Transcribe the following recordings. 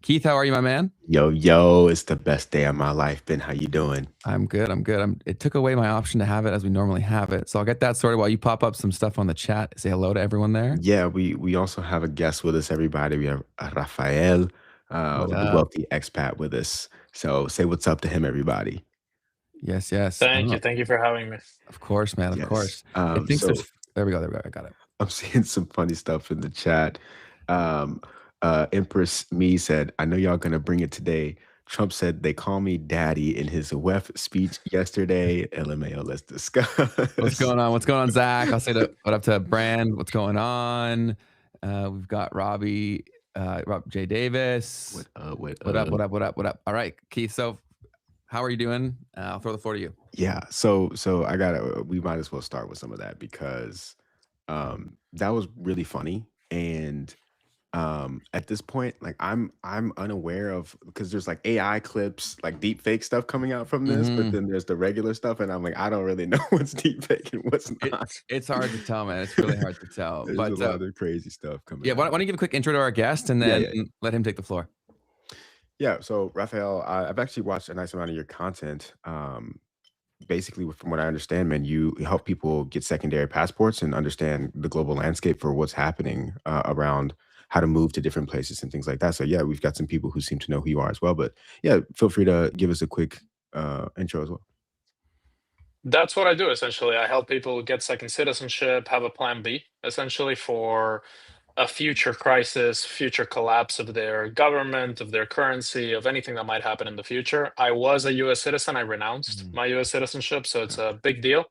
Keith, how are you, my man? Yo, it's the best day of my life. Ben, how you doing? I'm good. It took away my option to have it as we normally have it. So I'll get that sorted while you pop up some stuff on the chat. Say hello to everyone there. Yeah, we also have a guest with us, everybody. We have Rafael, What the up? Wealthy Expat with us. So say what's up to him, everybody. Yes. Thank you. Thank you for having me. Of course, man. Of Yes. course. It thinks So it's there we go. I got it. I'm seeing some funny stuff in the chat. Um, Empress Me said, I know y'all gonna bring it today. Trump said they call me daddy in his WEF speech yesterday. LMAO, let's discuss. What's going on? What's going on, Zach? I'll say what up to Brand. What's going on? We've got Robbie, Rob J. Davis. What up? All right, Keith. So how are you doing? I'll throw the floor to you. Yeah, so we might as well start with some of that because that was really funny. And at this point, like I'm unaware of, because there's like AI clips, like deep fake stuff coming out from this, but then there's the regular stuff, and I'm like, I don't really know what's deep fake and what's not. It's hard to tell, man. It's really hard to tell. There's But a lot of crazy stuff coming yeah, out. why don't you give a quick intro to our guest and then let him take the floor? Yeah, so Rafael, I've actually watched a nice amount of your content. Basically, from what I understand, man, you help people get secondary passports and understand the global landscape for what's happening around how to move to different places and things like that. So yeah, we've got some people who seem to know who you are as well. But yeah, feel free to give us a quick intro as well. That's what I do essentially. I help people get second citizenship, have a plan B, essentially for a future crisis, future collapse of their government, of their currency, of anything that might happen in the future. I was a US citizen. I renounced my US citizenship. So it's a big deal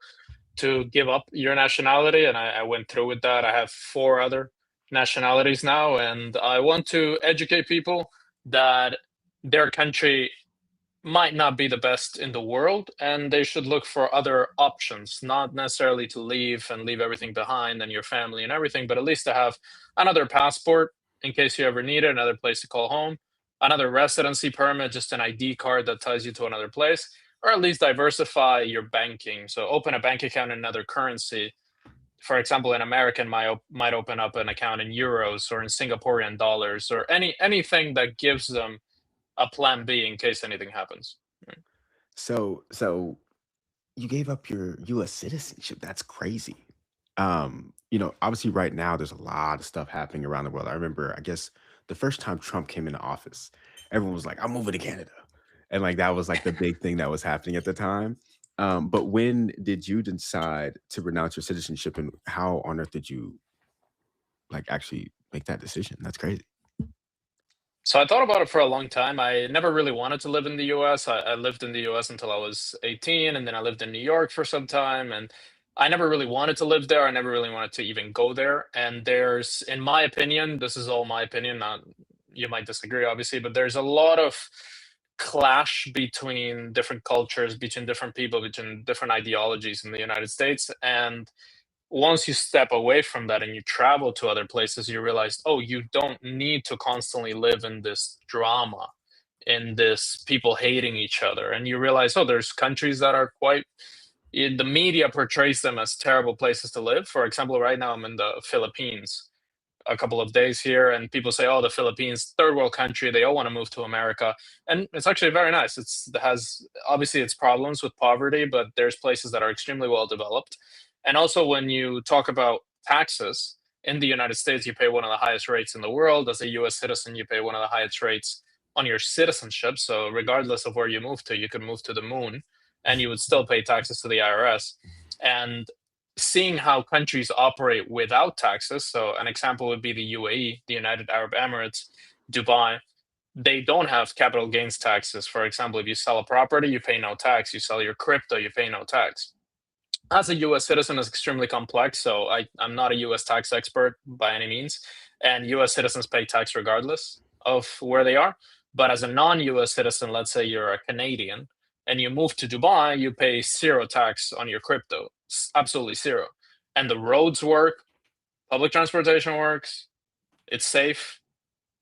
to give up your nationality. And I went through with that. I have 4 other nationalities now. And I want to educate people that their country might not be the best in the world and they should look for other options, not necessarily to leave and leave everything behind and your family and everything, but at least to have another passport in case you ever need it, another place to call home, another residency permit, just an ID card that ties you to another place, or at least diversify your banking. So open a bank account in another currency. For example, an American might open up an account in euros or in Singaporean dollars or anything that gives them a plan B in case anything happens. Right. So you gave up your US citizenship. That's crazy. Obviously right now there's a lot of stuff happening around the world. I remember, I guess the first time Trump came into office, everyone was like, I'm moving to Canada. And like that was like the big thing that was happening at the time. But when did you decide to renounce your citizenship, and how on earth did you like actually make that decision? That's crazy. So I thought about it for a long time. I never really wanted to live in the US. I lived in the US until I was 18, and then I lived in New York for some time. And I never really wanted to live there. I never really wanted to even go there. And there's, in my opinion, this is all my opinion, not you might disagree, obviously, but there's a lot of clash between different cultures, between different people, between different ideologies in the United States. And once you step away from that and you travel to other places, you realize, oh, you don't need to constantly live in this drama, in this people hating each other. And you realize, oh, there's countries that are quite, the media portrays them as terrible places to live. For example, right now I'm in the Philippines a couple of days here, and people say, oh, the Philippines, third world country, they all want to move to America. And it's actually very nice. It has obviously its problems with poverty, but there's places that are extremely well developed. And also, when you talk about taxes in the United States, you pay one of the highest rates in the world. As a US citizen, you pay one of the highest rates on your citizenship. So, regardless of where you move to, you could move to the moon and you would still pay taxes to the IRS. And seeing how countries operate without taxes. So, an example would be the UAE, the United Arab Emirates, Dubai. They don't have capital gains taxes. For example, if you sell a property, you pay no tax. You sell your crypto, you pay no tax. As a US citizen, it's extremely complex. So, I'm not a US tax expert by any means. And US citizens pay tax regardless of where they are. But as a non US citizen, let's say you're a Canadian and you move to Dubai, you pay zero tax on your crypto, absolutely zero. And the roads work, public transportation works, it's safe,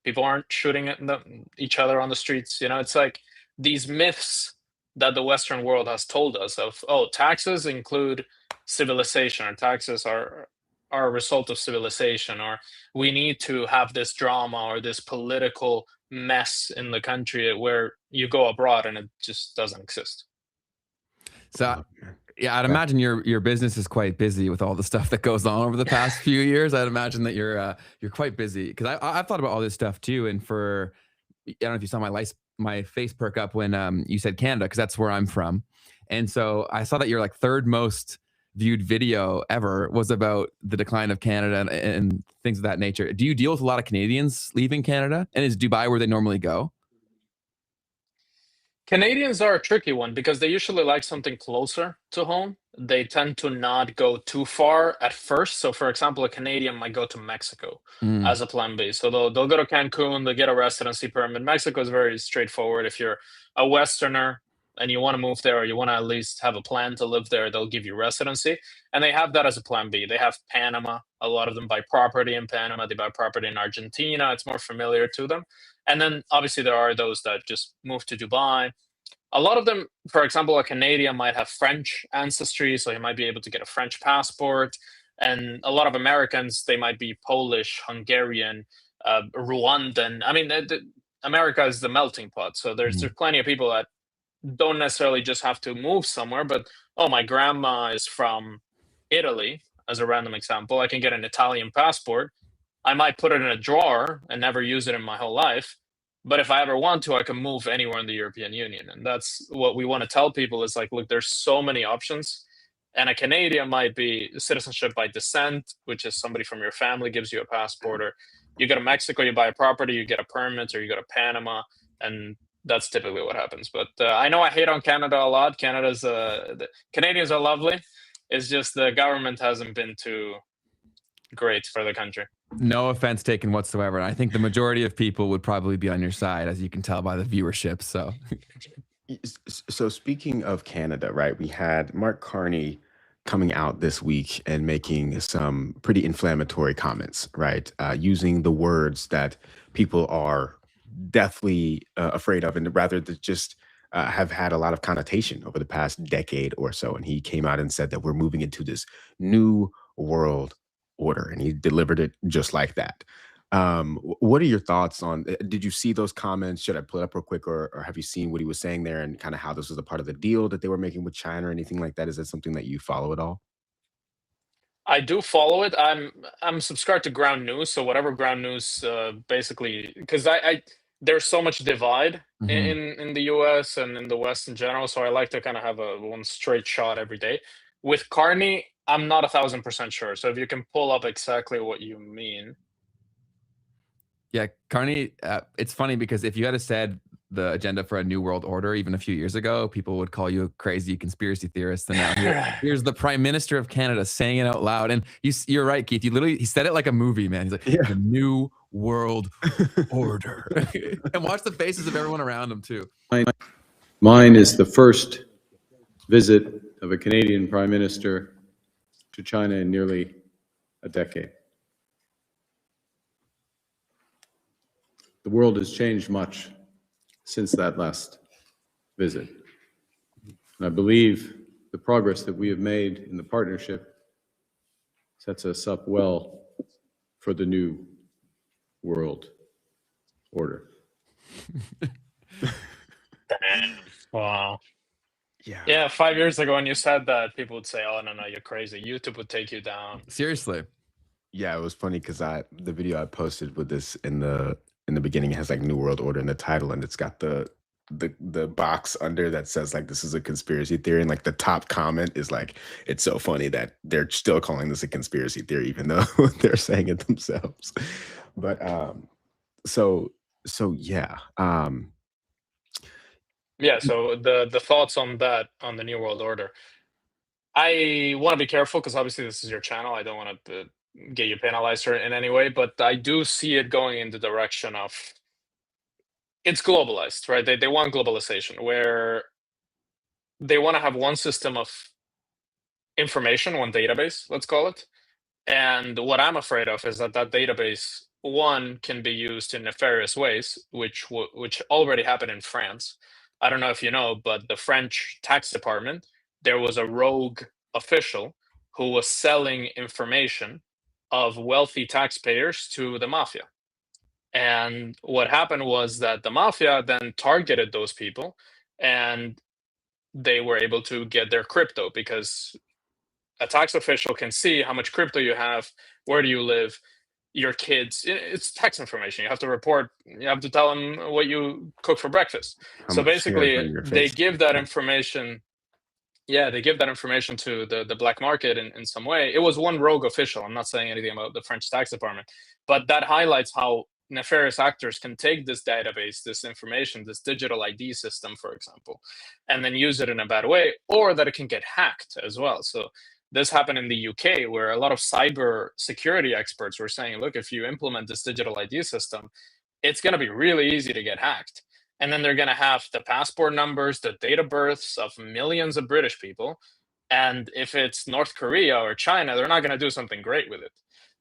people aren't shooting at each other on the streets. It's like these myths that the Western world has told us of, oh, taxes include civilization, or taxes are a result of civilization, or we need to have this drama or this political mess in the country where you go abroad and it just doesn't exist. So, yeah, I'd imagine your business is quite busy with all the stuff that goes on over the past few years. I'd imagine that you're quite busy, because I've thought about all this stuff too. And I don't know if you saw my face perk up when you said Canada, because that's where I'm from. And so I saw that your like third most viewed video ever was about the decline of Canada and things of that nature. Do you deal with a lot of Canadians leaving Canada? And is Dubai where they normally go? Canadians are a tricky one because they usually like something closer to home. They tend to not go too far at first. So, for example, a Canadian might go to Mexico Mm, as a plan B. So they'll go to Cancun, they'll get a residency permit. Mexico is very straightforward. If you're a Westerner and you want to move there, or you want to at least have a plan to live there, they'll give you residency. And they have that as a plan B. They have Panama. A lot of them buy property in Panama. They buy property in Argentina. It's more familiar to them. And then obviously there are those that just move to Dubai. A lot of them, for example, a Canadian might have French ancestry, so he might be able to get a French passport. And a lot of Americans, they might be Polish, Hungarian, Rwandan. I mean, America is the melting pot. So there's mm, plenty of people that don't necessarily just have to move somewhere, but oh, my grandma is from Italy, as a random example. I can get an Italian passport. I might put it in a drawer and never use it in my whole life. But if I ever want to, I can move anywhere in the European Union. And that's what we want to tell people is like, look, there's so many options. And a Canadian might be citizenship by descent, which is somebody from your family gives you a passport, or you go to Mexico, you buy a property, you get a permit, or you go to Panama, and that's typically what happens. But I know I hate on Canada a lot. The Canadians are lovely. It's just the government hasn't been too great for the country. no offense taken whatsoever. And I think the majority of people would probably be on your side, as you can tell by the viewership. So, So speaking of Canada, right? We had Mark Carney coming out this week and making some pretty inflammatory comments, right? Using the words that people are deathly afraid of, and rather than just have had a lot of connotation over the past decade or so. And he came out and said that we're moving into this new world order, and he delivered it just like that. What are your thoughts on? Did you see those comments? Should I pull it up real quick, or have you seen what he was saying there, and kind of how this was a part of the deal that they were making with China or anything like that? Is that something that you follow at all? I do follow it. I'm subscribed to Ground News, so whatever Ground News basically, because I there's so much divide mhm. in the U.S. and in the West in general, so I like to kind of have a one straight shot every day. With Carney, I'm not 1,000% sure. So if you can pull up exactly what you mean. Yeah, Carney, it's funny because if you had said the agenda for a new world order even a few years ago, people would call you a crazy conspiracy theorist. And now here's the Prime Minister of Canada saying it out loud. And you're right, Keith. He said it like a movie, man. He's like, Yeah. the new world order. And watch the faces of everyone around him too. Mine is the first visit of a Canadian Prime Minister to China in nearly a decade. The world has changed much since that last visit. And I believe the progress that we have made in the partnership sets us up well for the new world order. Damn. Wow. Yeah. Yeah, 5 years ago when you said that, people would say, "Oh, no, you're crazy. YouTube would take you down." Seriously. Yeah, it was funny because the video I posted with this in the beginning has like New World Order in the title, and it's got the box under that says like this is a conspiracy theory, and like the top comment is like it's so funny that they're still calling this a conspiracy theory even though they're saying it themselves. But so yeah. Yeah. So the thoughts on that on the New World Order. I want to be careful because obviously this is your channel. I don't want to get you penalized or in any way, but I do see it going in the direction of it's globalized, right? They want globalization where they want to have one system of information, one database, let's call it. And what I'm afraid of is that that database, one, can be used in nefarious ways, which already happened in France. I don't know if you know, but the French tax department, there was a rogue official who was selling information of wealthy taxpayers to the mafia. And what happened was that the mafia then targeted those people, and they were able to get their crypto because a tax official can see how much crypto you have, where do you live, your kids. It's tax information. You have to report, you have to tell them what you cook for breakfast. How So much shares are basically, in your they face? give that information. Yeah, they give that information to the black market in some way. It was one rogue official. I'm not saying anything about the French tax department, but that highlights how nefarious actors can take this database, this information, this digital ID system, for example, and then use it in a bad way, or that it can get hacked as well. So this happened in the UK, where a lot of cyber security experts were saying, look, if you implement this digital ID system, it's going to be really easy to get hacked. And then they're going to have the passport numbers, the date of births of millions of British people. And if it's North Korea or China, they're not going to do something great with it.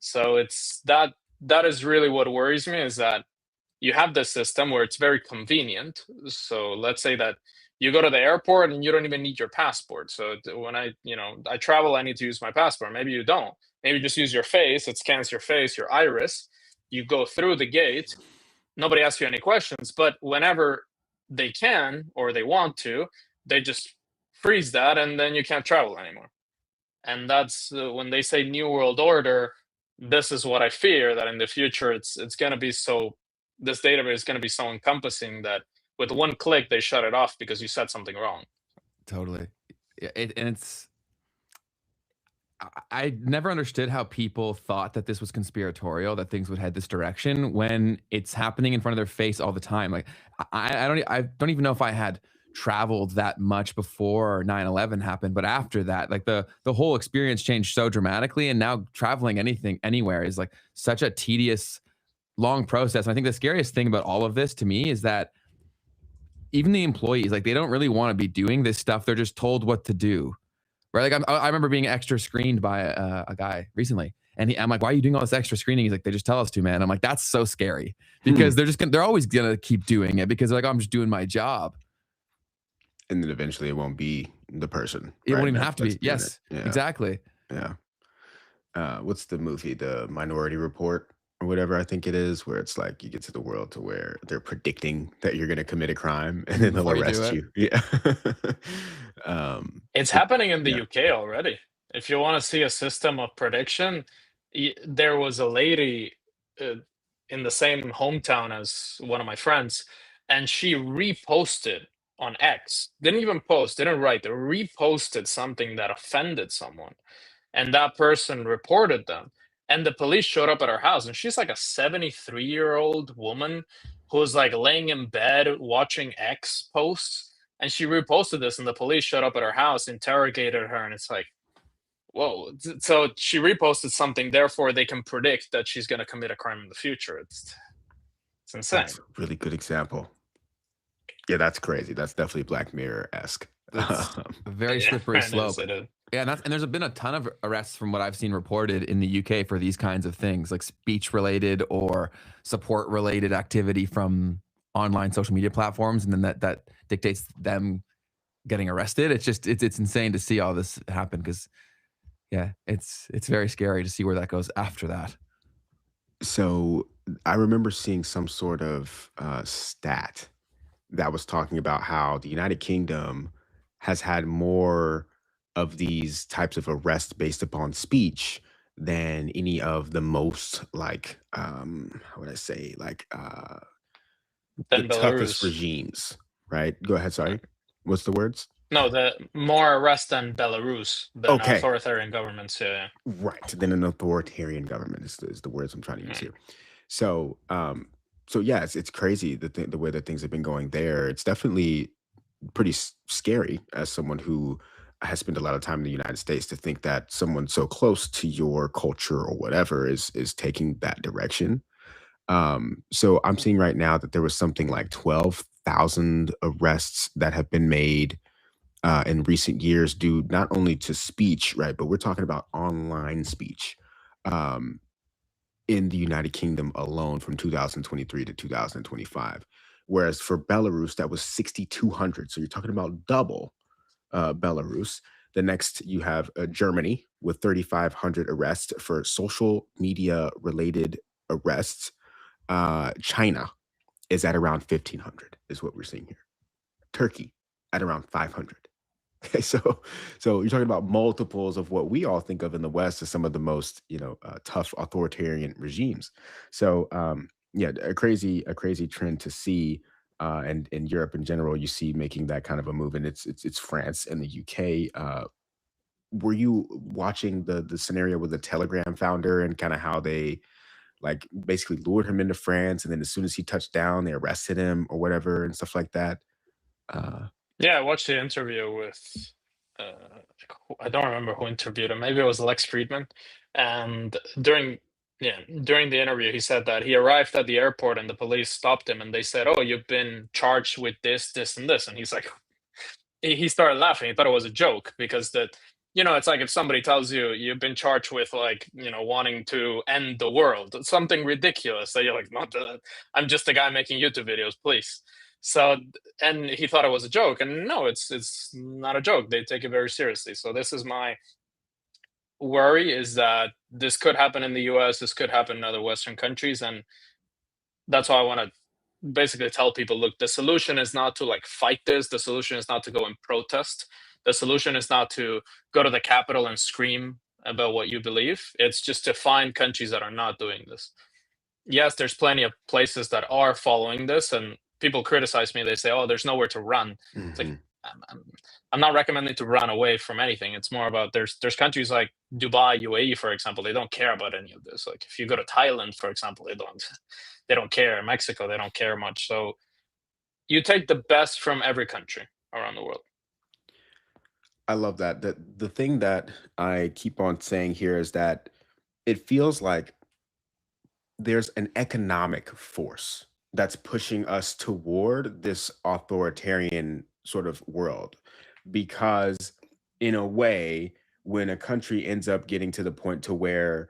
So it's that is really what worries me, is that you have this system where it's very convenient. So let's say that you go to the airport and you don't even need your passport. So when I travel, I need to use my passport. Maybe you don't. Maybe just use your face. It scans your face, your iris. You go through the gate. Nobody asks you any questions, but whenever they can or they want to, they just freeze that, and then you can't travel anymore. And that's when they say new world order. This is what I fear, that in the future it's going to be so. This database is going to be so encompassing that with one click they shut it off because you said something wrong. Totally. And it's, I never understood how people thought that this was conspiratorial, that things would head this direction when it's happening in front of their face all the time. Like I don't even know if I had traveled that much before 9/11 happened, but after that, like the whole experience changed so dramatically. And now traveling anywhere is like such a tedious, long process. And I think the scariest thing about all of this to me is that even the employees, like, they don't really want to be doing this stuff. They're just told what to do. Right? Like, I remember being extra screened by a guy recently, and I'm like, "Why are you doing all this extra screening?" He's like, "They just tell us to, man." I'm like, "That's so scary," because they're always gonna keep doing it because they're like, "I'm just doing my job." And then eventually it won't be the person. It Right? won't even That's have to be. Yes, Yeah. exactly. Yeah. What's the movie? The Minority Report or whatever, I think it is, where it's like you get to the world to where they're predicting that you're going to commit a crime and then they'll Before you do arrest it. you. Yeah. um, It's but happening in the yeah. UK already. If you want to see a system of prediction, there was a lady uh, in the same hometown as one of my friends, and she reposted on X. Didn't even post, didn't write, reposted something that offended someone. And that person reported them. And the police showed up at her house, and she's like a 73-year-old woman who's like laying in bed watching X posts. And she reposted this, and the police showed up at her house, interrogated her, and it's like, whoa. So she reposted something, therefore they can predict that she's going to commit a crime in the future. It's insane. That's a really good example. Yeah, that's crazy. That's definitely Black Mirror-esque. It's a very slippery slope. Yeah, and there's been a ton of arrests from what I've seen reported in the UK for these kinds of things, like speech-related or support-related activity from online social media platforms, and then that dictates them getting arrested. It's insane to see all this happen because, yeah, it's very scary to see where that goes after that. So I remember seeing some sort of stat that was talking about how the United Kingdom has had more of these types of arrests based upon speech than any of the most, like, how would I say, like, the Than toughest Belarus. regimes, right? Go ahead. Sorry. What's the words? No, the more arrests than Belarus, than Okay. authoritarian governments. Yeah. Right. Then an authoritarian government is the words I'm trying to use here. So, yeah, it's crazy the way that things have been going there. It's definitely pretty scary as someone who has spent a lot of time in the United States to think that someone so close to your culture or whatever is taking that direction. So I'm seeing right now that there was something like 12,000 arrests that have been made in recent years due not only to speech, right, but we're talking about online speech um, in the United Kingdom alone from 2023 to 2025. Whereas for Belarus, that was 6,200. So you're talking about double Belarus. The next, you have Germany with 3,500 arrests for social media related arrests. China is at around 1,500 is what we're seeing here. Turkey at around 500. Okay, so you're talking about multiples of what we all think of in the West as some of the most, tough authoritarian regimes. So yeah, a crazy trend to see. And in Europe in general, you see making that kind of a move, and it's France and the UK. Were you watching the scenario with the Telegram founder and kind of how they like basically lured him into France, and then as soon as he touched down, they arrested him or whatever and stuff like that? Uh, Yeah, I watched the interview with uh, I don't remember who interviewed him. Maybe it was Lex Friedman. And during the interview, he said that he arrived at the airport and the police stopped him and they said, "Oh, you've been charged with this, this, and this." And he's like, he started laughing. He thought it was a joke because it's like if somebody tells you you've been charged with like wanting to end the world, something ridiculous, that you're like, not that, I'm just a guy making YouTube videos, please. So, and he thought it was a joke, and no, it's not a joke. They take it very seriously. So this is my worry, is that this could happen in the US, this could happen in other Western countries, and that's why I want to basically tell people, look, the solution is not to like fight this. The solution is not to go and protest. The solution is not to go to the Capitol and scream about what you believe. It's just to find countries that are not doing this. Yes, there's plenty of places that are following this, and people criticize me. They say, "Oh, there's nowhere to run." It's like, mhm. I'm not recommending to run away from anything. It's more about there's countries like Dubai, UAE, for example. They don't care about any of this. Like if you go to Thailand, for example, they don't care. Mexico, they don't care much. So you take the best from every country around the world. I love that. The thing that I keep on saying here is that it feels like there's an economic force that's pushing us toward this authoritarian sort of world. Because in a way, when a country ends up getting to the point to where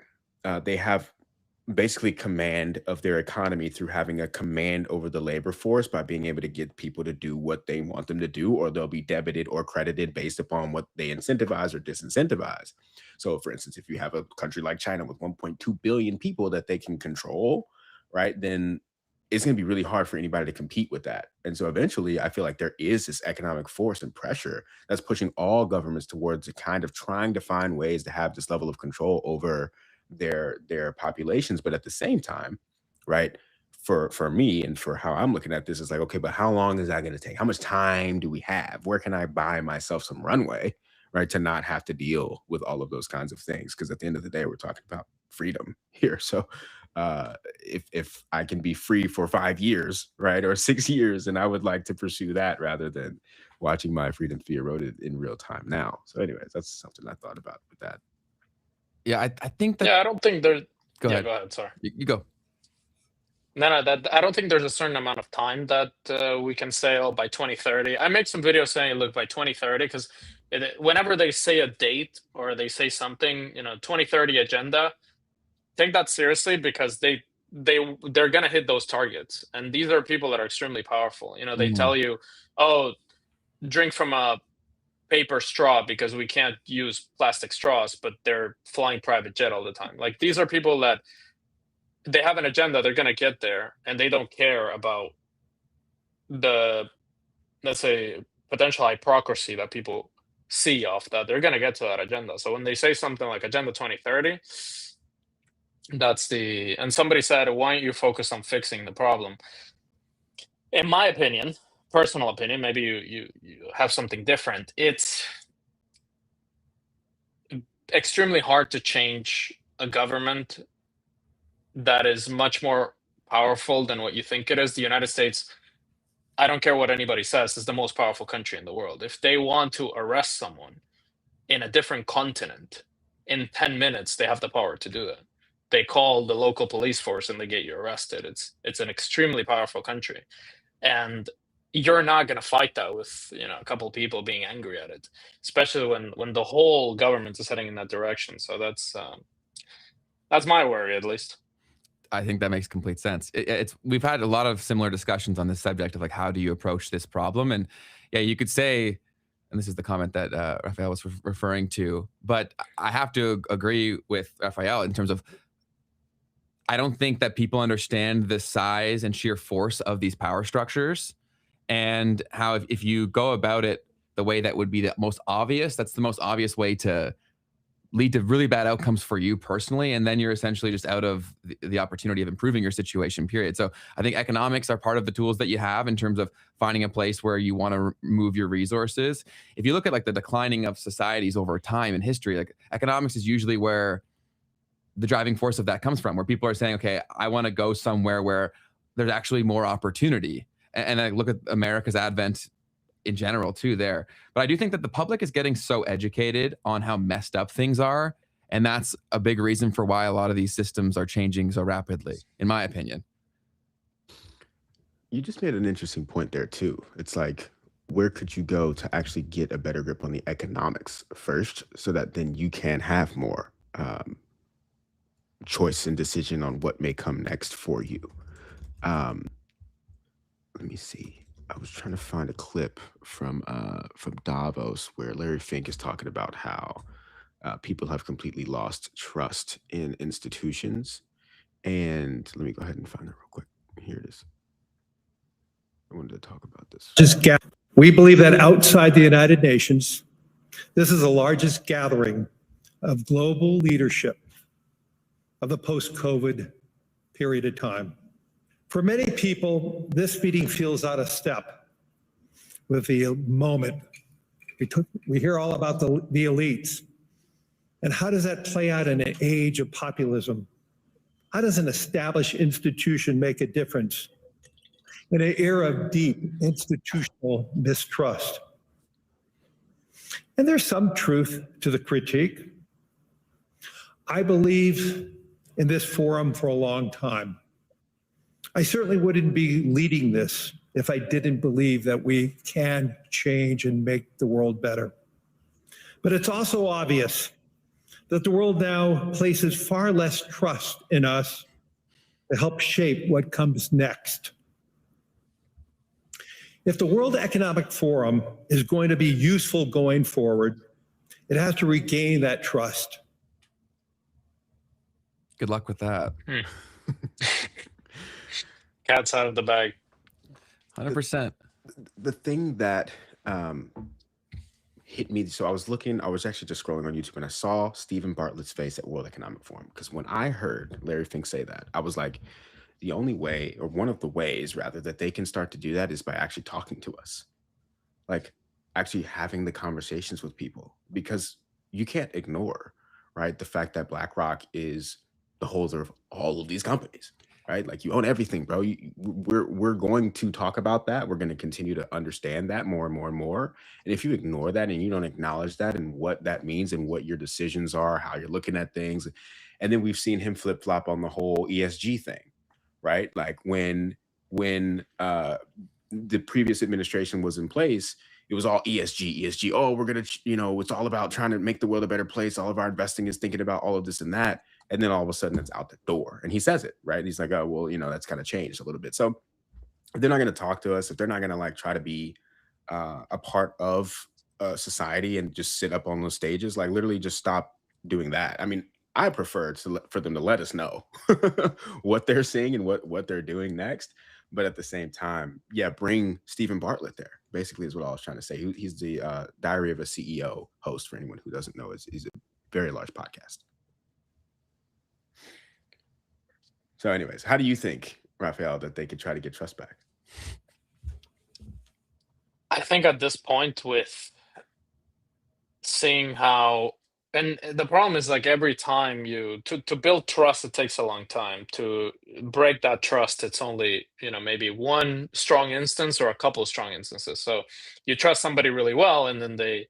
they have basically command of their economy through having a command over the labor force by being able to get people to do what they want them to do, or they'll be debited or credited based upon what they incentivize or disincentivize. So, for instance, if you have a country like China with 1.2 billion people that they can control, right, then it's going to be really hard for anybody to compete with that. And so eventually, I feel like there is this economic force and pressure that's pushing all governments towards a kind of trying to find ways to have this level of control over their populations. But at the same time, right, for me and for how I'm looking at this, is like, okay, but how long is that going to take? How much time do we have? Where can I buy myself some runway, right, to not have to deal with all of those kinds of things? Because at the end of the day, we're talking about freedom here. So if I can be free for 5 years, right, or 6 years, and I would like to pursue that rather than watching my freedom be eroded in real time now. So anyways, that's something I thought about with that. Yeah, I think that. Yeah, I don't think there. Go Yeah, ahead. go ahead. Sorry. You go. No, that I don't think there's a certain amount of time that we can say, oh, by 2030. I make some videos saying, look, by 2030, because whenever they say a date or they say something, 2030 agenda, take that seriously, because they're gonna hit those targets, and these are people that are extremely powerful. They Mm, tell you, oh, drink from a paper straw because we can't use plastic straws, but they're flying private jet all the time. Like these are people that they have an agenda, they're going to get there, and they don't care about the, let's say, potential hypocrisy that people see off that. They're going to get to that agenda. So when they say something like Agenda 2030, and somebody said, why don't you focus on fixing the problem? In my opinion, personal opinion, maybe you have something different. It's extremely hard to change a government that is much more powerful than what you think it is. The United States, I don't care what anybody says, is the most powerful country in the world. If they want to arrest someone in a different continent, in 10 minutes, they have the power to do that. They call the local police force and they get you arrested. It's an extremely powerful country. And you're not going to fight that with a couple of people being angry at it, especially when the whole government is heading in that direction. So that's my worry, at least. I think that makes complete sense. We've had a lot of similar discussions on this subject of like, how do you approach this problem? And yeah, you could say, and this is the comment that Rafael was referring to, but I have to agree with Rafael in terms of, I don't think that people understand the size and sheer force of these power structures, and how if you go about it the way that would be the most obvious, that's the most obvious way to lead to really bad outcomes for you personally. And then you're essentially just out of the opportunity of improving your situation, period. So I think economics are part of the tools that you have in terms of finding a place where you want to move your resources. If you look at like the declining of societies over time in history, like economics is usually where the driving force of that comes from, where people are saying, okay, I want to go somewhere where there's actually more opportunity. And I look at America's advent in general too there. But I do think that the public is getting so educated on how messed up things are. And that's a big reason for why a lot of these systems are changing so rapidly, in my opinion. You just made an interesting point there too. It's like, where could you go to actually get a better grip on the economics first, so that then you can have more choice and decision on what may come next for you. Let me see. I was trying to find a clip from Davos where Larry Fink is talking about how people have completely lost trust in institutions. And let me go ahead and find it real quick. Here it is. I wanted to talk about this. We believe that outside the United Nations, this is the largest gathering of global leadership of the post-COVID period of time. For many people, this meeting feels out of step with the moment. We hear all about the elites. And how does that play out in an age of populism? How does an established institution make a difference in an era of deep institutional mistrust? And there's some truth to the critique. I believe in this forum for a long time. I certainly wouldn't be leading this if I didn't believe that we can change and make the world better. But it's also obvious that the world now places far less trust in us to help shape what comes next. If the World Economic Forum is going to be useful going forward, it has to regain that trust. Good luck with that. Cat's out of the bag. 100%. The thing that hit me, so I was actually just scrolling on YouTube and I saw Stephen Bartlett's face at World Economic Forum, because when I heard Larry Fink say that, I was like, the only way, or one of the ways rather, that they can start to do that is by actually talking to us, like actually having the conversations with people, because you can't ignore, right, the fact that BlackRock is the holder of all of these companies, right? Like, you own everything, bro. We're going to talk about that. We're going to continue to understand that more and more and more. And if you ignore that and you don't acknowledge that and what that means and what your decisions are, how you're looking at things, and then we've seen him flip-flop on the whole ESG thing, right? Like when the previous administration was in place, it was all ESG. Oh, we're going to, it's all about trying to make the world a better place. All of our investing is thinking about all of this and that. And then all of a sudden it's out the door. And he says it, right? He's like, oh, well, that's kind of changed a little bit. So if they're not going to talk to us, if they're not going to like try to be a part of society and just sit up on those stages, like literally just stop doing that. I mean, I prefer for them to let us know what they're seeing and what they're doing next. But at the same time, yeah, bring Stephen Bartlett there, basically, is what I was trying to say. He's the Diary of a CEO host, for anyone who doesn't know. He's a very large podcast. So anyways, how do you think, Rafael, that they could try to get trust back? I think at this point, with seeing how, and the problem is, like, every time to build trust, it takes a long time. To break that trust, it's only, maybe one strong instance or a couple of strong instances. So you trust somebody really well, and then they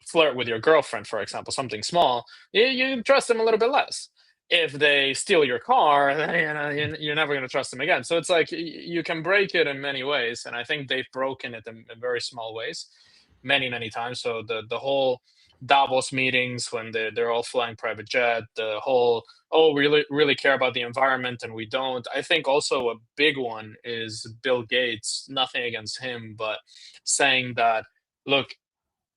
flirt with your girlfriend, for example, something small, you trust them a little bit less. If they steal your car, then, you're never going to trust them again. So it's like you can break it in many ways, and I think they've broken it in very small ways, many times. So the whole Davos meetings, when they're all flying private jet, the whole, oh, we really care about the environment and we don't. I think also a big one is Bill Gates, nothing against him, but saying that, look,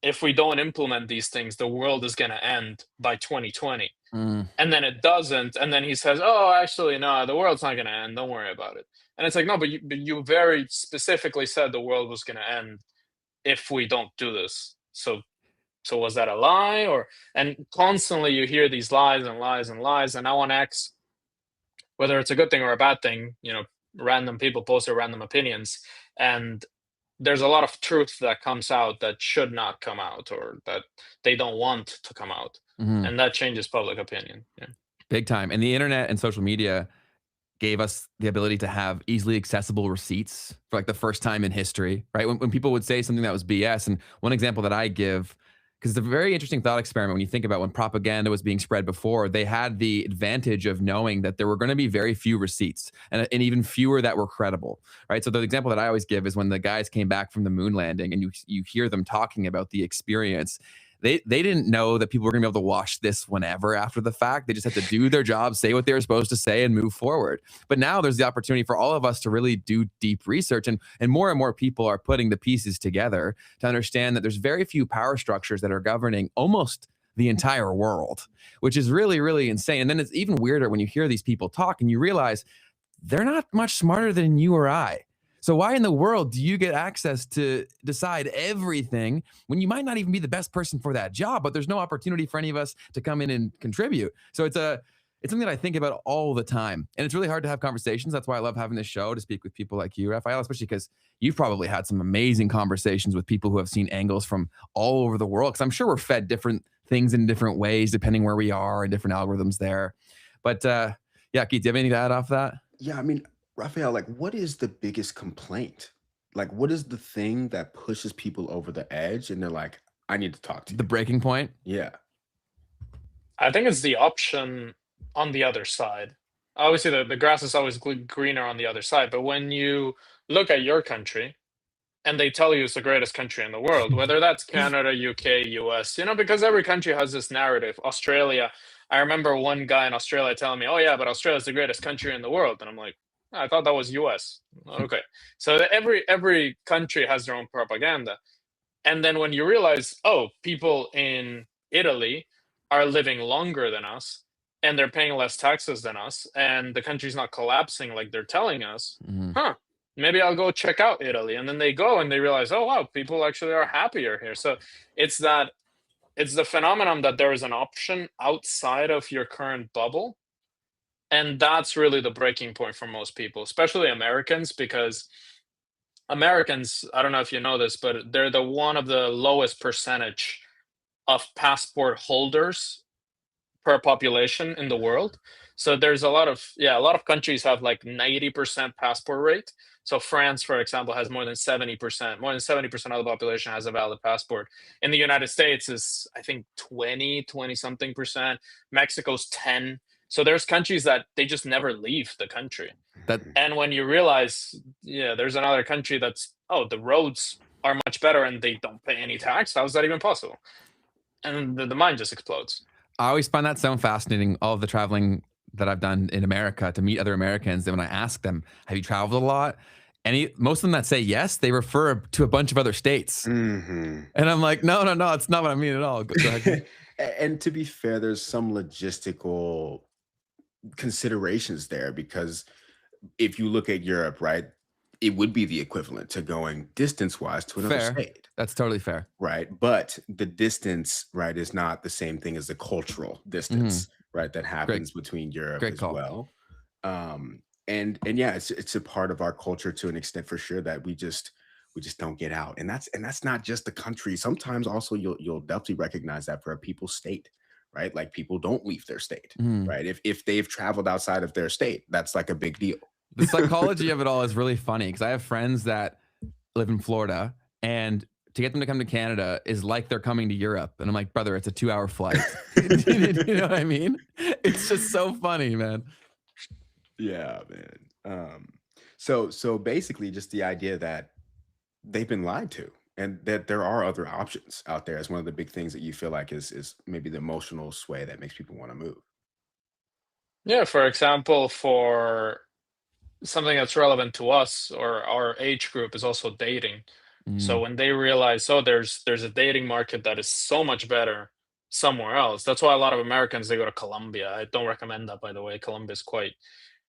if we don't implement these things, the world is going to end by 2020. Mm. And then it doesn't, and then he says, "Oh, actually, no, the world's not going to end. Don't worry about it." And it's like, no, but you very specifically said the world was going to end if we don't do this. So was that a lie? Or and constantly you hear these lies and lies and lies, and now on X, whether it's a good thing or a bad thing, random people post their random opinions, and there's a lot of truth that comes out that should not come out, or that they don't want to come out, Mhm. and that changes public opinion. Yeah. Big time. And the internet and social media gave us the ability to have easily accessible receipts for like the first time in history, right? When people would say something that was BS, and one example that I give, because it's a very interesting thought experiment when you think about when propaganda was being spread before, they had the advantage of knowing that there were going to be very few receipts and even fewer that were credible, right? So the example that I always give is when the guys came back from the moon landing and you hear them talking about the experience. They didn't know that people were going to be able to watch this whenever after the fact. They just had to do their job, say what they were supposed to say, and move forward. But now there's the opportunity for all of us to really do deep research, and more people are putting the pieces together to understand that there's very few power structures that are governing almost the entire world, which is really, really insane. And then it's even weirder when you hear these people talk and you realize they're not much smarter than you or I. So why in the world do you get access to decide everything when you might not even be the best person for that job, but there's no opportunity for any of us to come in and contribute? So it's something that I think about all the time. And it's really hard to have conversations. That's why I love having this show, to speak with people like you, Rafael, especially because you've probably had some amazing conversations with people who have seen angles from all over the world. Because I'm sure we're fed different things in different ways, depending where we are, and different algorithms there. But yeah, Keith, do you have anything to add off that? Yeah, I mean, Raphael, like, what is the biggest complaint? Like, what is the thing that pushes people over the edge and they're like, I need to talk to The you? breaking point? Yeah. I think it's the option on the other side. Obviously, the grass is always greener on the other side, but when you look at your country and they tell you it's the greatest country in the world, whether that's Canada, UK, US, because every country has this narrative. Australia, I remember one guy in Australia telling me, "Oh yeah, but Australia's the greatest country in the world," and I'm like, "I thought that was US." Okay, so every country has their own propaganda, and then when you realize, oh, people in Italy are living longer than us, and they're paying less taxes than us, and the country's not collapsing like they're telling us, Mhm. huh? Maybe I'll go check out Italy. And then they go and they realize, oh wow, people actually are happier here. So it's the phenomenon that there is an option outside of your current bubble. And that's really the breaking point for most people, especially Americans, because Americans, I don't know if you know this, but they're the one of the lowest percentage of passport holders per population in the world. So there's a lot of countries have like 90% passport rate. So France, for example, has more than 70%. More than 70% of the population has a valid passport. In the United States is, I think, 20 something percent. Mexico's 10. So there's countries that they just never leave the country. That And when you realize, yeah, there's another country that's, oh, the roads are much better and they don't pay any tax. How is that even possible? And the mind just explodes. I always find that so fascinating, all of the traveling that I've done in America to meet other Americans. And when I ask them, have you traveled a lot? Most of them that say yes, they refer to a bunch of other states. Mm-hmm. And I'm like, no, it's not what I mean at all. Go ahead. And to be fair, there's some logistical considerations there, because if you look at Europe, right, it would be the equivalent to going distance-wise to another Fair. state, That's totally fair. right? But the distance, right, is not the same thing as the cultural distance, right, that happens between Europe Great as call. well. And yeah, it's a part of our culture to an extent, for sure, that we just don't get out. And that's not just the country. Sometimes also you'll definitely recognize that for a people's state, right? Like, people don't leave their state, Mhm. right? If they've traveled outside of their state, that's like a big deal. The psychology of it all is really funny, because I have friends that live in Florida, and to get them to come to Canada is like they're coming to Europe. And I'm like, brother, it's a 2-hour flight. You know what I mean? It's just so funny, man. Yeah, man. So basically, just the idea that they've been lied to, and that there are other options out there, is one of the big things that you feel like is maybe the emotional sway that makes people want to move. Yeah, for example, for something that's relevant to us or our age group is also dating. So Mm. when they realize, oh, there's a dating market that is so much better somewhere else. That's why a lot of Americans, they go to Colombia. I don't recommend that, by the way. Colombia is quite,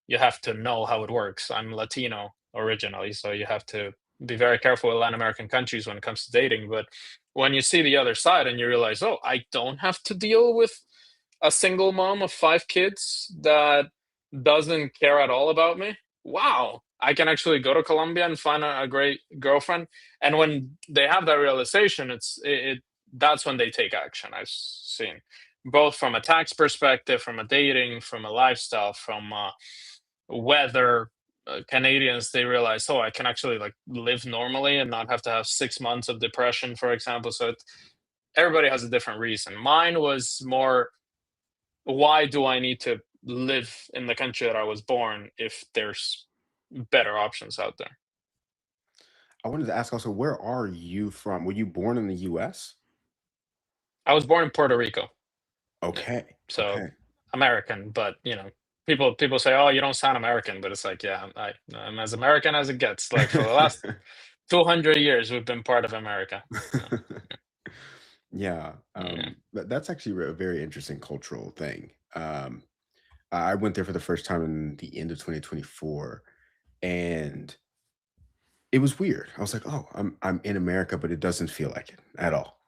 you have to know how it works. I'm Latino originally, so you have to be very careful with Latin American countries when it comes to dating. But when you see the other side and you realize, oh, I don't have to deal with a single mom of 5 kids that doesn't care at all about me. Wow, I can actually go to Colombia and find a great girlfriend. And when they have that realization, that's when they take action. I've seen both from a tax perspective, from a dating, from a lifestyle, from weather. Canadians, they realize, oh, I can actually like live normally and not have to have 6 months of depression, for example. So everybody has a different reason. Mine was more, why do I need to live in the country that I was born if there's better options out there? I wanted to ask also, where are you from? Were you born in the US? I was born in Puerto Rico. Okay. So Okay. American, but people say, "Oh, you don't sound American," but it's like, yeah, I'm as American as it gets. Like for the last 200 years, we've been part of America. So, Yeah. yeah. That's actually a very interesting cultural thing. I went there for the first time in the end of 2024, and it was weird. I was like, "Oh, I'm in America, but it doesn't feel like it at all."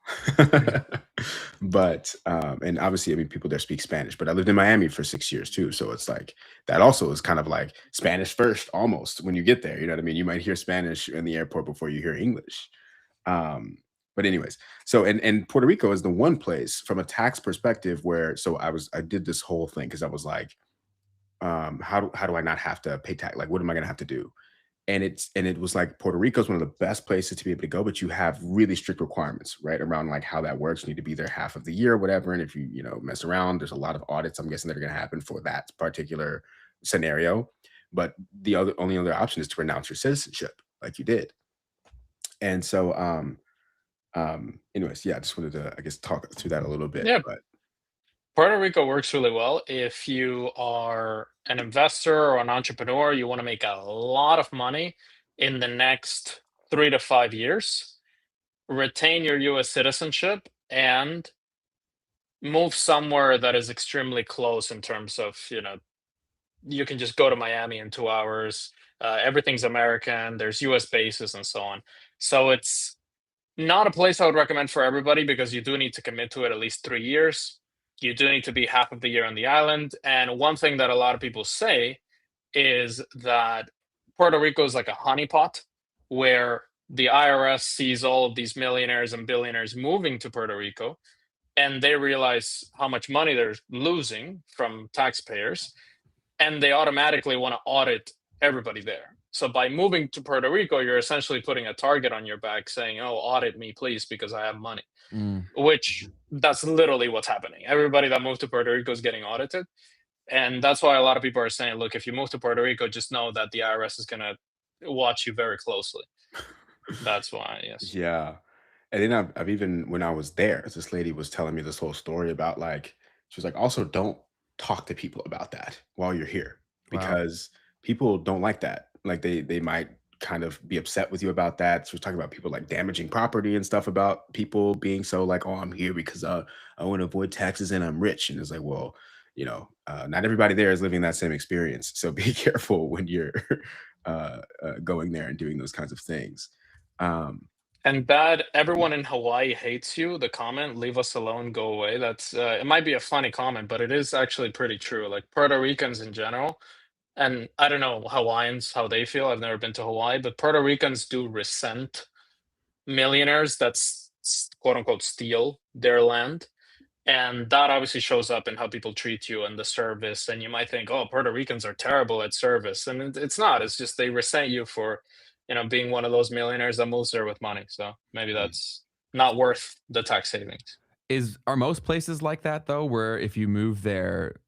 But and obviously, I mean, people there speak Spanish, but I lived in Miami for 6 years too, so it's like that also is kind of like Spanish first almost when you get there. You know what I mean? You might hear Spanish in the airport before you hear English. Um, but anyways, so and Puerto Rico is the one place from a tax perspective where so I did this whole thing because I was like, how do I not have to pay tax? Like, what am I gonna have to do? And it was like Puerto Rico is one of the best places to be able to go, but you have really strict requirements, right? Around like how that works. You need to be there half of the year, or whatever. And if you mess around, there's a lot of audits, I'm guessing, that are gonna happen for that particular scenario. But the only other option is to renounce your citizenship, like you did. And so anyways, yeah, I just wanted to, I guess, talk through that a little bit. Yeah, But Puerto Rico works really well if you are an investor or an entrepreneur. You want to make a lot of money in the next 3 to 5 years. Retain your U.S. citizenship and move somewhere that is extremely close in terms of, you can just go to Miami in 2 hours. Everything's American. There's U.S. bases and so on. So it's not a place I would recommend for everybody because you do need to commit to it at least 3 years. You do need to be half of the year on the island. And one thing that a lot of people say is that Puerto Rico is like a honeypot where the IRS sees all of these millionaires and billionaires moving to Puerto Rico and they realize how much money they're losing from taxpayers and they automatically want to audit everybody there. So by moving to Puerto Rico, you're essentially putting a target on your back saying, "Oh, audit me, please, because I have money." Mm. Which that's literally what's happening. Everybody that moved to Puerto Rico is getting audited. And that's why a lot of people are saying, look, if you move to Puerto Rico, just know that the IRS is going to watch you very closely. That's why, yes. yeah. And then I've even when I was there, this lady was telling me this whole story about like she was like, also don't talk to people about that while you're here Wow. because people don't like that. Like they might kind of be upset with you about that. She was talking about people like damaging property and stuff about people being so like, oh, I'm here because I want to avoid taxes and I'm rich. And it's like, well, not everybody there is living that same experience. So be careful when you're going there and doing those kinds of things. Um, And bad, everyone in Hawaii hates you. The comment, leave us alone, go away. That's, it might be a funny comment, but it is actually pretty true. Like Puerto Ricans in general, and I don't know Hawaiians, how they feel. I've never been to Hawaii, but Puerto Ricans do resent millionaires that's quote unquote steal their land. And that obviously shows up in how people treat you and the service. And you might think, oh, Puerto Ricans are terrible at service. And it's not. It's just they resent you for, being one of those millionaires that moves there with money. So maybe that's not worth the tax savings. Are most places like that though, where if you move there,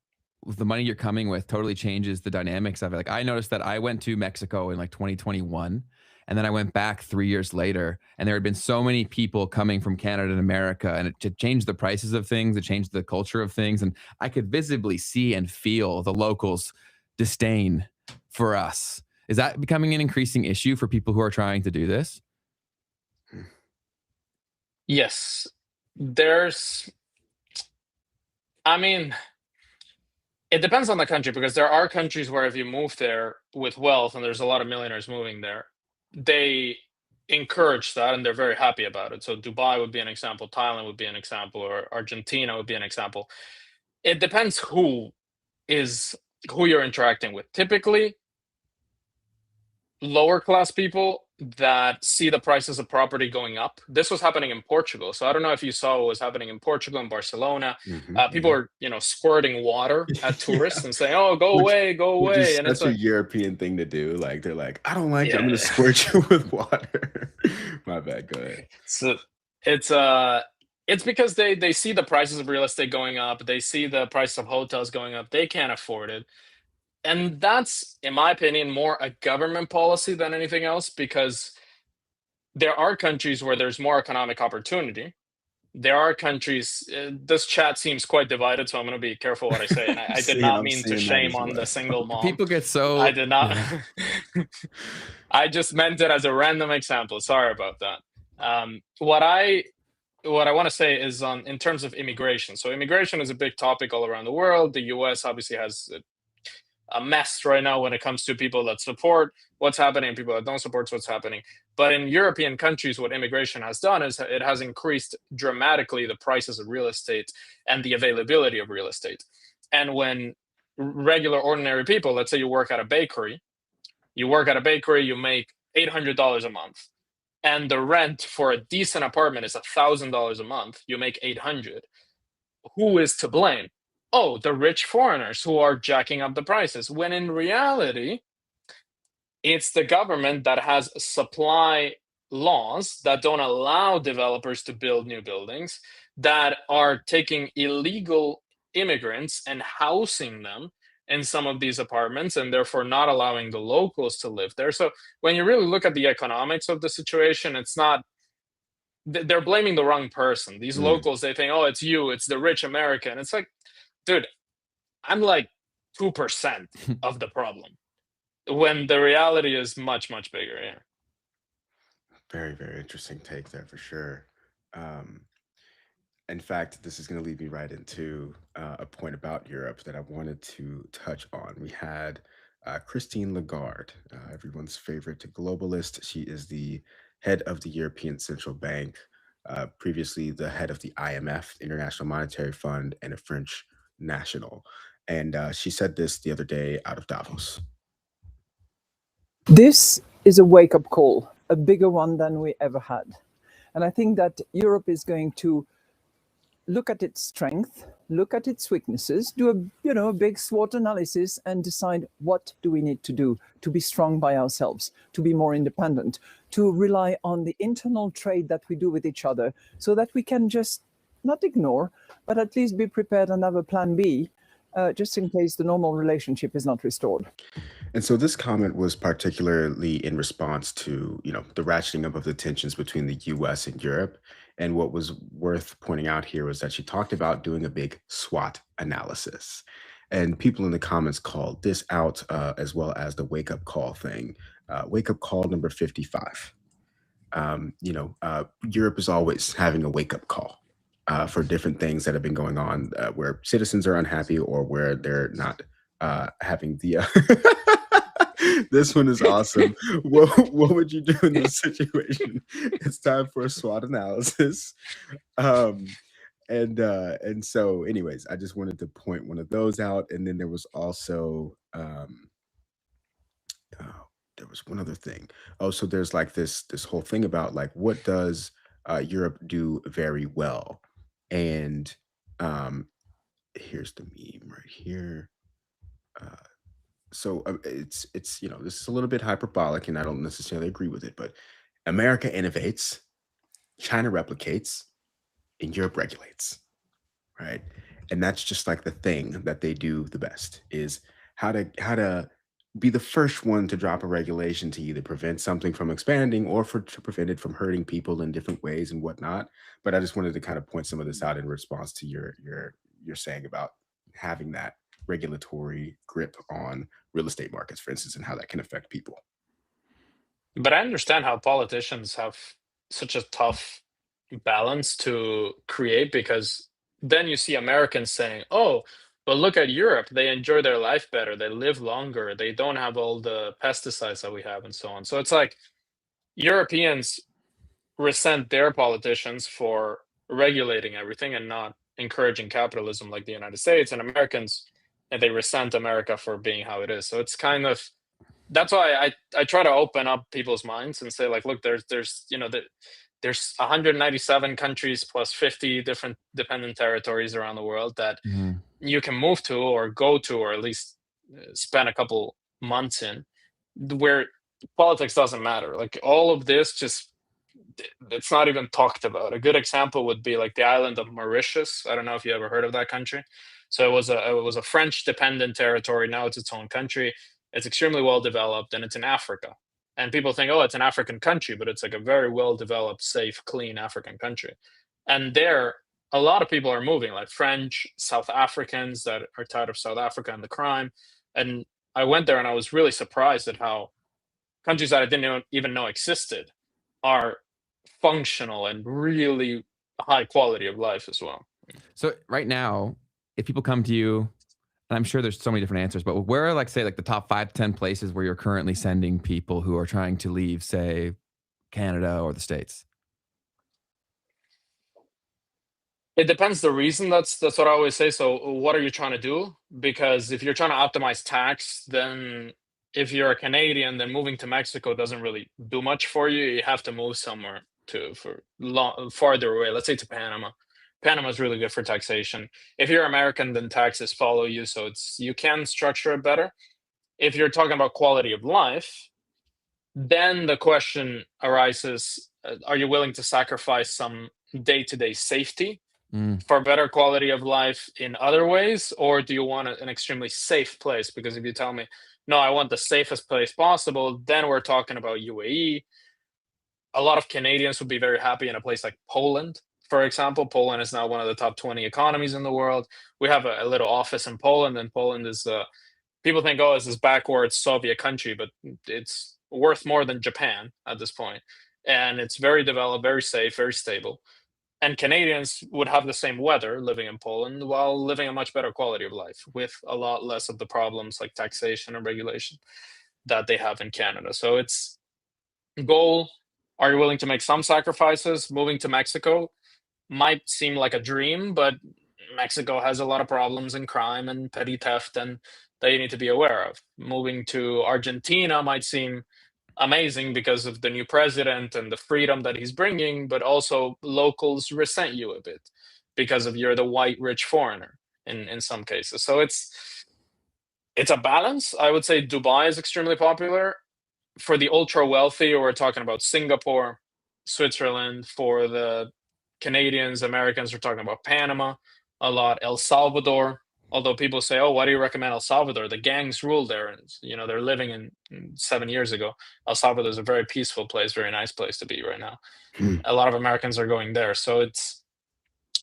the money you're coming with totally changes the dynamics of it? Like I noticed that I went to Mexico in like 2021, and then I went back 3 years later, and there had been so many people coming from Canada and America, and it changed the prices of things, it changed the culture of things, and I could visibly see and feel the locals' disdain for us. Is that becoming an increasing issue for people who are trying to do this? Yes. There's I mean, it depends on the country, because there are countries where if you move there with wealth, and there's a lot of millionaires moving there, they encourage that and they're very happy about it. So Dubai would be an example, Thailand would be an example, or Argentina would be an example. It depends who you're interacting with. Typically, lower class people that see the prices of property going up. This was happening in Portugal. So I don't know if you saw what was happening in Portugal and Barcelona. People are, squirting water at tourists and saying, "Oh, go away, go Which away." is And it's such a like, European thing to do. Like they're like, I don't like it. I'm yeah. gonna squirt you with water. My bad. Go ahead. So it's because they see the prices of real estate going up. They see the price of hotels going up. They can't afford it. And that's, in my opinion, more a government policy than anything else, because there are countries where there's more economic opportunity. There are countries, this chat seems quite divided, so I'm going to be careful what I say. And I did not I'm mean to seeing that shame as on the well. single mom. People get so. I did not. Yeah. I just meant it as a random example. Sorry about that. What I want to say is in terms of immigration. So immigration is a big topic all around the world. The US obviously has a mess right now when it comes to people that support what's happening and people that don't support what's happening. But in European countries, what immigration has done is it has increased dramatically the prices of real estate and the availability of real estate. And when regular, ordinary people, let's say you work at a bakery, you make $800 a month, and the rent for a decent apartment is $1,000 a month, you make 800. Who is to blame? Oh, the rich foreigners who are jacking up the prices, when in reality, it's the government that has supply laws that don't allow developers to build new buildings, that are taking illegal immigrants and housing them in some of these apartments, and therefore not allowing the locals to live there. So when you really look at the economics of the situation, it's not, they're blaming the wrong person. These locals, they think, oh, it's you, it's the rich American. It's like, dude, I'm like 2% of the problem, when the reality is much, much bigger. Yeah. Very, very interesting take there for sure. In fact, this is going to lead me right into a point about Europe that I wanted to touch on. We had Christine Lagarde, everyone's favorite globalist. She is the head of the European Central Bank, previously the head of the IMF, International Monetary Fund, and a French national. And she said this the other day out of Davos. This is a wake-up call, a bigger one than we ever had. And I think that Europe is going to look at its strength, look at its weaknesses, do a big SWOT analysis, and decide what do we need to do to be strong by ourselves, to be more independent, to rely on the internal trade that we do with each other, so that we can just not ignore, but at least be prepared and have a plan B, just in case the normal relationship is not restored. And so this comment was particularly in response to, the ratcheting up of the tensions between the US and Europe. And what was worth pointing out here was that she talked about doing a big SWOT analysis. And people in the comments called this out, as well as the wake up call thing. Wake up call number 55. Europe is always having a wake up call for different things that have been going on where citizens are unhappy or where they're not having the this one is awesome. What would you do in this situation? It's time for a SWOT analysis. And so anyways, I just wanted to point one of those out. And then there was also there was one other thing. Oh, so there's like this whole thing about like, what does Europe do very well? And here's the meme right here. So it's this is a little bit hyperbolic, and I don't necessarily agree with it, but America innovates, China replicates, and Europe regulates, right? And that's just like the thing that they do the best, is how to be the first one to drop a regulation to either prevent something from expanding or to prevent it from hurting people in different ways and whatnot. But I just wanted to kind of point some of this out in response to your saying about having that regulatory grip on real estate markets, for instance, and how that can affect people. But I understand how politicians have such a tough balance to create, because then you see Americans saying, oh, but look at Europe, they enjoy their life better, they live longer, they don't have all the pesticides that we have, and so on. So it's like Europeans resent their politicians for regulating everything and not encouraging capitalism like the United States, and Americans, and they resent America for being how it is. So it's kind of, that's why I try to open up people's minds and say, like, look, there's there's 197 countries plus 50 different dependent territories around the world that you can move to or go to, or at least spend a couple months in, where politics doesn't matter. Like, all of this just, it's not even talked about. A good example would be like the island of Mauritius. I don't know if you ever heard of that country. So it was a French dependent territory. Now it's its own country. It's extremely well developed, and it's in Africa. And people think, oh, it's an African country, but it's like a very well developed, safe, clean African country. And there, a lot of people are moving, like French, South Africans that are tired of South Africa and the crime. And I went there and I was really surprised at how countries that I didn't even know existed are functional and really high quality of life as well. So right now, if people come to you, and I'm sure there's so many different answers, but where are, like, say, like the top 5 to 10 places where you're currently sending people who are trying to leave, say, Canada or the States? It depends the reason. That's what I always say. So what are you trying to do? Because if you're trying to optimize tax, then if you're a Canadian, then moving to Mexico doesn't really do much for you. You have to move somewhere farther away, let's say to Panama. Panama is really good for taxation. If you're American, then taxes follow you, so you can structure it better. If you're talking about quality of life, then the question arises, are you willing to sacrifice some day-to-day safety for better quality of life in other ways, or do you want an extremely safe place? Because if you tell me, no, I want the safest place possible, then we're talking about UAE. A lot of Canadians would be very happy in a place like Poland, for example. Poland is now one of the top 20 economies in the world. We have a little office in Poland, and Poland is, people think, oh, it's this backwards Soviet country, but it's worth more than Japan at this point. And it's very developed, very safe, very stable. And Canadians would have the same weather living in Poland while living a much better quality of life with a lot less of the problems like taxation and regulation that they have in Canada. So it's goal. Are you willing to make some sacrifices? Moving to Mexico might seem like a dream, but Mexico has a lot of problems and crime and petty theft and that you need to be aware of. Moving to Argentina might seem amazing because of the new president and the freedom that he's bringing, but also locals resent you a bit because of you're the white rich foreigner in some cases. So it's a balance. I would say Dubai is extremely popular. For the ultra wealthy, we're talking about Singapore, Switzerland. For the Canadians, Americans, we're talking about Panama a lot, El Salvador. Although people say, oh, why do you recommend El Salvador? The gangs rule there, and they're living in 7 years ago. El Salvador is a very peaceful place, very nice place to be right now. A lot of Americans are going there, so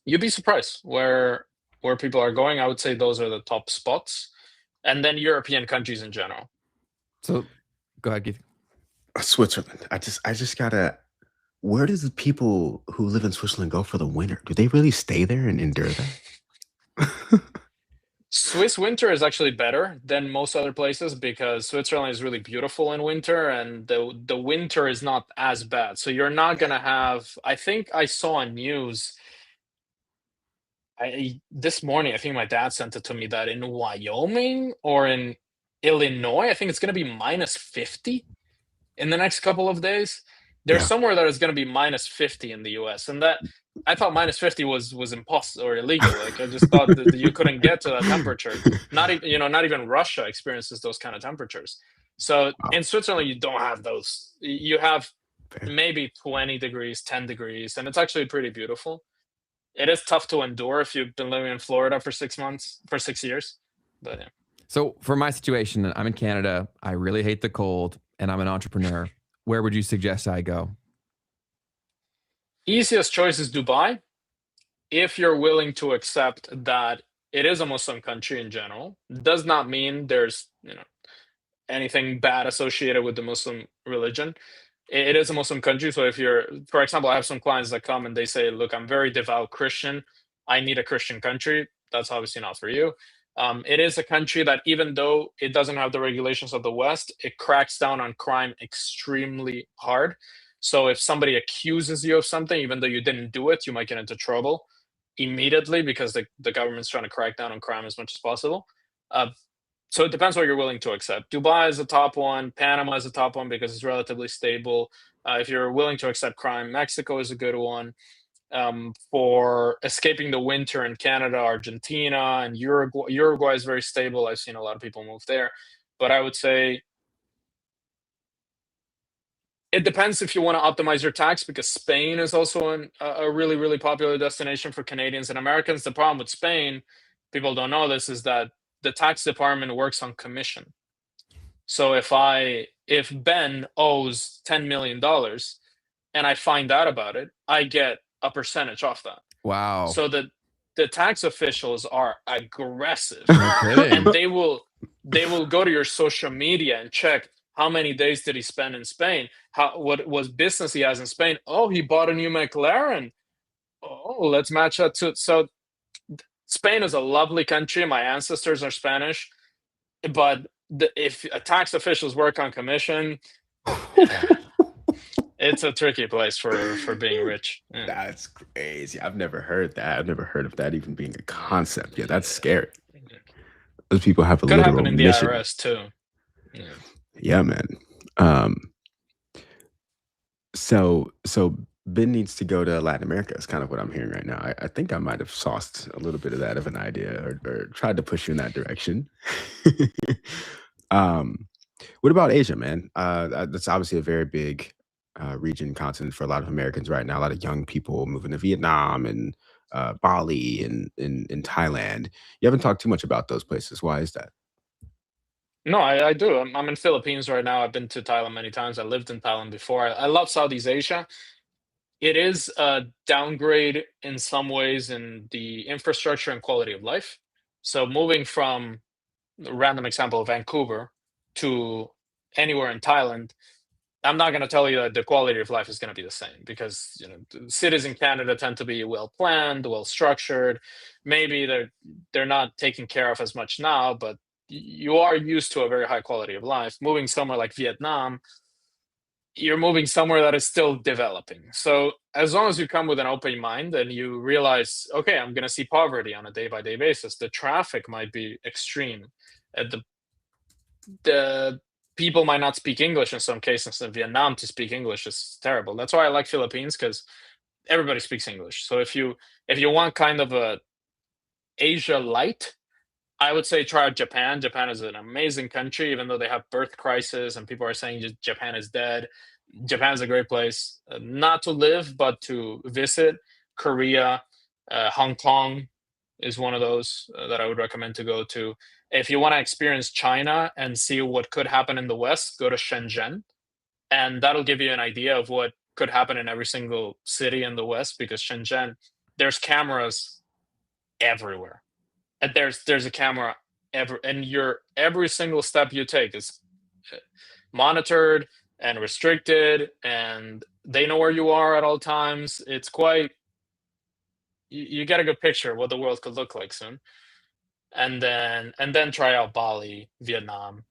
you'd be surprised where people are going. I would say those are the top spots, and then European countries in general. So, go ahead, Keith. Switzerland. I just gotta. Where does the people who live in Switzerland go for the winter? Do they really stay there and endure that? Swiss winter is actually better than most other places because Switzerland is really beautiful in winter, and the winter is not as bad. So you're not gonna have. I think I saw on news. This morning, I think my dad sent it to me that in Wyoming or in Illinois, I think it's gonna be minus 50 in the next couple of days. There's somewhere that is going to be minus 50 in the US, and that I thought minus 50 was impossible or illegal. Like, I just thought that you couldn't get to that temperature. Not even Russia experiences those kind of temperatures. So in Switzerland, you don't have those. You have maybe 20 degrees, 10 degrees, and it's actually pretty beautiful. It is tough to endure if you've been living in Florida for 6 years. But yeah. So for my situation, I'm in Canada. I really hate the cold, and I'm an entrepreneur. Where would you suggest I go? Easiest choice is Dubai. If you're willing to accept that it is a Muslim country in general, does not mean there's anything bad associated with the Muslim religion. It is a Muslim country. So if you're, for example, I have some clients that come and they say, look, I'm very devout Christian, I need a Christian country, that's obviously not for you. It is a country that, even though it doesn't have the regulations of the West, it cracks down on crime extremely hard. So if somebody accuses you of something, even though you didn't do it, you might get into trouble immediately because the government's trying to crack down on crime as much as possible. So it depends what you're willing to accept. Dubai is the top one. Panama is the top one because it's relatively stable. If you're willing to accept crime, Mexico is a good one. For escaping the winter in Canada, Argentina, and Uruguay. Uruguay is very stable. I've seen a lot of people move there. But I would say it depends if you want to optimize your tax, because Spain is also a really, really popular destination for Canadians and Americans. The problem with Spain, people don't know this, is that the tax department works on commission. So if Ben owes $10 million and I find out about it, I get a percentage off that. Wow. So the tax officials are aggressive. No kidding. And they will go to your social media and check how many days did he spend in Spain, what was business he has in Spain. Oh, he bought a new McLaren. Oh, let's match that to. So Spain is a lovely country. My ancestors are Spanish, but if tax officials work on commission, it's a tricky place for being rich. Yeah. That's crazy. I've never heard that. I've never heard of that even being a concept. Yeah, that's scary. Those people have a Could literal happen in the mission. IRS too. Yeah, man. So Ben needs to go to Latin America is kind of what I'm hearing right now. I think I might have sauced a little bit of that of an idea or tried to push you in that direction. What about Asia, man? That's obviously a very big region, continent for a lot of Americans right now. A lot of young people moving to Vietnam and Bali and in Thailand. You haven't talked too much about those places. Why is that? No, I do. I'm in Philippines right now. I've been to Thailand many times. I lived in Thailand before. I love Southeast Asia. It is a downgrade in some ways in the infrastructure and quality of life. So moving from a random example of Vancouver to anywhere in Thailand, I'm not going to tell you that the quality of life is going to be the same, because the cities in Canada tend to be well planned, well structured. Maybe they're not taken care of as much now, but you are used to a very high quality of life. Moving somewhere like Vietnam, you're moving somewhere that is still developing. So as long as you come with an open mind and you realize, okay, I'm going to see poverty on a day-by-day basis. The traffic might be extreme. The people might not speak English in some cases. In Vietnam, to speak English is terrible. That's why I like Philippines, because everybody speaks English. So if you want kind of a Asia light, I would say try out Japan. Japan is an amazing country, even though they have birth crisis and people are saying Japan is dead. Japan is a great place, not to live, but to visit. Korea, Hong Kong is one of those that I would recommend to go to. If you want to experience China and see what could happen in the West, go to Shenzhen. And that'll give you an idea of what could happen in every single city in the West, because Shenzhen, there's cameras everywhere. And there's a camera and every single step you take is monitored and restricted, and they know where you are at all times. It's quite, you get a good picture of what the world could look like soon. And then try out Bali, Vietnam,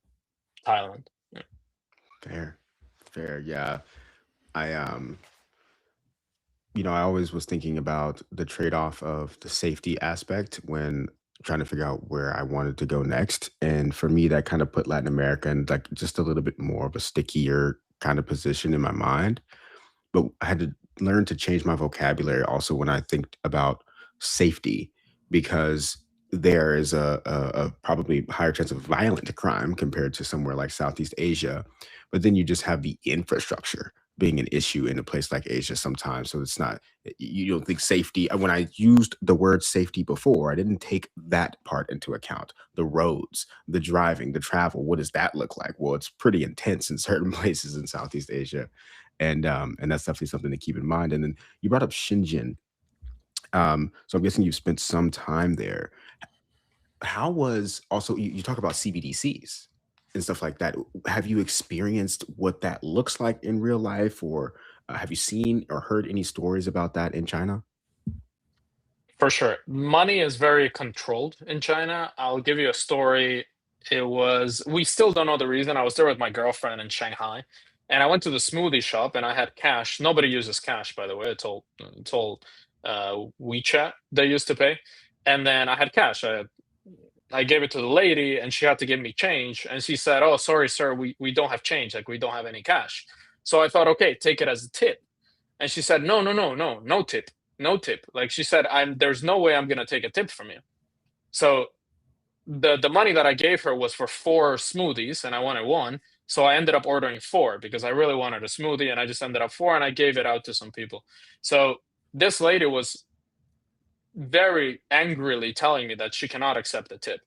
Thailand. Fair. Yeah. I always was thinking about the trade-off of the safety aspect when trying to figure out where I wanted to go next. And for me, that kind of put Latin America in like just a little bit more of a stickier kind of position in my mind. But I had to learn to change my vocabulary also when I think about safety, because there is a probably higher chance of violent crime compared to somewhere like Southeast Asia. But then you just have the infrastructure being an issue in a place like Asia sometimes. So it's not, you don't think safety. When I used the word safety before, I didn't take that part into account. The roads, the driving, the travel, what does that look like? Well, it's pretty intense in certain places in Southeast Asia. And that's definitely something to keep in mind. And then you brought up Shenzhen. So I'm guessing you've spent some time there. How was also, you talk about CBDCs and stuff like that. Have you experienced what that looks like in real life, or have you seen or heard any stories about that in China? For sure. Money is very controlled in China. I'll give you a story. We still don't know the reason. I was there with my girlfriend in Shanghai, and I went to the smoothie shop and I had cash. Nobody uses cash, by the way. It's all WeChat they used to pay. And then I had cash. I gave it to the lady and she had to give me change. And she said, "Oh, sorry, sir, we don't have change. Like, we don't have any cash." So I thought, okay, take it as a tip. And she said, "No, no, no, no, no tip. No tip." Like, she said, there's no way I'm gonna take a tip from you. So the money that I gave her was for 4 smoothies and I wanted 1. So I ended up ordering 4 because I really wanted a smoothie, and I just ended up 4 and I gave it out to some people. So this lady was very angrily telling me that she cannot accept a tip.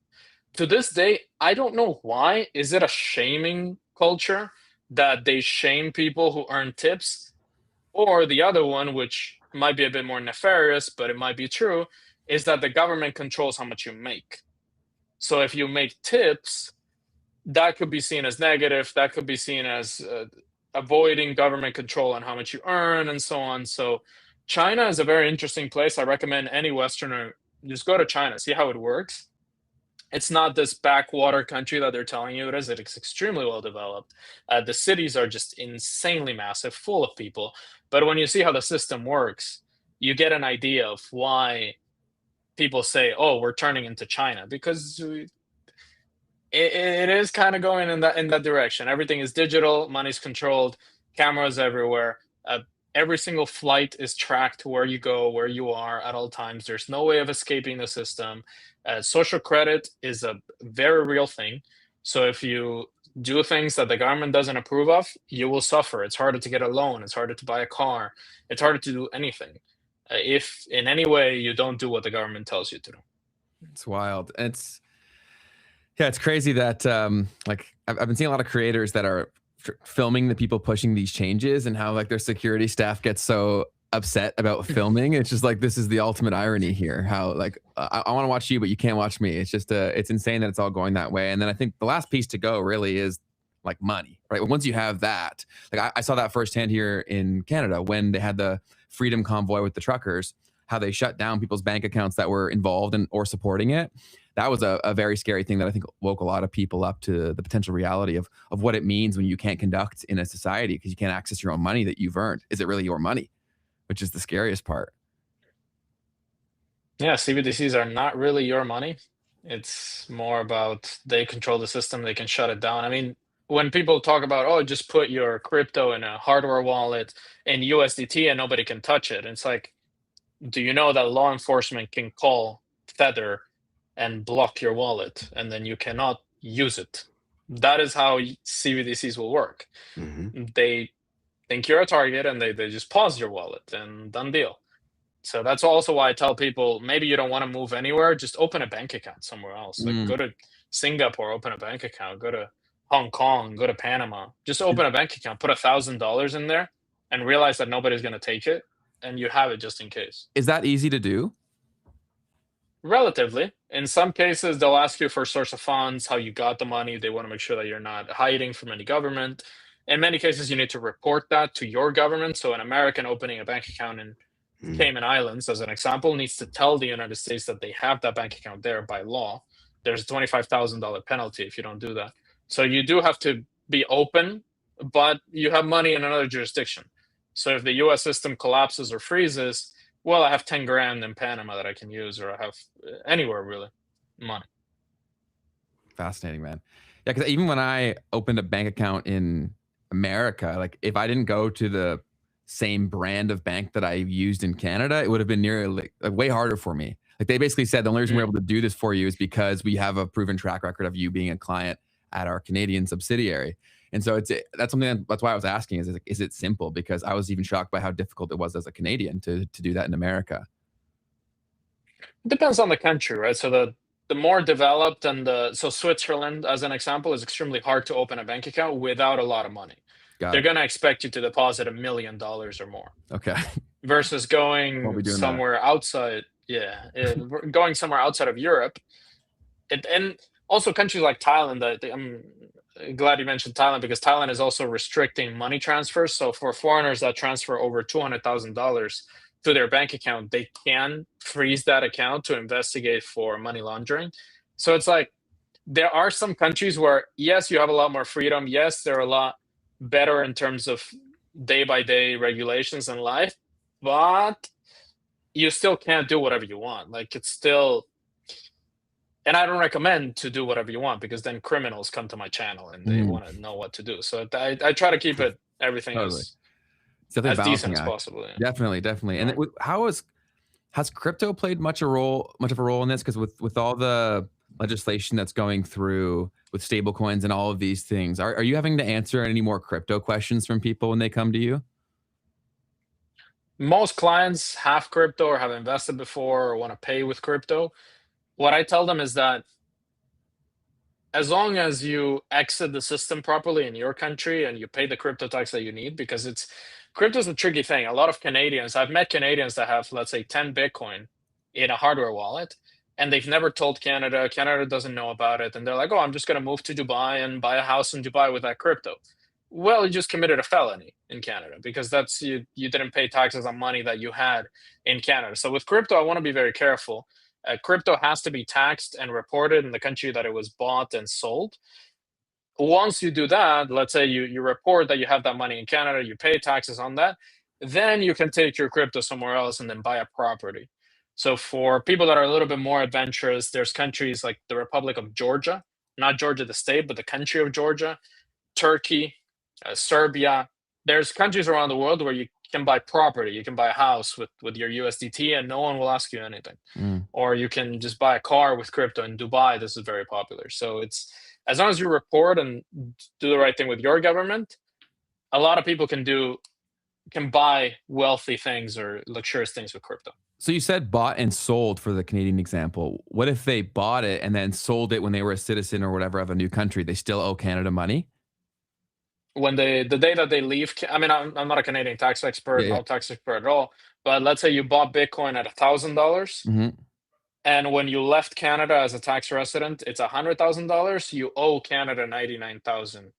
To this day, I don't know why. Is it a shaming culture that they shame people who earn tips? Or the other one, which might be a bit more nefarious, but it might be true, is that the government controls how much you make. So if you make tips, that could be seen as negative. That could be seen as avoiding government control on how much you earn and so on. So China is a very interesting place. I recommend any Westerner just go to China, see how it works. It's not this backwater country that they're telling you it is. It's extremely well developed. The cities are just insanely massive, full of people. But when you see how the system works, you get an idea of why people say, "Oh, we're turning into China," because it is kind of going in that direction. Everything is digital, money's controlled, cameras everywhere. Every single flight is tracked to where you go, where you are at all times. There's no way of escaping the system. Social credit is a very real thing. So if you do things that the government doesn't approve of, you will suffer. It's harder to get a loan. It's harder to buy a car. It's harder to do anything if in any way you don't do what the government tells you to do. It's wild. It's crazy that like I've been seeing a lot of creators that are filming the people pushing these changes and how like their security staff gets so upset about filming. It's just like, this is the ultimate irony here. How like I want to watch you, but you can't watch me. It's just it's insane that it's all going that way. And then I think the last piece to go really is like money, right? Once you have that, like I saw that firsthand here in Canada when they had the Freedom Convoy with the truckers, how they shut down people's bank accounts that were involved in or supporting it. That was a very scary thing that I think woke a lot of people up to the potential reality of what it means when you can't conduct in a society because you can't access your own money that you've earned. Is it really your money? Which is the scariest part. Yeah, CBDCs are not really your money. It's more about they control the system, they can shut it down. I mean, when people talk about, oh, just put your crypto in a hardware wallet in USDT and nobody can touch it. It's like, do you know that law enforcement can call Tether and block your wallet and then you cannot use it? That is how CBDCs will work. Mm-hmm. They think you're a target and they just pause your wallet and done deal. So that's also why I tell people, maybe you don't want to move anywhere, just open a bank account somewhere else. Like go to Singapore, open a bank account, go to Hong Kong, go to Panama, just open a bank account, put $1,000 in there and realize that nobody's going to take it and you have it just in case. Is that easy to do? Relatively. In some cases, they'll ask you for source of funds, how you got the money. They want to make sure that you're not hiding from any government. In many cases, you need to report that to your government. So an American opening a bank account in Cayman Islands, as an example, needs to tell the United States that they have that bank account there by law. There's a $25,000 penalty if you don't do that. So you do have to be open, but you have money in another jurisdiction. So if the US system collapses or freezes, well, I have 10 grand in Panama that I can use, or I have anywhere really money. Fascinating, man. Yeah, because even when I opened a bank account in America, like if I didn't go to the same brand of bank that I used in Canada, it would have been nearly like way harder for me. Like they basically said the only reason we're able to do this for you is because we have a proven track record of you being a client at our Canadian subsidiary. And so that's something that's why I was asking is it simple? Because I was even shocked by how difficult it was as a Canadian to do that in America. It depends on the country, right? So the more developed so Switzerland, as an example, is extremely hard to open a bank account without a lot of money. They're going to expect you to deposit $1 million or more. Okay. Versus going somewhere outside. Yeah. Going somewhere outside of Europe. And also countries like Thailand, I'm glad you mentioned Thailand because Thailand is also restricting money transfers. So for foreigners that transfer over $200,000 to their bank account, they can freeze that account to investigate for money laundering. So it's like, there are some countries where, yes, you have a lot more freedom. Yes, they're a lot better in terms of day-by-day regulations in life, but you still can't do whatever you want. Like, it's still, and I don't recommend to do whatever you want, because then criminals come to my channel and they want to know what to do. So I try to keep it everything Totally. as decent balancing as act. possible. Yeah. Definitely. And has crypto played much of a role in this? Because with all the legislation that's going through with stable coins and all of these things, are you having to answer any more crypto questions from people when they come to you? Most clients have crypto or have invested before or want to pay with crypto. What I tell them is that as long as you exit the system properly in your country and you pay the crypto tax that you need, because crypto is a tricky thing. A lot of Canadians, I've met Canadians that have, let's say, 10 Bitcoin in a hardware wallet, and they've never told Canada. Canada doesn't know about it. And they're like, oh, I'm just going to move to Dubai and buy a house in Dubai with that crypto. Well, you just committed a felony in Canada, because that's you didn't pay taxes on money that you had in Canada. So with crypto, I want to be very careful. Crypto has to be taxed and reported in the country that it was bought and sold. Once you do that, let's say you report that you have that money in Canada, you pay taxes on that, then you can take your crypto somewhere else and then buy a property. So for people that are a little bit more adventurous, there's countries like the Republic of Georgia, not Georgia the state, but the country of Georgia, Turkey, Serbia. There's countries around the world where you can buy property. You can buy a house with your USDT and no one will ask you anything. Or you can just buy a car with crypto in Dubai. This is very popular. So it's, as long as you report and do the right thing with your government, a lot of people can buy wealthy things or luxurious things with crypto. So you said bought and sold for the Canadian example. What if they bought it and then sold it when they were a citizen or whatever of a new country? They still owe Canada money? When the day that they leave, I mean, I'm not a Canadian tax expert, no tax expert at all, but let's say you bought Bitcoin at $1,000, and when you left Canada as a tax resident, it's $100,000. You owe Canada 99,000.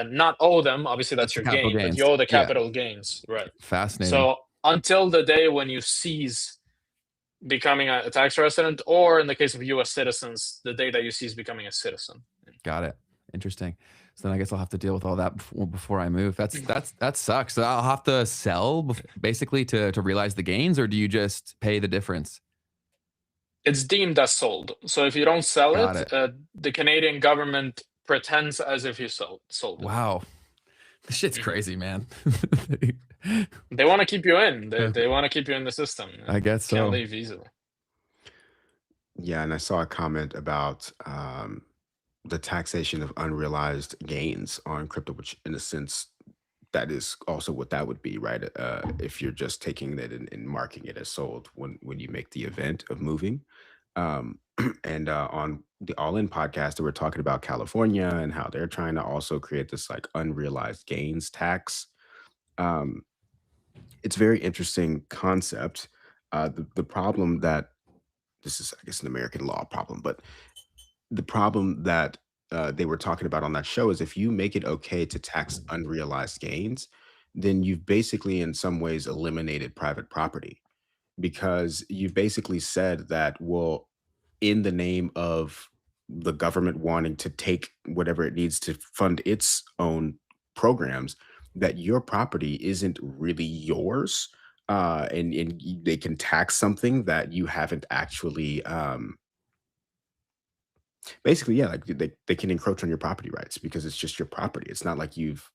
Not owe them, obviously that's your gain, but you owe the capital gains, right? Fascinating. So until the day when you cease becoming a tax resident, or in the case of U.S. citizens, the day that you cease becoming a citizen. Got it. Interesting. So then I guess I'll have to deal with all that before I move. That sucks. So I'll have to sell basically to realize the gains, or do you just pay the difference? It's deemed as sold. So if you don't sell it, the Canadian government pretends as if you sold it. Wow. This shit's crazy, man. They want to keep you in. They want to keep you in the system. I guess so. Can't leave easily. Yeah, and I saw a comment about the taxation of unrealized gains on crypto, which in a sense, that is also what that would be, right? If you're just taking it and marking it as sold when you make the event of moving. And on the All In podcast, they were talking about California and how they're trying to also create this like unrealized gains tax. It's a very interesting concept. The problem that this is, I guess, an American law problem, but the problem that they were talking about on that show is if you make it okay to tax unrealized gains, then you've basically in some ways eliminated private property, because you've basically said that, well, in the name of the government wanting to take whatever it needs to fund its own programs, that your property isn't really yours, and they can tax something that you haven't actually basically, yeah, like they can encroach on your property rights because it's just your property. It's not like you've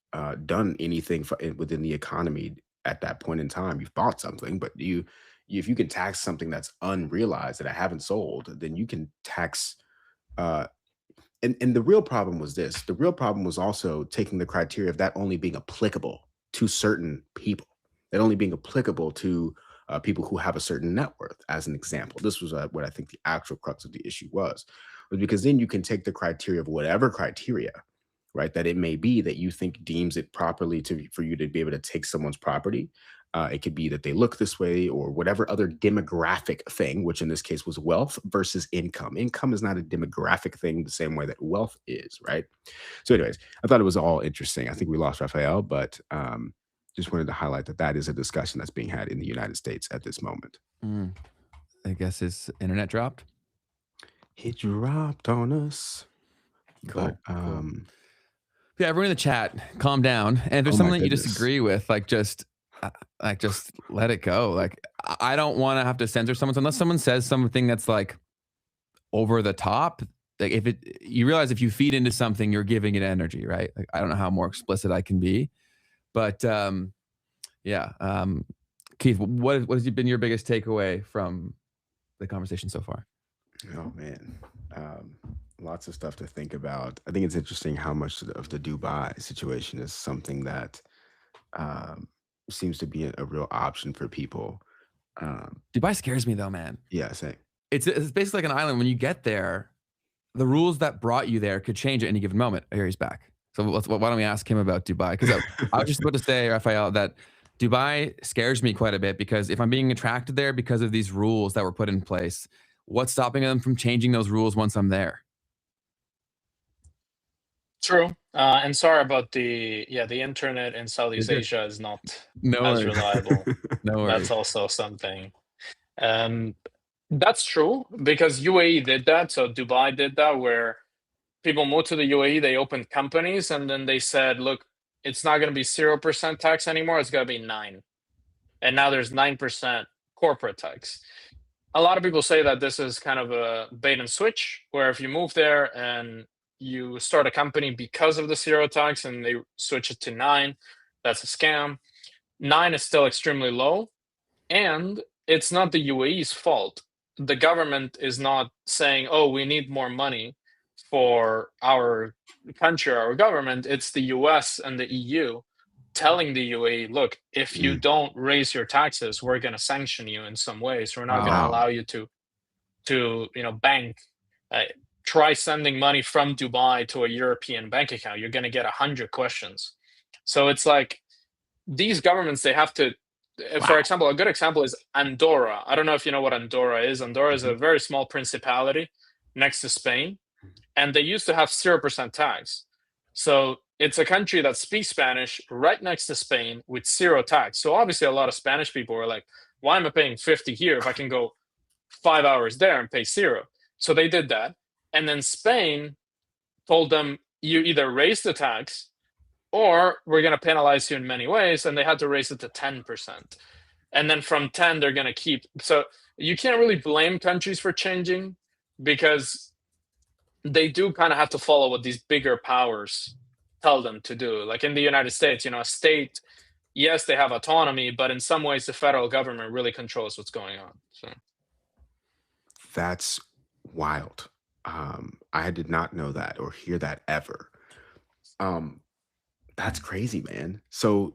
done anything within the economy at that point in time. You've bought something, but if you can tax something that's unrealized that I haven't sold, then you can tax. And the real problem was this. The real problem was also taking the criteria of that only being applicable to certain people, that only being applicable to people who have a certain net worth, as an example. This was what I think the actual crux of the issue was because then you can take the criteria of whatever criteria, right, that it may be that you think deems it properly for you to be able to take someone's property. It could be that they look this way or whatever other demographic thing, which in this case was wealth versus income. Income is not a demographic thing the same way that wealth is, right? So anyways, I thought it was all interesting. I think we lost Rafael, but just wanted to highlight that that is a discussion that's being had in the United States at this moment. I guess his internet dropped. It dropped on us. Cool. But, yeah, everyone in the chat, calm down. And if there's something that you disagree with, like just let it go. Like I don't want to have to censor someone unless someone says something that's like over the top. Like if you realize if you feed into something, you're giving it energy, right? Like I don't know how more explicit I can be, but yeah. Keith, what has been your biggest takeaway from the conversation so far? Oh man, lots of stuff to think about. I think it's interesting how much of the Dubai situation is something that seems to be a real option for people. Dubai scares me though, man. Yeah, same. It's basically like an island. When you get there, the rules that brought you there could change at any given moment. Here he's back. So why don't we ask him about Dubai? Because I was just about to say, Rafael, that Dubai scares me quite a bit because if I'm being attracted there because of these rules that were put in place, what's stopping them from changing those rules once I'm there? True. And sorry about the internet in Southeast Asia is not as reliable. No worries. That's also something. That's true because UAE did that. So Dubai did that where people moved to the UAE, they opened companies and then they said, look, it's not going to be 0% tax anymore. It's going to be 9%. And now there's 9% corporate tax. A lot of people say that this is kind of a bait and switch where if you move there and you start a company because of the 0 tax and they switch it to 9%, that's a scam. 9% is still extremely low. And it's not the UAE's fault. The government is not saying, oh, we need more money for our country, our government. It's the US and the EU telling the UAE, look, if you don't raise your taxes, we're going to sanction you in some ways. We're not going to allow you to bank. Try sending money from Dubai to a European bank account. You're going to get 100 questions. So it's like these governments, they have to, for example, a good example is Andorra. I don't know if you know what Andorra is. Andorra is a very small principality next to Spain, and they used to have 0% tax. So it's a country that speaks Spanish right next to Spain with 0 tax. So obviously a lot of Spanish people were like, why am I paying 50 here if I can go 5 hours there and pay 0? So they did that. And then Spain told them, you either raise the tax or we're going to penalize you in many ways. And they had to raise it to 10%. And then from 10, they're going to keep. So you can't really blame countries for changing because they do kind of have to follow what these bigger powers tell them to do. Like in the United States, a state, yes, they have autonomy, but in some ways the federal government really controls what's going on. So that's wild. I did not know that or hear that ever. That's crazy, man. So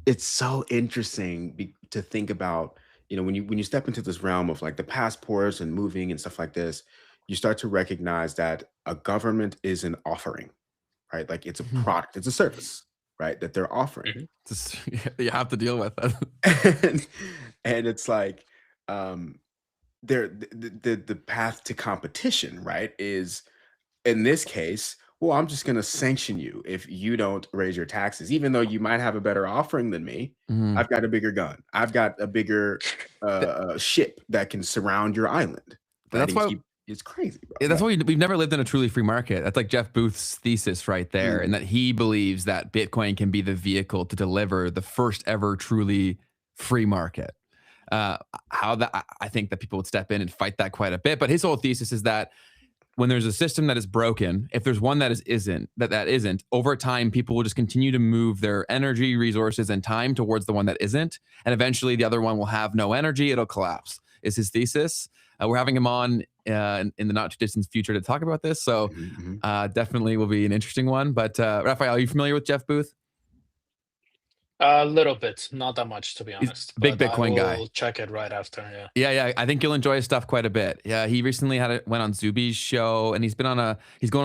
it's so interesting to think about, when you step into this realm of like the passports and moving and stuff like this, you start to recognize that a government is an offering, right? Like it's a product, it's a service, right? That they're offering. You have to deal with it. and it's like, the path to competition, right, is in this case, well, I'm just going to sanction you if you don't raise your taxes, even though you might have a better offering than me. I've got a bigger gun. I've got a bigger ship that can surround your island. That's why it's crazy, bro. Yeah, that's why we've never lived in a truly free market. That's like Jeff Booth's thesis right there, and that he believes that Bitcoin can be the vehicle to deliver the first ever truly free market. I think that people would step in and fight that quite a bit. But his whole thesis is that when there's a system that is broken, if there's one that isn't, over time, people will just continue to move their energy, resources, and time towards the one that isn't. And eventually the other one will have no energy. It'll collapse, is his thesis. We're having him on in the not too distant future to talk about this. So definitely will be an interesting one. But Rafael, are you familiar with Jeff Booth? A little bit, not that much, to be honest. Big Bitcoin guy. We'll check it right after. Yeah. I think you'll enjoy his stuff quite a bit. Yeah, he recently went on Zuby's show, and he's going on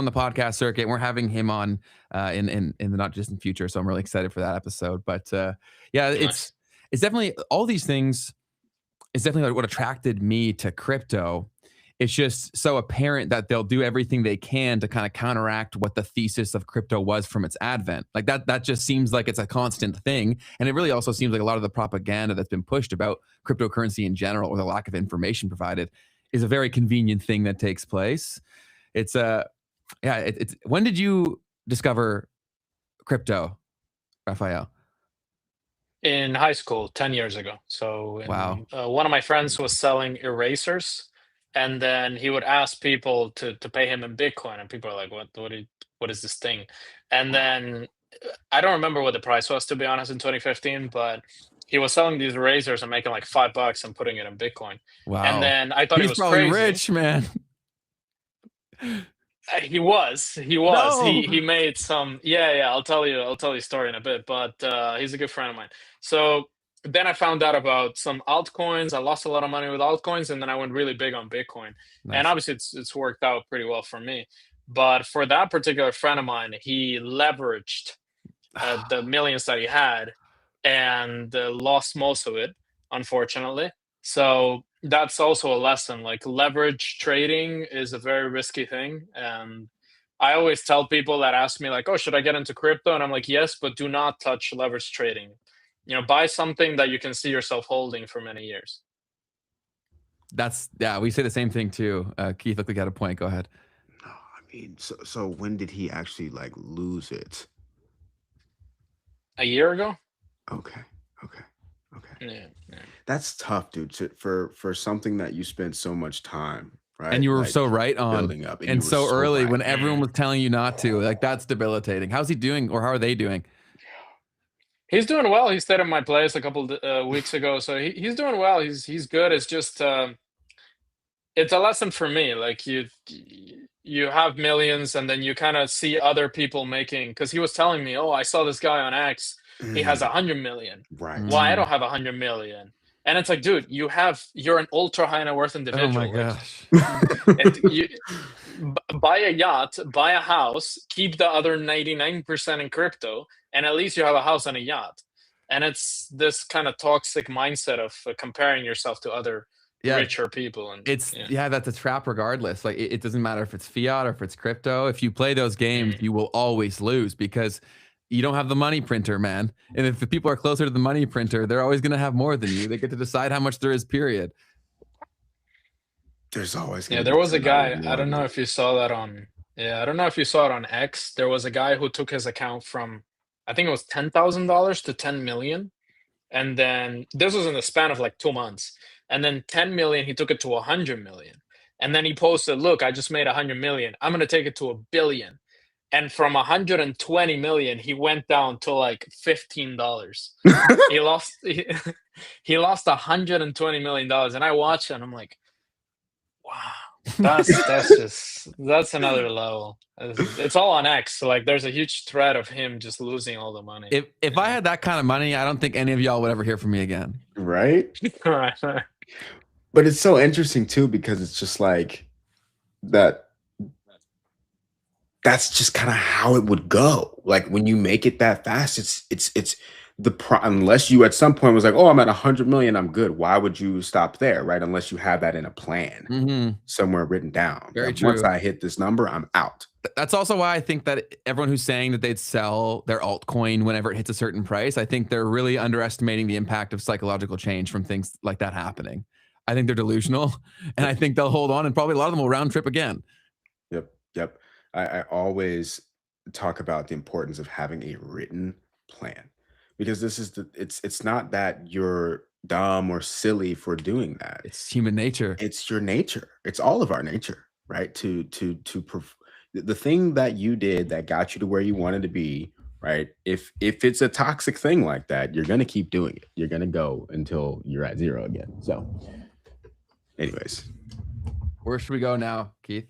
the podcast circuit. And we're having him on in the not distant future. So I'm really excited for that episode. But nice. It's definitely all these things. It's definitely what attracted me to crypto. it's just so apparent that they'll do everything they can to kind of counteract what the thesis of crypto was from its advent. Like that just seems like it's a constant thing. And it really also seems like a lot of the propaganda that's been pushed about cryptocurrency in general, or the lack of information provided, is a very convenient thing that takes place. It's when did you discover crypto, Rafael? In high school, 10 years ago. So Wow. One of my friends was selling erasers, and then he would ask people to pay him in Bitcoin, and people are like, what is this thing? And then I don't remember what the price was, to be honest, in 2015, but he was selling these erasers and making like $5 and putting it in Bitcoin. Wow. And then I thought He's it was probably crazy. rich, man. He was. No. He made some. Yeah. I'll tell you a story in a bit. But he's a good friend of mine. So then I found out about some altcoins. I lost a lot of money with altcoins, and then I went really big on Bitcoin. Nice. And obviously, it's worked out pretty well for me. But for that particular friend of mine, he leveraged the millions that he had and lost most of it, unfortunately. So that's also a lesson. Like, leverage trading is a very risky thing. And I always tell people that ask me like, oh, should I get into crypto? And I'm like, yes, but do not touch leverage trading. Buy something that you can see yourself holding for many years. We say the same thing too. Keith, look like you had a point. Go ahead. No, I mean, so when did he actually like lose it? A year ago. Okay. Yeah. That's tough, dude. For something that you spent so much time, right? And you were like, so right on, building up, and so early when everyone was telling you not to. Like, that's debilitating. How's he doing, or how are they doing? He's doing well. He stayed at my place a couple weeks ago, so he's doing well. He's good. It's just it's a lesson for me. Like, you have millions, and then you kind of see other people making. Because he was telling me, oh, I saw this guy on X. He has 100 million. Right. Well, I don't have 100 million. And it's like, dude, you're an ultra high net worth individual. Oh my Like, gosh. buy a yacht, buy a house, keep the other 99% in crypto, and at least you have a house and a yacht. And it's this kind of toxic mindset of comparing yourself to other richer people. And that's a trap regardless. Like, it doesn't matter if it's fiat or if it's crypto. If you play those games, you will always lose, because you don't have the money printer, man. And if the people are closer to the money printer, they're always going to have more than you. They get to decide how much there is, period. There's always there was a guy, I don't know if you saw that on I don't know if you saw it on X. There was a guy who took his account from, I think it was $10,000 to 10 million. And then this was in the span of like 2 months. And then 10 million, he took it to 100 million. And then he posted, look, I just made 100 million. I'm going to take it to 1 billion. And from 120 million, he went down to like $15. he lost $120 million. And I watched it and I'm like, wow, that's another level. It's all on X. So like, there's a huge thread of him just losing all the money. If I had that kind of money, I don't think any of y'all would ever hear from me again. Right? Right. But it's so interesting too, because it's just like that's just kind of how it would go. Like, when you make it that fast, it's unless you at some point was like, oh, I'm at 100 million, I'm good. Why would you stop there, right? Unless you have that in a plan somewhere written down. Very true. Once I hit this number, I'm out. That's also why I think that everyone who's saying that they'd sell their altcoin whenever it hits a certain price, I think they're really underestimating the impact of psychological change from things like that happening. I think they're delusional, and I think they'll hold on, and probably a lot of them will round trip again. Yep. I always talk about the importance of having a written plan, because it's not that you're dumb or silly for doing that. It's human nature. It's your nature. It's all of our nature, right? The thing that you did that got you to where you wanted to be, right? If it's a toxic thing like that, you're going to keep doing it. You're going to go until you're at zero again. So anyways, where should we go now, Keith?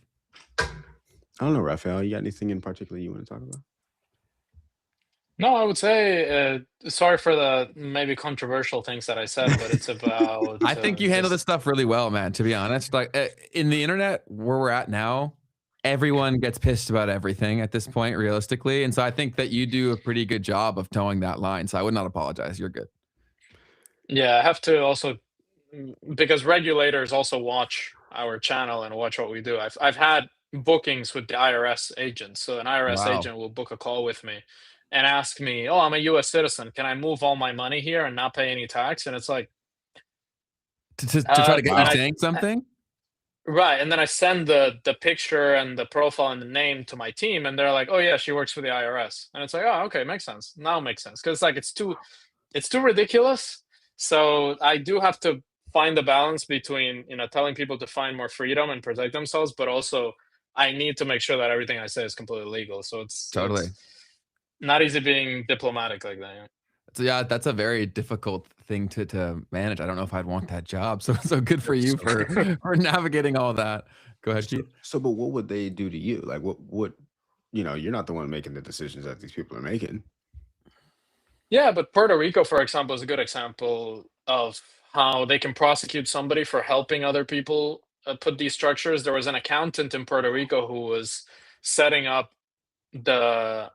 I don't know, Rafael, you got anything in particular you want to talk about? No, I would say, sorry for the maybe controversial things that I said, but it's about... I think you handle this stuff really well, man, to be honest. Like, in the internet, where we're at now, everyone gets pissed about everything at this point, realistically. And so I think that you do a pretty good job of towing that line. So I would not apologize. You're good. Yeah, I have to also, because regulators also watch our channel and watch what we do. I've had bookings with the IRS agents. So an IRS Wow. agent will book a call with me and ask me, "Oh, I'm a U.S. citizen. Can I move all my money here and not pay any tax?" And it's like, To try to get you and saying something? right, and then I send the picture and the profile and the name to my team, and they're like, "Oh yeah, she works for the IRS," and it's like, "Oh, okay, makes sense. Now it makes sense," because like it's too ridiculous. So I do have to find the balance between telling people to find more freedom and protect themselves, but also I need to make sure that everything I say is completely legal. So Totally. it's not easy being diplomatic like that. So yeah, that's a very difficult thing to manage. I don't know if I'd want that job. So good for you for navigating all that. Go ahead, Keith. But what would they do to you? Like, what, you're not the one making the decisions that these people are making. Yeah, but Puerto Rico, for example, is a good example of how they can prosecute somebody for helping other people put these structures. There was an accountant in Puerto Rico who was setting up the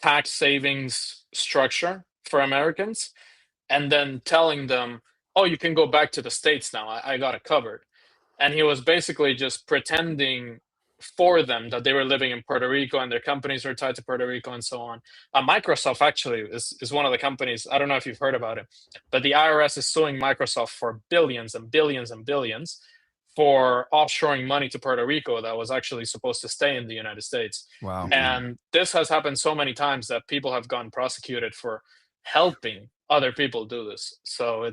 tax savings structure for Americans and then telling them, "Oh, you can go back to the States now. I got it covered." And he was basically just pretending for them that they were living in Puerto Rico and their companies were tied to Puerto Rico and so on. Microsoft actually is one of the companies. I don't know if you've heard about it, but the IRS is suing Microsoft for billions and billions and billions for offshoring money to Puerto Rico that was actually supposed to stay in the United States. Wow. And this has happened so many times that people have gotten prosecuted for helping other people do this. So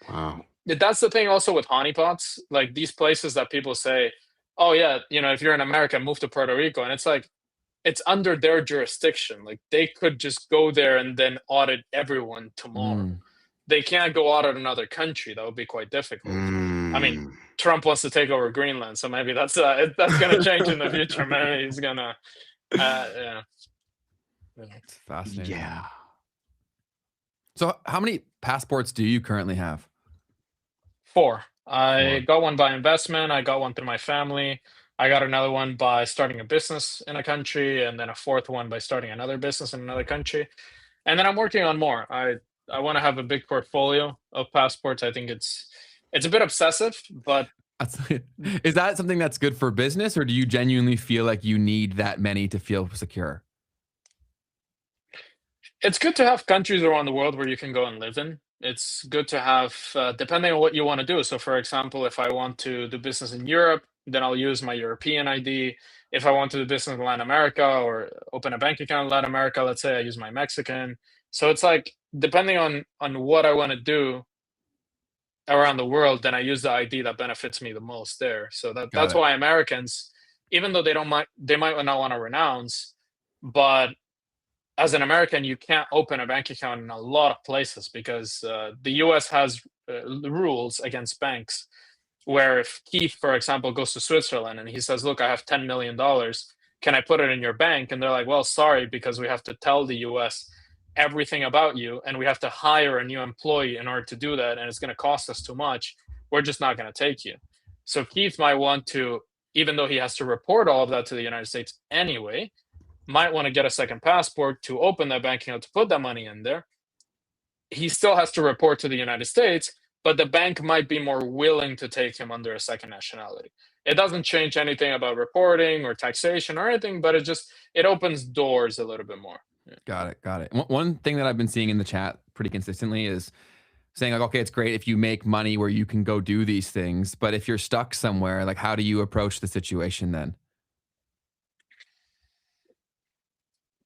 Wow. that's the thing also with honeypots, like these places that people say, "Oh yeah, if you're in America, move to Puerto Rico," and it's like it's under their jurisdiction. Like they could just go there and then audit everyone tomorrow. Mm. They can't go audit another country. That would be quite difficult. I mean, Trump wants to take over Greenland, so maybe that's going to change in the future. Maybe he's gonna, yeah. It's fascinating. Yeah. So how many passports do you currently have? 4. I got one by investment. I got one through my family. I got another one by starting a business in a country, and then a 4th one by starting another business in another country. And then I'm working on more. I want to have a big portfolio of passports. I think it's a bit obsessive, but Is that something that's good for business, or do you genuinely feel like you need that many to feel secure? it's good to have countries around the world where you can go and live in. It's good to have, depending on what you want to do. So, for example, if I want to do business in Europe, then I'll use my European ID. If I want to do business in Latin America or open a bank account in Latin America, let's say I use my Mexican. So it's like depending on what I want to do around the world, then I use the ID that benefits me the most there. So that's it. why Americans, even though they might not want to renounce, but as an American, you can't open a bank account in a lot of places because the U.S. has rules against banks. Where if Keith, for example, goes to Switzerland and he says, "Look, I have $10 million. Can I put it in your bank?" And they're like, "Well, sorry, because we have to tell the U.S. everything about you, and we have to hire a new employee in order to do that, and it's going to cost us too much. We're just not going to take you." So Keith might want to, even though he has to report all of that to the United States anyway, might want to get a second passport to open that bank account to put that money in there. He still has to report to the United States, but the bank might be more willing to take him under a second nationality. It doesn't change anything about reporting or taxation or anything, but it opens doors a little bit more. Got it. One thing that I've been seeing in the chat pretty consistently is saying like, okay, it's great if you make money where you can go do these things, but if you're stuck somewhere, like how do you approach the situation then?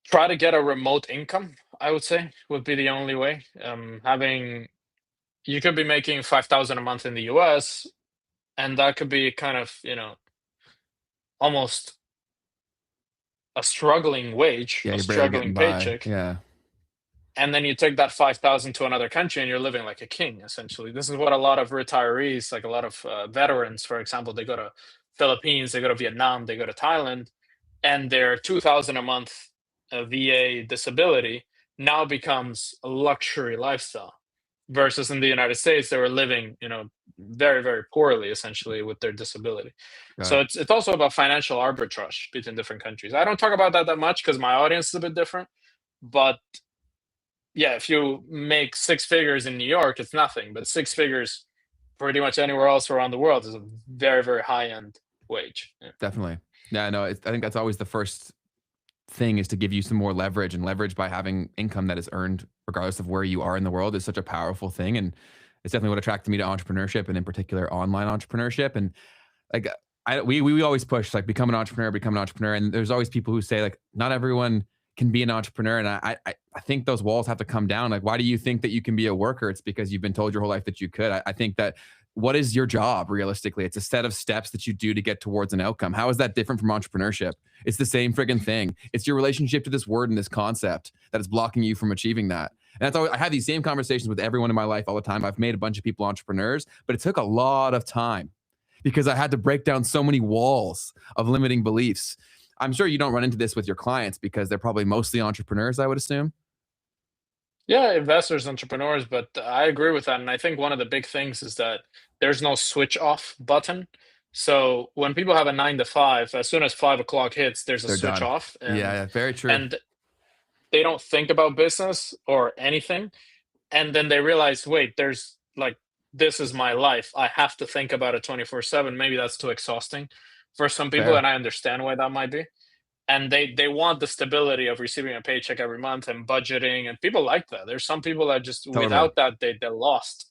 Try to get a remote income, I would say, would be the only way. You could be making $5,000 a month in the US, and that could be kind of, almost a struggling wage, Yeah, a you're barely struggling getting by. paycheck. Yeah. And then you take that 5,000 to another country and you're living like a king, essentially. This is what a lot of retirees, like a lot of veterans, for example, they go to Philippines, they go to Vietnam, they go to Thailand, and their 2,000 a month VA disability now becomes a luxury lifestyle. Versus in the United States, they were living, very, very poorly, essentially, with their disability. So it's also about financial arbitrage between different countries. I don't talk about that much because my audience is a bit different. But yeah, if you make 6 figures in New York, it's nothing. But 6 figures pretty much anywhere else around the world is a very, very high-end wage. Yeah. Definitely. Yeah, no, I think that's always the first thing, is to give you some more leverage, and leverage by having income that is earned regardless of where you are in the world is such a powerful thing. And it's definitely what attracted me to entrepreneurship, and in particular online entrepreneurship. And like, we always push like become an entrepreneur. And there's always people who say like, not everyone can be an entrepreneur. And I think those walls have to come down. Like, why do you think that you can be a worker? It's because you've been told your whole life that you could. I think that, what is your job realistically? It's a set of steps that you do to get towards an outcome. How is that different from entrepreneurship? It's the same friggin' thing. It's your relationship to this word and this concept that is blocking you from achieving that. And that's always, I have these same conversations with everyone in my life all the time. I've made a bunch of people entrepreneurs, but it took a lot of time because I had to break down so many walls of limiting beliefs. I'm sure you don't run into this with your clients because they're probably mostly entrepreneurs, I would assume. Yeah, investors, entrepreneurs, but I agree with that. And I think one of the big things is that there's no switch off button. So when people have a 9 to 5, as soon as 5 o'clock hits, there's a They're switch done. off. Yeah, very true. And they don't think about business or anything. And then they realize, wait, there's like, this is my life. I have to think about it 24/7. Maybe that's too exhausting for some people. Fair. And I understand why that might be. And they want the stability of receiving a paycheck every month and budgeting, and people like that. There's some people that just Totally. without that they're lost.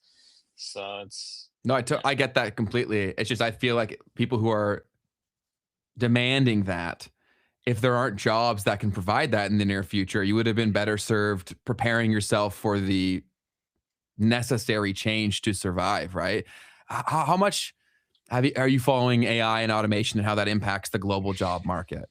So it's No, I get that completely. It's just I feel like people who are demanding that, if there aren't jobs that can provide that in the near future, you would have been better served preparing yourself for the necessary change to survive, right? How much are you following AI and automation and how that impacts the global job market?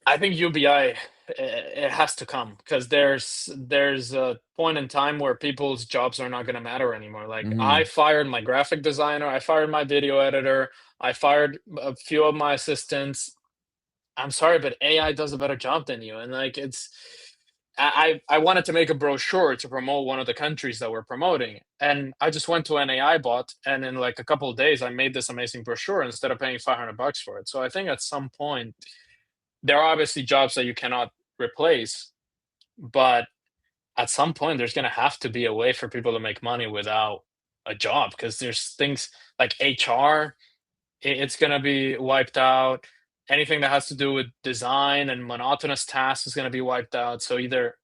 I think UBI, it has to come, because there's a point in time where people's jobs are not going to matter anymore. Like I fired my graphic designer, I fired my video editor, I fired a few of my assistants. I'm sorry, but AI does a better job than you. And like I wanted to make a brochure to promote one of the countries that we're promoting, and I just went to an AI bot, and in like a couple of days I made this amazing brochure instead of paying $500 for it. So I think at some point there are obviously jobs that you cannot replace, but at some point there's going to have to be a way for people to make money without a job, because there's things like HR, it's going to be wiped out. Anything that has to do with design and monotonous tasks is going to be wiped out. So either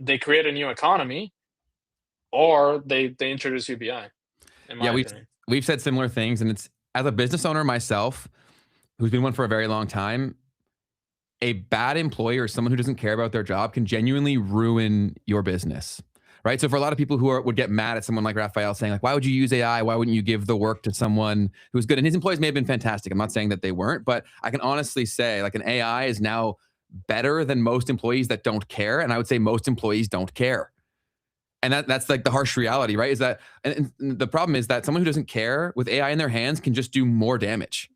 they create a new economy or they introduce UBI, in my opinion. We've said similar things, and it's, as a business owner myself, who's been one for a very long time, a bad employee or someone who doesn't care about their job can genuinely ruin your business, right? So for a lot of people who would get mad at someone like Rafael saying like, why would you use AI? Why wouldn't you give the work to someone who's good? And his employees may have been fantastic. I'm not saying that they weren't, but I can honestly say like an AI is now better than most employees that don't care. And I would say most employees don't care. And that's like the harsh reality, right? Is that, and the problem is that someone who doesn't care with AI in their hands can just do more damage.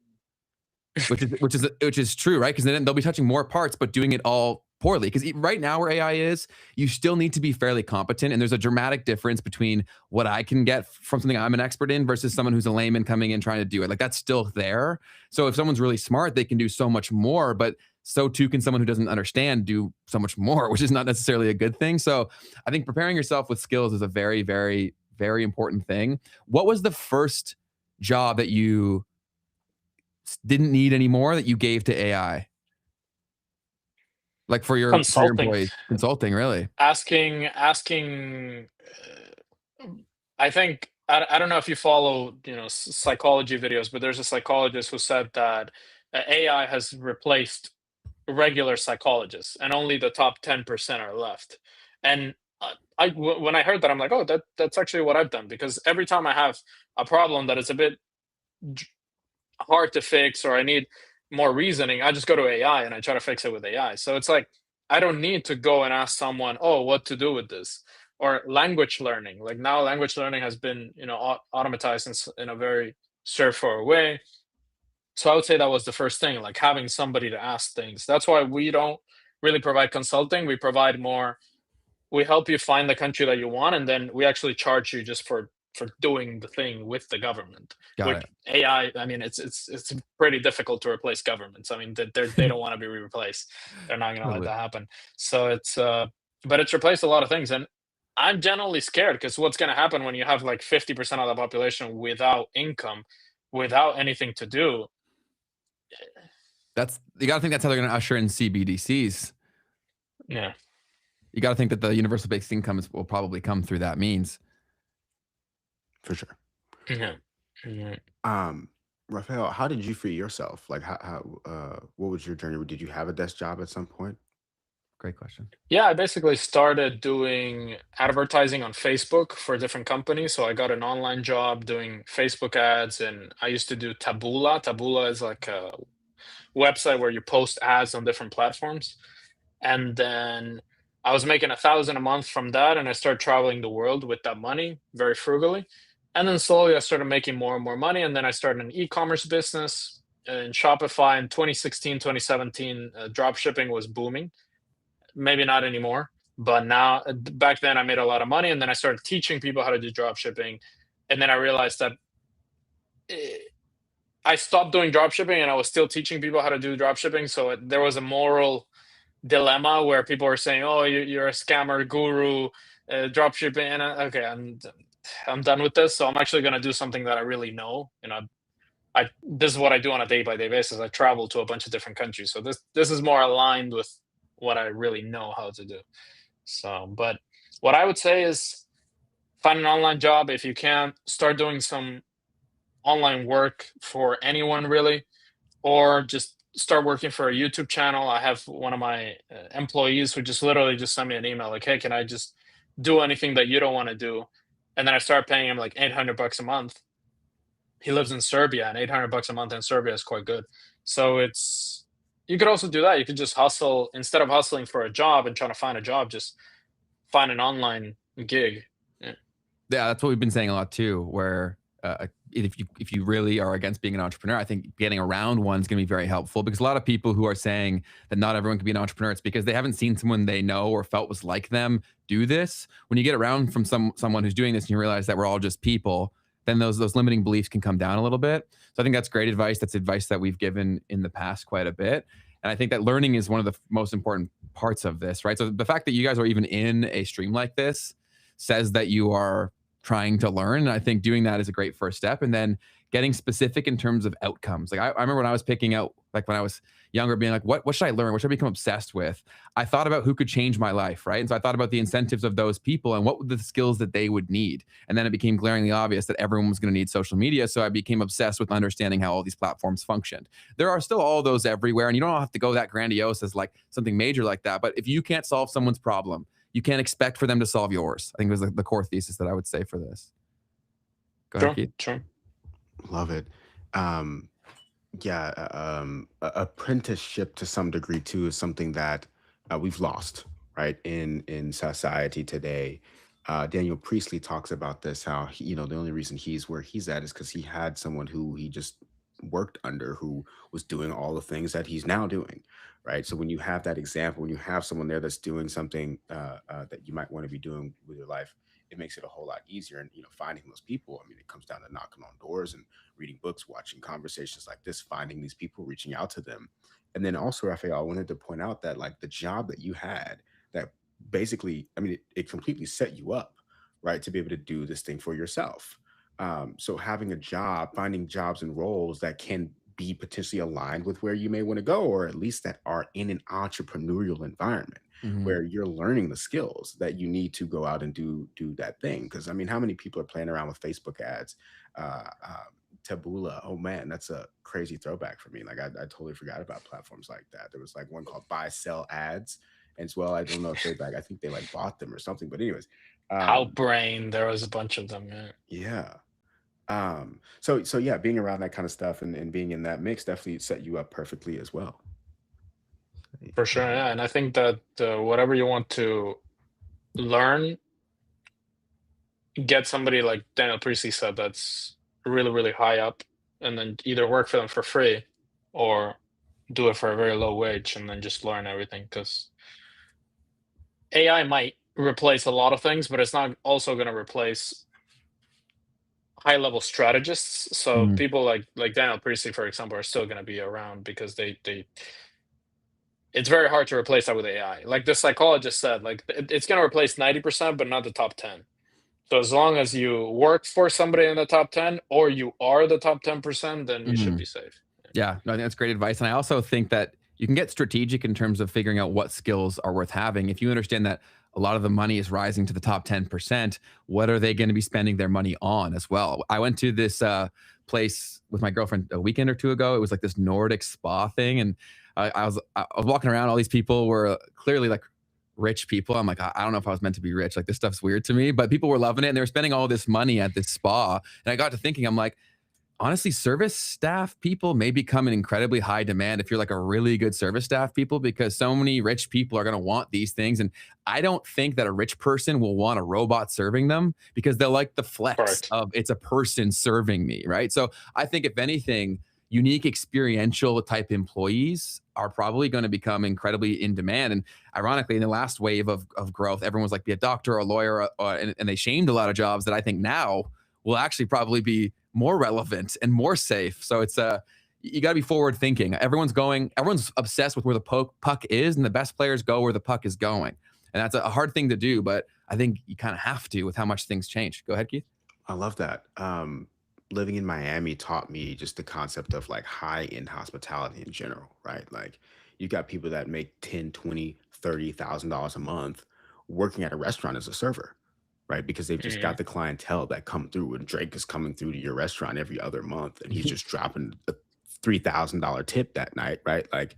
which is true, right? Because then they'll be touching more parts, but doing it all poorly. Because right now where AI is, you still need to be fairly competent. And there's a dramatic difference between what I can get from something I'm an expert in versus someone who's a layman coming in trying to do it. Like that's still there. So if someone's really smart, they can do so much more, but so too can someone who doesn't understand do so much more, which is not necessarily a good thing. So I think preparing yourself with skills is a very, very, very important thing. What was the first job that you didn't need anymore that you gave to AI? Like for your employees? Consulting, really? Asking. I think I don't know if you follow psychology videos, but there's a psychologist who said that AI has replaced regular psychologists, and only the top 10% are left. And when I heard that, I'm like, oh, that's actually what I've done, because every time I have a problem that is a bit hard to fix or I need more reasoning, I just go to AI and I try to fix it with AI. So it's like I don't need to go and ask someone, oh, what to do with this. Or language learning. Like now language learning has been automatized in a very straightforward way. So I would say that was the first thing, like having somebody to ask things. That's why we don't really provide consulting. We provide more, we help you find the country that you want, and then we actually charge you just for doing the thing with the government. Got it. AI, I mean, it's pretty difficult to replace governments. I mean, they don't want to be replaced. They're not going to let that happen. So it's, but it's replaced a lot of things. And I'm generally scared because what's going to happen when you have like 50% of the population without income, without anything to do? You got to think that's how they're going to usher in CBDCs. Yeah. You got to think that the universal basic income will probably come through that means. For sure. Yeah. Rafael, how did you free yourself? Like, what was your journey? Did you have a desk job at some point? Great question. Yeah, I basically started doing advertising on Facebook for different companies. So I got an online job doing Facebook ads, and I used to do Taboola. Taboola is like a website where you post ads on different platforms. And then I was making 1,000 a month from that, and I started traveling the world with that money very frugally. And then slowly I started making more and more money, and then I started an e-commerce business in Shopify in 2016, 2017. Drop shipping was booming. Maybe not anymore, but now back then I made a lot of money, and then I started teaching people how to do drop shipping, and then I realized that I stopped doing drop shipping, and I was still teaching people how to do drop shipping. So there was a moral dilemma where people were saying, "Oh, you're a scammer guru, drop shipping," and okay, I'm done with this. So I'm actually going to do something that I really know. This is what I do on a day by day basis. I travel to a bunch of different countries, so this is more aligned with what I really know how to do. So, but what I would say is find an online job if you can. Start doing some online work for anyone really, or just start working for a YouTube channel. I have one of my employees who just literally just sent me an email like, "Hey, can I just do anything that you don't want to do?" And then I started paying him like $800 a month. He lives in Serbia, and $800 a month in Serbia is quite good. So you could also do that. You could just hustle instead of hustling for a job and trying to find a job. Just find an online gig. Yeah. Yeah, that's what we've been saying a lot too, where if you really are against being an entrepreneur, I think getting around one is going to be very helpful, because a lot of people who are saying that not everyone can be an entrepreneur, it's because they haven't seen someone they know or felt was like them do this. When you get around from someone who's doing this and you realize that we're all just people, then those limiting beliefs can come down a little bit. So I think that's great advice. That's advice that we've given in the past quite a bit. And I think that learning is one of the most important parts of this, right? So the fact that you guys are even in a stream like this says that you are trying to learn. And I think doing that is a great first step. And then getting specific in terms of outcomes. Like I remember when I was picking out, like when I was younger, being like, what should I learn? What should I become obsessed with? I thought about who could change my life, right? And so I thought about the incentives of those people and what were the skills that they would need. And then it became glaringly obvious that everyone was going to need social media. So I became obsessed with understanding how all these platforms functioned. There are still all those everywhere, and you don't have to go that grandiose as like something major like that. But if you can't solve someone's problem, you can't expect for them to solve yours. I think was the core thesis that I would say for this. Go ahead, Keith. Sure. Love it. Yeah, apprenticeship to some degree too is something that we've lost, right, in society today. Daniel Priestley talks about this, how the only reason he's where he's at is because he had someone who he just worked under, who was doing all the things that he's now doing, right? So when you have that example, when you have someone there that's doing something that you might want to be doing with your life, it makes it a whole lot easier. And finding those people, I mean, it comes down to knocking on doors and reading books, watching conversations like this, finding these people, reaching out to them. And then also, Rafael, I wanted to point out that like the job that you had, that basically, I mean, it completely set you up, right, to be able to do this thing for yourself. So having a job, finding jobs and roles that can be potentially aligned with where you may want to go, or at least that are in an entrepreneurial environment where you're learning the skills that you need to go out and do that thing. Because I mean, how many people are playing around with Facebook ads? Taboola, oh man, that's a crazy throwback for me. Like I totally forgot about platforms like that. There was like one called Buy Sell Ads as well. I don't know if they I think they like bought them or something. But anyways, Outbrain, there was a bunch of them. yeah. So yeah, being around that kind of stuff and being in that mix definitely set you up perfectly as well. For sure, yeah. And I think that whatever you want to learn, get somebody like Daniel Priestley said that's really, really high up, and then either work for them for free or do it for a very low wage and then just learn everything. Because AI might replace a lot of things, but it's not also going to replace high-level strategists. So people like Daniel Priestley, for example, are still going to be around because they it's very hard to replace that with AI. Like the psychologist said, like it's going to replace 90%, but not the top 10. So as long as you work for somebody in the top 10 or you are the top 10%, then you should be safe. Yeah, no, I think that's great advice. And I also think that you can get strategic in terms of figuring out what skills are worth having. If you understand that a lot of the money is rising to the top 10%, what are they going to be spending their money on as well? I went to this place with my girlfriend a weekend or two ago. It was like this Nordic spa thing. And I was walking around. All these people were clearly like rich people. I'm like, I don't know if I was meant to be rich. Like this stuff's weird to me, but people were loving it and they were spending all this money at this spa. And I got to thinking, I'm like, honestly, service staff people may become an incredibly high demand if you're like a really good service staff people, because so many rich people are going to want these things. And I don't think that a rich person will want a robot serving them because they'll like the flex of it's a person serving me, right? So I think if anything, unique experiential type employees are probably going to become incredibly in demand. And ironically, in the last wave of growth, everyone was like, be a doctor or a lawyer, and they shamed a lot of jobs that I think now will actually probably be more relevant and more safe. So it's you got to be forward thinking. Everyone's obsessed with where the puck is, and the best players go where the puck is going. And that's a hard thing to do, but I think you kind of have to with how much things change. Go ahead, Keith. I love that. Living in Miami taught me just the concept of like high-end hospitality in general, right? Like you got people that make 10, 20, $30,000 a month working at a restaurant as a server, right? Because they've just got the clientele that come through, and Drake is coming through to your restaurant every other month and he's just dropping a $3,000 tip that night, right? Like,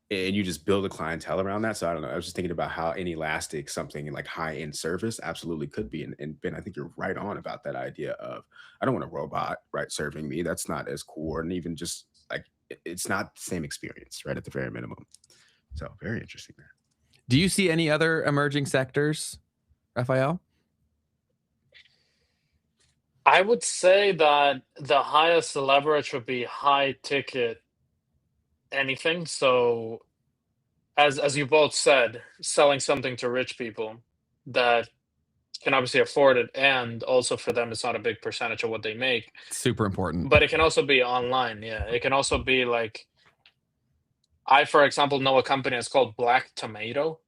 and you just build a clientele around that. So I don't know. I was just thinking about how inelastic something like high-end service absolutely could be. And Ben, I think you're right on about that idea of, I don't want a robot, right, serving me. That's not as cool. And even just like, it's not the same experience, right, at the very minimum. So very interesting there. Do you see any other emerging sectors, Rafael? I would say that the highest leverage would be high ticket anything. So as you both said, selling something to rich people that can obviously afford it, and also for them it's not a big percentage of what they make. Super important. But it can also be online. Yeah. It can also be like, I, for example, know a company that's called Black Tomato.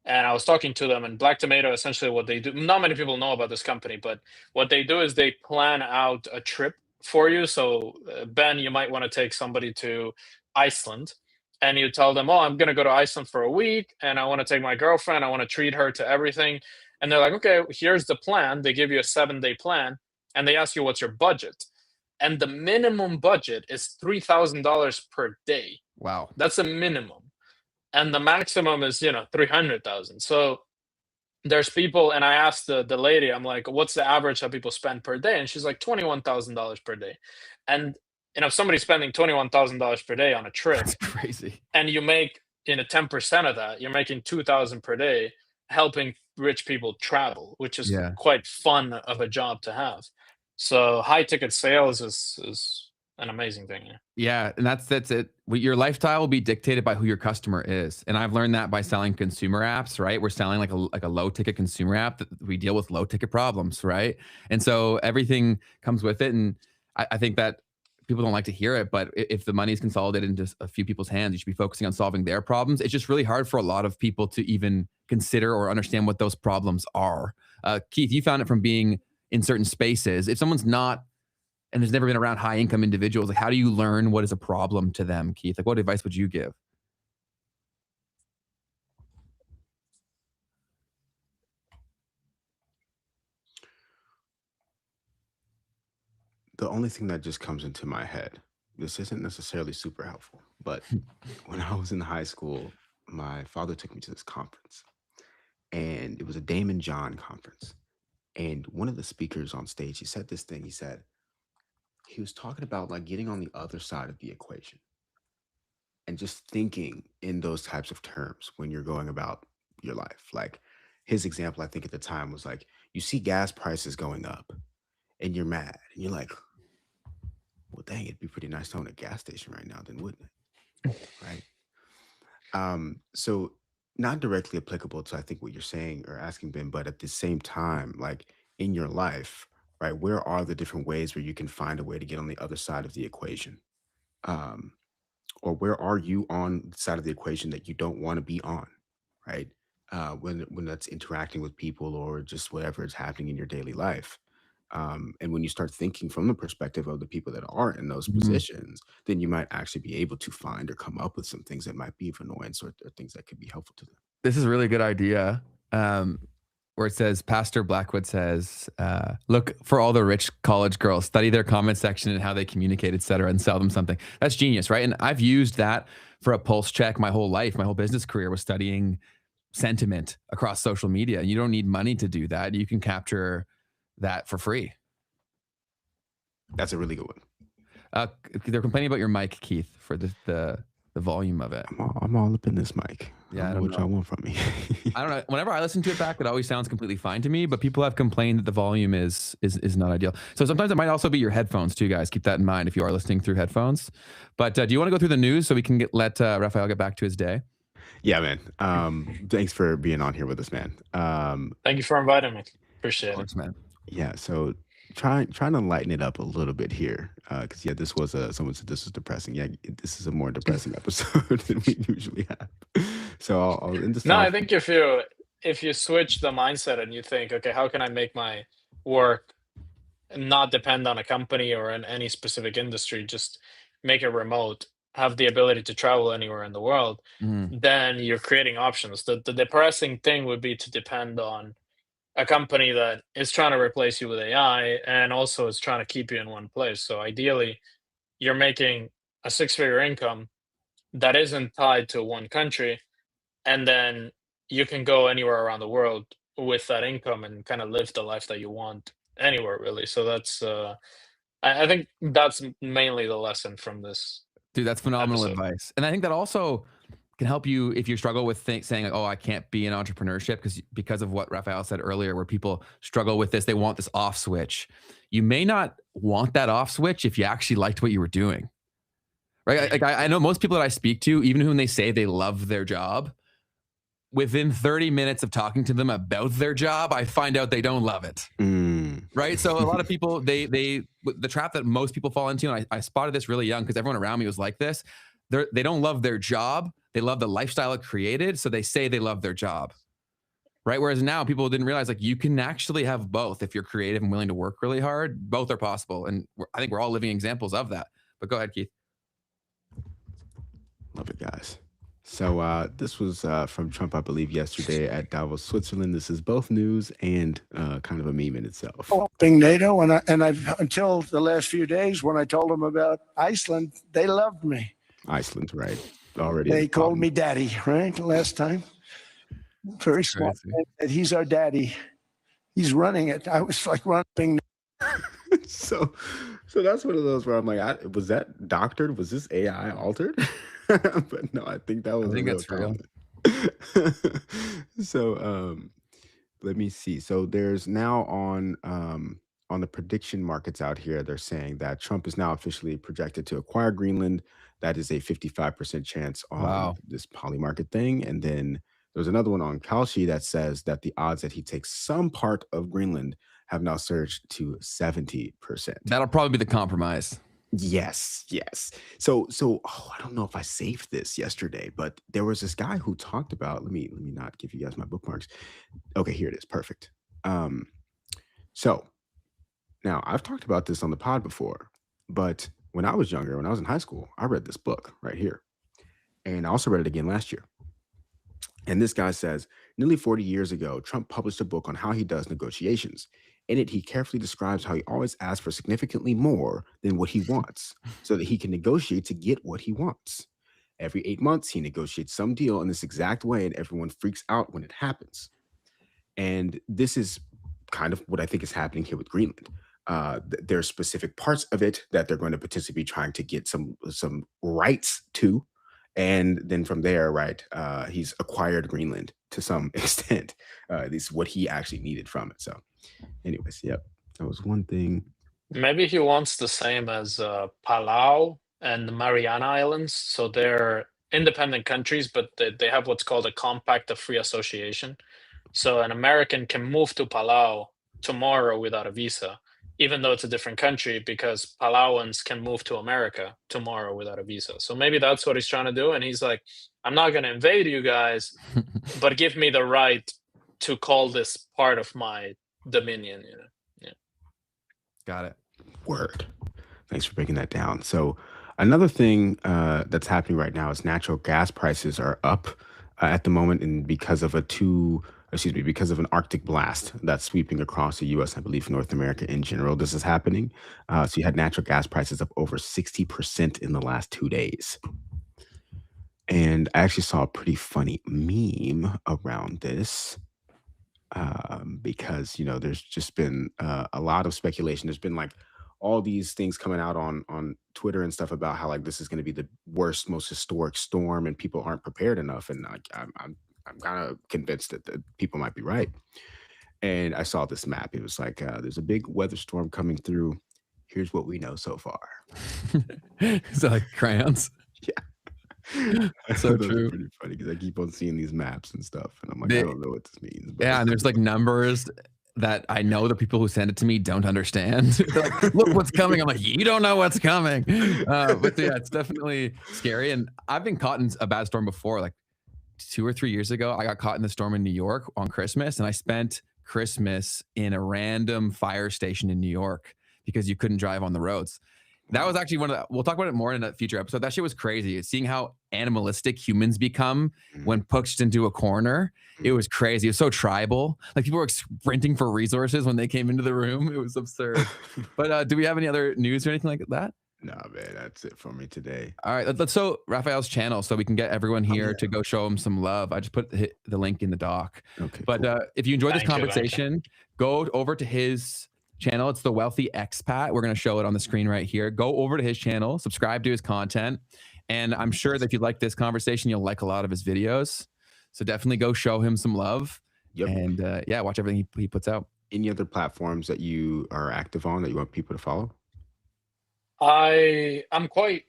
And I was talking to them, and Black Tomato, essentially what they do, not many people know about this company, but what they do is they plan out a trip for you. So Ben, you might want to take somebody to Iceland, and you tell them, oh, I'm going to go to Iceland for a week and I want to take my girlfriend. I want to treat her to everything. And they're like, okay, here's the plan. They give you a 7-day plan and they ask you, what's your budget? And the minimum budget is $3,000 per day. Wow. That's a minimum. And the maximum is, 300,000. So there's people, and I asked the lady, I'm like, what's the average that people spend per day? And she's like, $21,000 per day. And somebody's spending $21,000 per day on a trip. That's crazy. And you make 10% of that, you're making $2,000 per day helping rich people travel, which is quite fun of a job to have. So high ticket sales is an amazing thing. Yeah, and that's it. Your lifestyle will be dictated by who your customer is, and I've learned that by selling consumer apps. Right, we're selling like a low ticket consumer app that we deal with low ticket problems, right? And so everything comes with it. And I think that people don't like to hear it, but if the money is consolidated into a few people's hands, you should be focusing on solving their problems. It's just really hard for a lot of people to even consider or understand what those problems are. Keith, you found it from being in certain spaces. If someone's not and has never been around high income individuals, like how do you learn what is a problem to them, Keith? Like what advice would you give? The only thing that just comes into my head, this isn't necessarily super helpful, but when I was in high school, my father took me to this conference, and it was a Damon John conference. And one of the speakers on stage, he said this thing. He was talking about like getting on the other side of the equation and just thinking in those types of terms when you're going about your life. Like his example, I think at the time was like, you see gas prices going up and you're mad and you're like, well, dang, it'd be pretty nice to own a gas station right now, then wouldn't it? Right. So not directly applicable to, I think, what you're saying or asking, Ben, but at the same time, like in your life, right, where are the different ways where you can find a way to get on the other side of the equation? or where are you on the side of the equation that you don't want to be on, right? When that's interacting with people or just whatever is happening in your daily life. And when you start thinking from the perspective of the people that are in those Mhm. positions, then you might actually be able to find or come up with some things that might be of annoyance or things that could be helpful to them. This is a really good idea. Where it says, Pastor Blackwood says, look for all the rich college girls, study their comment section and how they communicate, et cetera, and sell them something. That's genius, right? And I've used that for a pulse check my whole life. My whole business career was studying sentiment across social media. You don't need money to do that. You can capture that for free. That's a really good one. They're complaining about your mic, Keith, for the volume of it. I'm all up in this mic. Yeah, I don't know what y'all want from me. I don't know. Whenever I listen to it back, it always sounds completely fine to me, but people have complained that the volume is not ideal. So sometimes it might also be your headphones too, guys. Keep that in mind if you are listening through headphones. But do you want to go through the news so we can let Rafael get back to his day? Yeah, man. Thanks for being on here with us, man. Thank you for inviting me. Appreciate Of course, it. man. Yeah, so trying to lighten it up a little bit here, because yeah, this was someone said this was depressing. Yeah, this is a more depressing episode than we usually have. So I'll end this No, I off. think if you switch the mindset and you think, okay, how can I make my work not depend on a company or in any specific industry, just make it remote, have the ability to travel anywhere in the world, Mhm. then you're creating options. The depressing thing would be to depend on a company that is trying to replace you with AI and also is trying to keep you in one place. So ideally, you're making a six-figure income that isn't tied to one country, and then you can go anywhere around the world with that income and kind of live the life that you want anywhere, really. So that's I think that's mainly the lesson from this Dude, that's phenomenal episode. advice. And I think that also can help you if you struggle with saying, like, oh, I can't be in entrepreneurship because of what Rafael said earlier, where people struggle with this. They want this off switch. You may not want that off switch if you actually liked what you were doing. Right? Like I know most people that I speak to, even when they say they love their job, within 30 minutes of talking to them about their job, I find out they don't love it. Right. So a lot of people, the trap that most people fall into, and I spotted this really young because everyone around me was like this. They don't love their job. They love the lifestyle it created. So they say they love their job. Right. Whereas now people didn't realize, like, you can actually have both if you're creative and willing to work really hard. Both are possible. And I think we're all living examples of that. But go ahead, Keith. Love it, guys. So this was from Trump, I believe, yesterday at Davos, Switzerland. This is both news and kind of a meme in itself. Helping NATO, and I've until the last few days when I told them about Iceland, they loved me. Iceland, right? Already. They called me daddy, right? Last time. Very smart. And he's our daddy. He's running it. I was like running. So that's one of those where I'm like, was that doctored? Was this AI altered? But no, I think that was. I think that's real. So let me see. So there's now on the prediction markets out here, they're saying that Trump is now officially projected to acquire Greenland. That is a 55% chance on this poly market thing. And then there's another one on Kalshi that says that the odds that he takes some part of Greenland have now surged to 70%. That'll probably be the compromise. Yes. So I don't know if I saved this yesterday, but there was this guy who talked about, let me not give you guys my bookmarks. Okay, here it is. Perfect. So now I've talked about this on the pod before, but when I was younger, when I was in high school, I read this book right here. And I also read it again last year. And this guy says, nearly 40 years ago, Trump published a book on how he does negotiations. In it, he carefully describes how he always asks for significantly more than what he wants so that he can negotiate to get what he wants. Every 8 months, he negotiates some deal in this exact way, and everyone freaks out when it happens. And this is kind of what I think is happening here with Greenland. There's specific parts of it that they're going to potentially be trying to get some rights to. And then from there, right, he's acquired Greenland to some extent, at least what he actually needed from it. So anyways, yep, that was one thing. Maybe he wants the same as Palau and the Mariana Islands. So they're independent countries, but they have what's called a Compact of Free Association. So an American can move to Palau tomorrow without a visa, even though it's a different country, because Palauans can move to America tomorrow without a visa. So maybe that's what he's trying to do. And he's like, I'm not going to invade you guys, but give me the right to call this part of my dominion. Yeah. Got it. Word. Thanks for breaking that down. So another thing that's happening right now is natural gas prices are up at the moment, and because of because of an Arctic blast that's sweeping across the U.S., I believe North America in general, this is happening. So you had natural gas prices up over 60% in the last 2 days. And I actually saw a pretty funny meme around this because, there's just been a lot of speculation. There's been like all these things coming out on Twitter and stuff about how like this is going to be the worst, most historic storm, and people aren't prepared enough. And like I'm kind of convinced that people might be right. And I saw this map. It was like there's a big weather storm coming through. Here's what we know so far. Is that like crayons? Yeah. So That's true. pretty funny because I keep on seeing these maps and stuff, and I'm like, They- I don't know what this means. But Yeah, and there's like numbers that I know the people who send it to me don't understand. They're like, look what's coming. I'm like, you don't know what's coming. But yeah, it's definitely scary. And I've been caught in a bad storm before. Like 2 or 3 years ago, I got caught in the storm in New York on Christmas, and I spent Christmas in a random fire station in New York because you couldn't drive on the roads. That was actually one of the, we'll talk about it more in a future episode. That shit was crazy. Seeing how animalistic humans become when pushed into a corner. It was crazy. It was so tribal. Like people were sprinting for resources when they came into the room. It was absurd. But do we have any other news or anything like that? No, man, that's it for me today. All right, let's show Rafael's channel so we can get everyone here to go show him some love. I just put the link in the doc. Okay, but cool. if you enjoyed this Thank you. conversation, go over to his channel. It's the Wealthy Expat. We're going to show it on the screen right here. Go over to his channel, subscribe to his content, and I'm sure that if you like this conversation, you'll like a lot of his videos. So definitely go show him some love. Yep. And yeah, watch everything he puts out. Any other platforms that you are active on that you want people to follow? I'm quite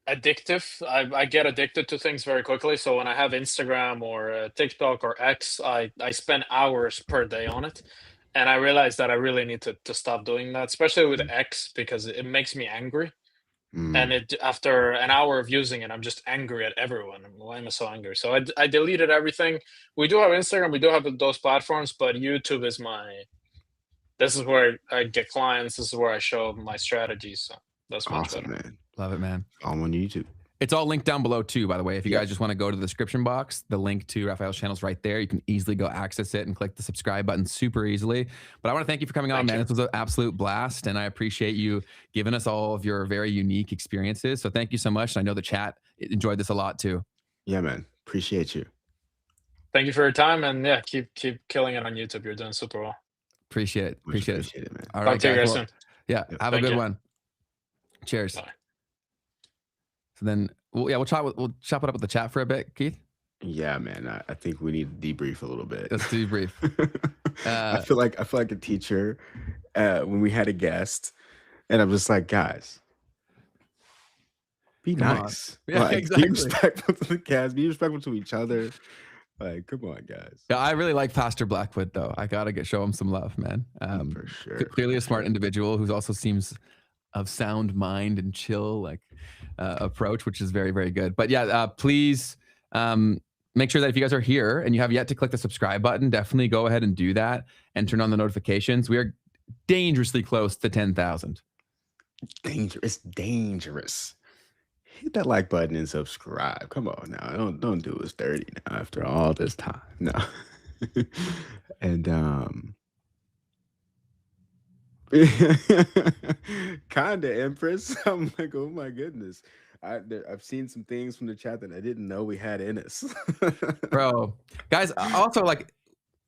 addictive. I get addicted to things very quickly. So when I have Instagram or TikTok or X, I spend hours per day on it. And I realized that I really need to stop doing that, especially with X, because it makes me angry. And it after an hour of using it, I'm just angry at everyone. Why am I so angry? So I deleted everything. We do have Instagram, we do have those platforms, but YouTube is this is where I get clients. This is where I show my strategies. So that's much Awesome, better. man. Love it, man. Follow on YouTube. It's all linked down below too, by the way. If you guys just want to go to the description box, the link to Rafael's channel is right there. You can easily go access it and click the subscribe button super easily. But I want to thank you for coming on, man. This was an absolute blast, and I appreciate you giving us all of your very unique experiences. So thank you so much. And I know the chat enjoyed this a lot too. Yeah, man. Appreciate you. Thank you for your time, and yeah, keep killing it on YouTube. You're doing super well. Appreciate it. Much Appreciate it, man. All Talk right, to you guys well, soon. yeah, Yep. have a Thank good you. one. Cheers. Bye. So then, we'll chop it up with the chat for a bit, Keith. Yeah, man. I think we need to debrief a little bit. Let's debrief. I feel like a teacher when we had a guest, and I'm just like, guys, be Come on. nice. Yeah, Like, exactly. Be respectful to the cast. Be respectful to each other. Like, come on, guys. Yeah, I really like Pastor Blackwood though. I gotta show him some love, man. For sure. Clearly a smart individual who also seems of sound mind and chill approach, which is very, very good. But yeah, please make sure that if you guys are here and you have yet to click the subscribe button, definitely go ahead and do that and turn on the notifications. We are dangerously close to 10,000. It's dangerous. Hit that like button and subscribe. Come on now. Don't do us dirty now after all this time. No. And kinda, Empress. I'm like, oh my goodness. I've seen some things from the chat that I didn't know we had in us. Bro, guys, also like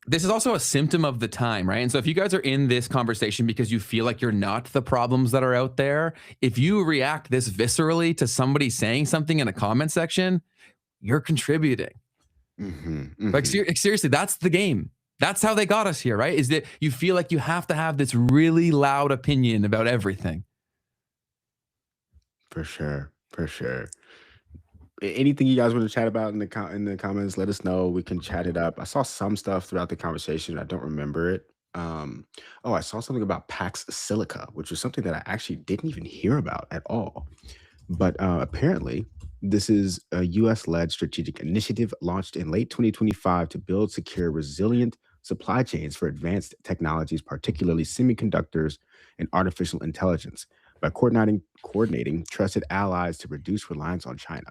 this is also a symptom of the time, right? And so if you guys are in this conversation because you feel like you're not the problems that are out there, if you react this viscerally to somebody saying something in a comment section, you're contributing. Like seriously, that's the game. That's how they got us here, right? Is that you feel like you have to have this really loud opinion about everything. For sure. Anything you guys want to chat about in the comments, let us know. We can chat it up. I saw some stuff throughout the conversation. I don't remember it. Oh, I saw something about Pax Silica, which was something that I actually didn't even hear about at all. But apparently, this is a US-led strategic initiative launched in late 2025 to build secure, resilient supply chains for advanced technologies, particularly semiconductors and artificial intelligence, by coordinating trusted allies to reduce reliance on China.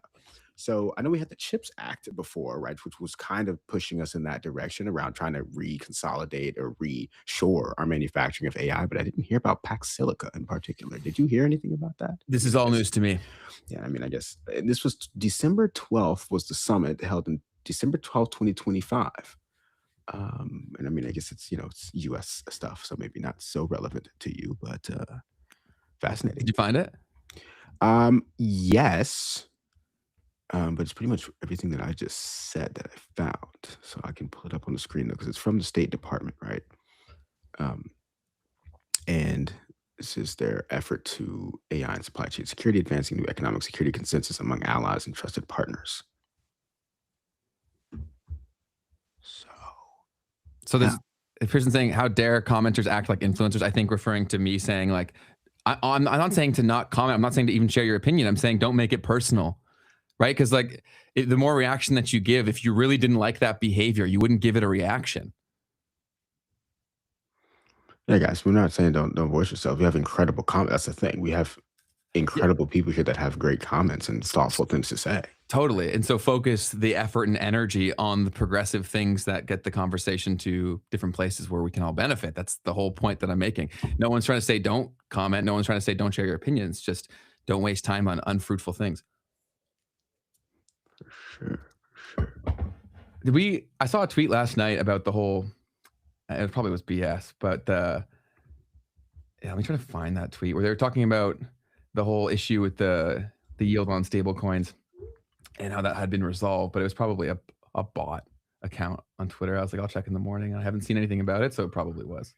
So I know we had the CHIPS Act before, right, which was kind of pushing us in that direction around trying to reconsolidate or reshore our manufacturing of AI, but I didn't hear about Pax Silica in particular. Did you hear anything about that? This is all news to me. Yeah, I mean, I guess this was December 12th was the summit held in December 12th, 2025. And I mean, I guess it's, it's US stuff, so maybe not so relevant to you, but fascinating. Did you find it? Yes. But it's pretty much everything that I just said that I found. So I can pull it up on the screen though, because it's from the State Department, right? And this is their effort to AI and supply chain security, advancing new economic security consensus among allies and trusted partners. So there's a person saying, "How dare commenters act like influencers?" I think referring to me saying like, I'm not saying to not comment. I'm not saying to even share your opinion. I'm saying don't make it personal. Right? Because like the more reaction that you give, if you really didn't like that behavior, you wouldn't give it a reaction. Yeah, guys, we're not saying don't voice yourself. We have incredible comments. That's the thing. We have incredible people here that have great comments and thoughtful things to say. Totally. And so focus the effort and energy on the progressive things that get the conversation to different places where we can all benefit. That's the whole point that I'm making. No one's trying to say don't comment. No one's trying to say don't share your opinions. Just don't waste time on unfruitful things. Sure. I saw a tweet last night about the whole, it probably was BS, but yeah, let me try to find that tweet where they were talking about the whole issue with the yield on stable coins and how that had been resolved, but it was probably a bot account on Twitter. I was like, I'll check in the morning. I haven't seen anything about it, so it probably was.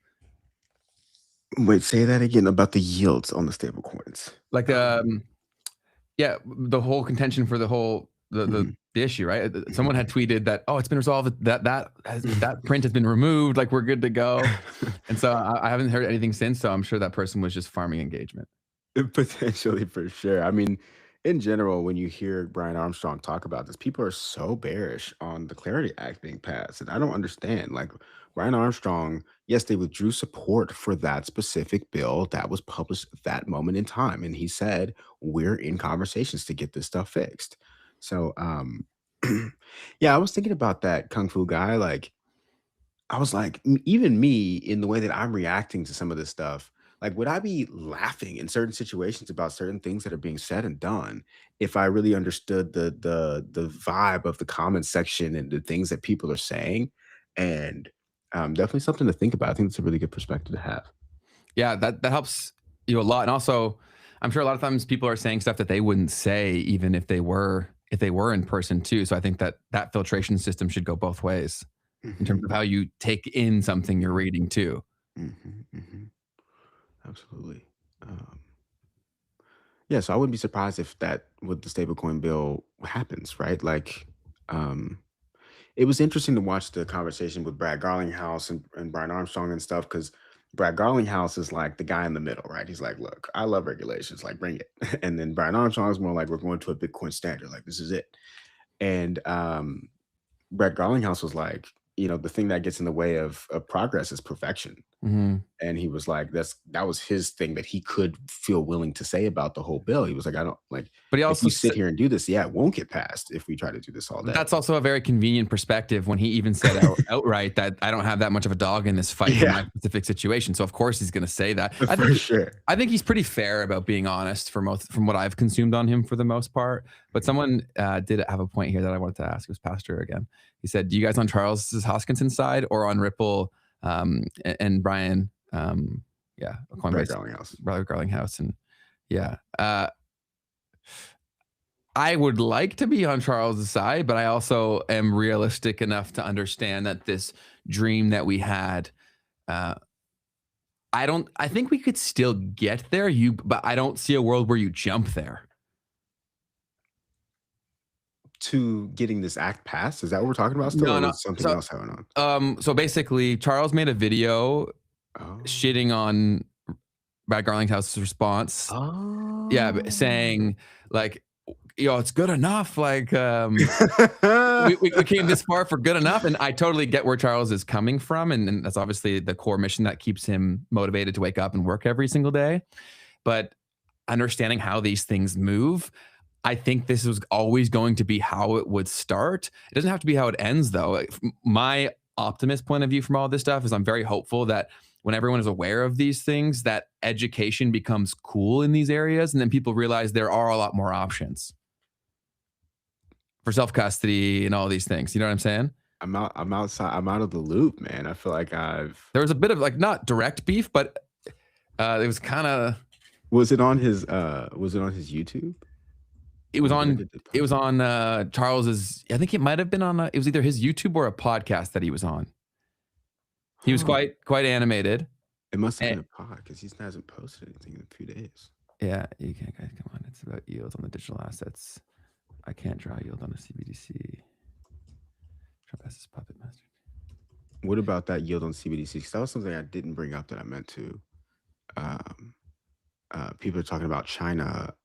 Wait, say that again about the yields on the stable coins. Like, yeah, the whole contention for the whole the issue, right? Someone had tweeted that, oh, it's been resolved. That print has been removed. Like we're good to go. And so I haven't heard anything since. So I'm sure that person was just farming engagement. Potentially, for sure. I mean, in general, when you hear Brian Armstrong talk about this, people are so bearish on the Clarity Act being passed. And I don't understand. Like Brian Armstrong, yes, they withdrew support for that specific bill that was published at that moment in time. And he said, we're in conversations to get this stuff fixed. So, yeah, I was thinking about that Kung Fu guy. Like, I was like, even me, in the way that I'm reacting to some of this stuff, like, would I be laughing in certain situations about certain things that are being said and done if I really understood the vibe of the comment section and the things that people are saying? And definitely something to think about. I think it's a really good perspective to have. Yeah, that helps you a lot. And also, I'm sure a lot of times people are saying stuff that they wouldn't say even if they were in person too. So I think that filtration system should go both ways in terms of how you take in something you're reading too. Absolutely. Yeah, so I wouldn't be surprised if that with the stablecoin bill happens, right? Like, it was interesting to watch the conversation with Brad Garlinghouse and Brian Armstrong and stuff, because Brad Garlinghouse is like the guy in the middle, right? He's like, look, I love regulations, like bring it. And then Brian Armstrong is more like, we're going to a Bitcoin standard, like this is it. And Brad Garlinghouse was like, the thing that gets in the way of progress is perfection. And he was like, that was his thing that he could feel willing to say about the whole bill. He was like, I don't like, but he also, if we sit here and do this, it won't get passed if we try to do this all day. That's also a very convenient perspective when he even said outright that I don't have that much of a dog in this fight in my specific situation. So of course he's going to say that. I think he's pretty fair about being honest from what I've consumed on him for the most part. But someone did have a point here that I wanted to ask. It was Pastor again. He said, do you guys on Charles Hoskinson's side or on Ripple and Brian? Brad Garlinghouse. And I would like to be on Charles's side, but I also am realistic enough to understand that this dream that we had, I think we could still get there, but I don't see a world where you jump there. To getting this act passed? Is that what we're talking about still? No. Something else going on? So basically, Charles made a video shitting on Brad Garlinghouse's response. Yeah, saying like, it's good enough. Like, we came this far for good enough. And I totally get where Charles is coming from. And that's obviously the core mission that keeps him motivated to wake up and work every single day. But understanding how these things move, I think this was always going to be how it would start. It doesn't have to be how it ends, though. My optimist point of view from all this stuff is I'm very hopeful that when everyone is aware of these things, that education becomes cool in these areas, and then people realize there are a lot more options for self-custody and all these things. You know what I'm saying? I'm outside. I'm out of the loop, man. I feel like there was a bit of like, not direct beef, but it was kind of. Was it on his YouTube? It was on Charles's. I think it might have been on. It was either his YouTube or a podcast that he was on. He was quite animated. It must have been a pod because he hasn't posted anything in a few days. Yeah, you can't, guys. Come on, it's about yields on the digital assets. I can't draw yield on a CBDC. Trump has his puppet master. What about that yield on CBDCs? Because that was something I didn't bring up that I meant to. People are talking about China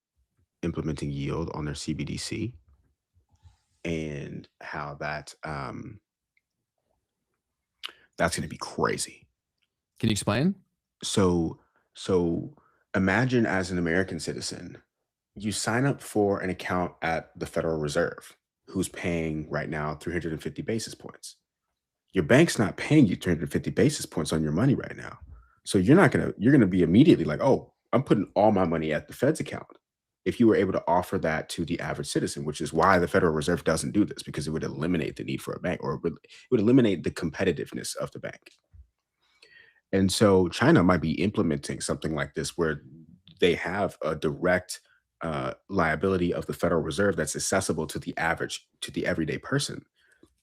implementing yield on their CBDC and how that's going to be crazy. Can you explain? So imagine as an American citizen, you sign up for an account at the Federal Reserve, who's paying right now 350 basis points. Your bank's not paying you 350 basis points on your money right now. So you're going to be immediately like, oh, I'm putting all my money at the Fed's account. If you were able to offer that to the average citizen, which is why the Federal Reserve doesn't do this, because it would eliminate the need for a bank, or it would eliminate the competitiveness of the bank. And so China might be implementing something like this where they have a direct liability of the Federal Reserve that's accessible to the everyday person,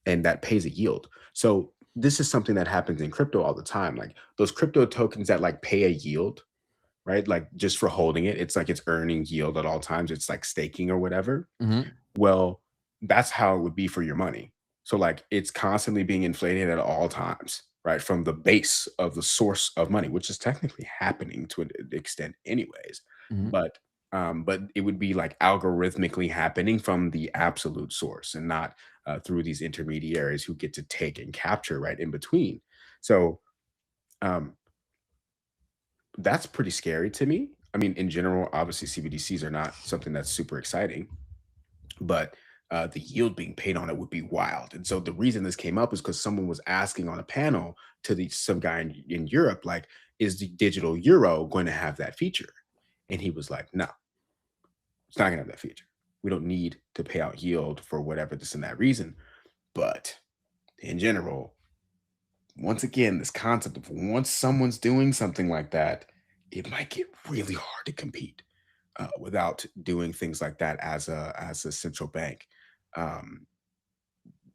and that pays a yield. So this is something that happens in crypto all the time. Like those crypto tokens that like pay a yield, right? Like just for holding it, it's like it's earning yield at all times. It's like staking or whatever. Mm-hmm. Well, that's how it would be for your money. So like it's constantly being inflated at all times, right? From the base of the source of money, which is technically happening to an extent anyways. Mm-hmm. But it would be like algorithmically happening from the absolute source and not through these intermediaries who get to take and capture right in between. So that's pretty scary to me. I mean, in general, obviously CBDCs are not something that's super exciting, but the yield being paid on it would be wild. And so the reason this came up is because someone was asking on a panel to some guy in Europe, like, is the digital euro going to have that feature? And he was like, no, it's not going to have that feature. We don't need to pay out yield for whatever this and that reason. But in general, once again, this concept of once someone's doing something like that, it might get really hard to compete without doing things like that as a central bank.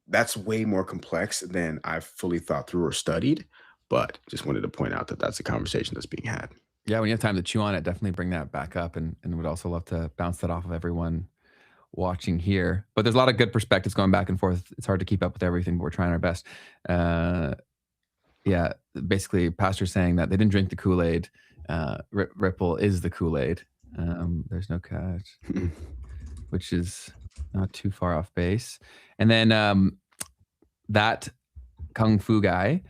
That's way more complex than I've fully thought through or studied, but just wanted to point out that that's a conversation that's being had. Yeah, when you have time to chew on it, definitely bring that back up, and would also love to bounce that off of everyone watching here. But there's a lot of good perspectives going back and forth. It's hard to keep up with everything, but we're trying our best. Yeah, basically, Pastor's saying that they didn't drink the Kool-Aid. Ripple is the Kool-Aid. There's no catch, which is not too far off base. And then that Kung Fu guy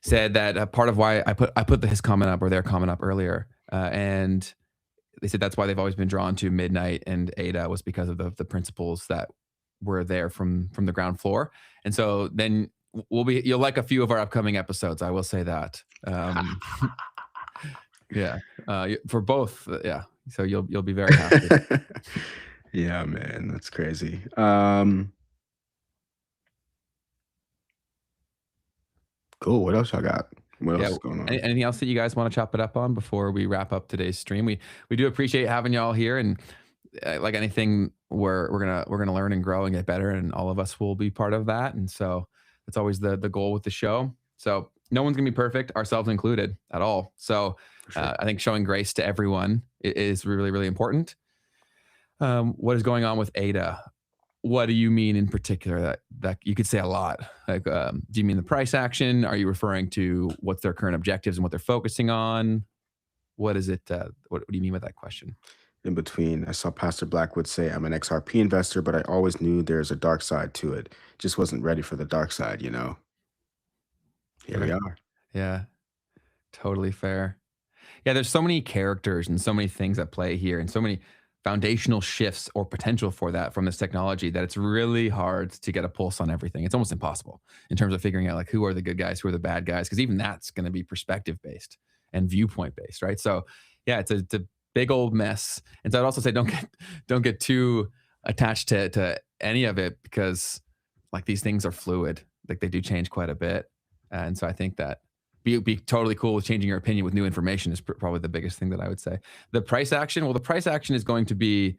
said that part of why I put his comment up, or their comment up earlier, and they said that's why they've always been drawn to Midnight and ADA, was because of the principles that were there from the ground floor. And so then you'll like a few of our upcoming episodes. I will say that. Yeah, for both. Yeah, so you'll be very happy. Yeah, man, that's crazy. Cool. What else y'all got? What else is going on? Anything else that you guys want to chop it up on before we wrap up today's stream? We do appreciate having y'all here, and like anything, we're gonna learn and grow and get better, and all of us will be part of that. And so that's always the goal with the show. So no one's gonna be perfect, ourselves included, at all. So sure. I think showing grace to everyone is really, really important. What is going on with ADA? what do you mean in particular that you could say a lot? Like, do you mean the price action? Are you referring to what's their current objectives and what they're focusing on? What is it? What do you mean by that question? In between, I saw Pastor Blackwood say, I'm an XRP investor, but I always knew there's a dark side to it. Just wasn't ready for the dark side, you know? Here we are. Yeah, totally fair. Yeah, there's so many characters and so many things at play here and so many foundational shifts or potential for that from this technology that it's really hard to get a pulse on everything. It's almost impossible in terms of figuring out like who are the good guys, who are the bad guys, because even that's going to be perspective based and viewpoint based, right? So yeah, it's a big old mess. And so I'd also say don't get too attached to any of it, because like these things are fluid. Like they do change quite a bit. And so I think that be totally cool with changing your opinion with new information is probably the biggest thing that I would say. The price action, well, the price action is going to be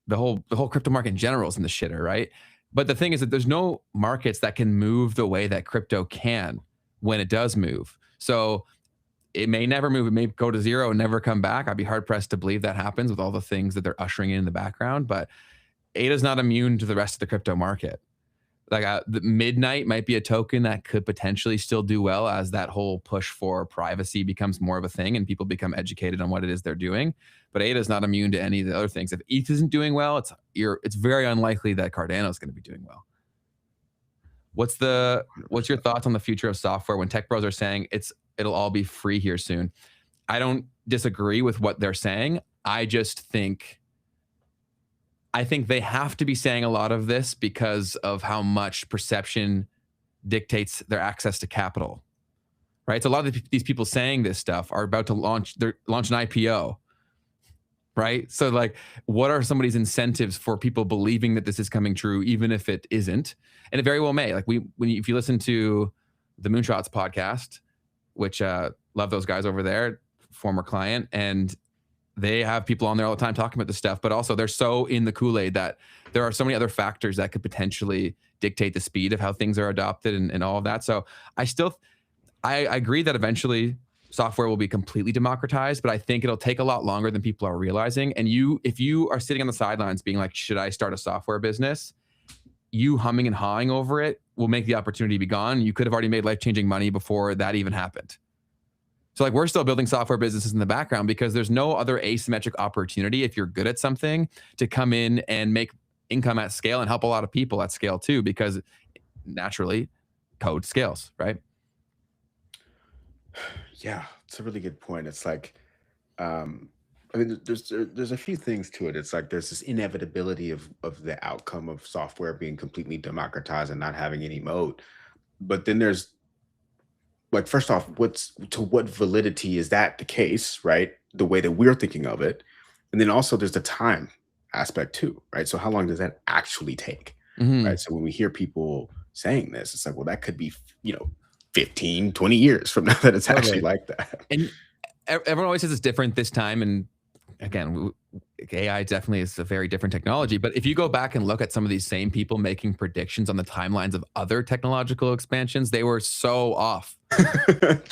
the whole crypto market in general is in the shitter, right? But the thing is that there's no markets that can move the way that crypto can when it does move. So it may never move. It may go to zero and never come back. I'd be hard pressed to believe that happens with all the things that they're ushering in the background. But ADA is not immune to the rest of the crypto market. Like the Midnight might be a token that could potentially still do well as that whole push for privacy becomes more of a thing and people become educated on what it is they're doing. But ADA is not immune to any of the other things. If ETH isn't doing well, it's very unlikely that Cardano is going to be doing well. What's your thoughts on the future of software when tech bros are saying it'll all be free here soon? I don't disagree with what they're saying. I think they have to be saying a lot of this because of how much perception dictates their access to capital, right? So a lot of these people saying this stuff are about to launch an IPO, right? So like, what are some of these incentives for people believing that this is coming true, even if it isn't? And it very well may. Like if you listen to the Moonshots podcast, which love those guys over there, former client, and they have people on there all the time talking about this stuff, but also they're so in the Kool-Aid that there are so many other factors that could potentially dictate the speed of how things are adopted and all of that. So I agree that eventually software will be completely democratized, but I think it'll take a lot longer than people are realizing. And if you are sitting on the sidelines being like, should I start a software business? You humming and hawing over it will make the opportunity be gone. You could have already made life-changing money before that even happened. So like we're still building software businesses in the background because there's no other asymmetric opportunity if you're good at something to come in and make income at scale and help a lot of people at scale too, because naturally code scales, right? Yeah, it's a really good point. It's like, I mean, there's a few things to it. It's like there's this inevitability of the outcome of software being completely democratized and not having any moat. But then there's like, first off, to what validity is that the case, right? The way that we're thinking of it. And then also there's the time aspect too, right? So how long does that actually take, right? So when we hear people saying this, it's like, well, that could be, 15, 20 years from now that it's actually like that. And everyone always says it's different this time. And again, AI definitely is a very different technology. But if you go back and look at some of these same people making predictions on the timelines of other technological expansions, they were so off,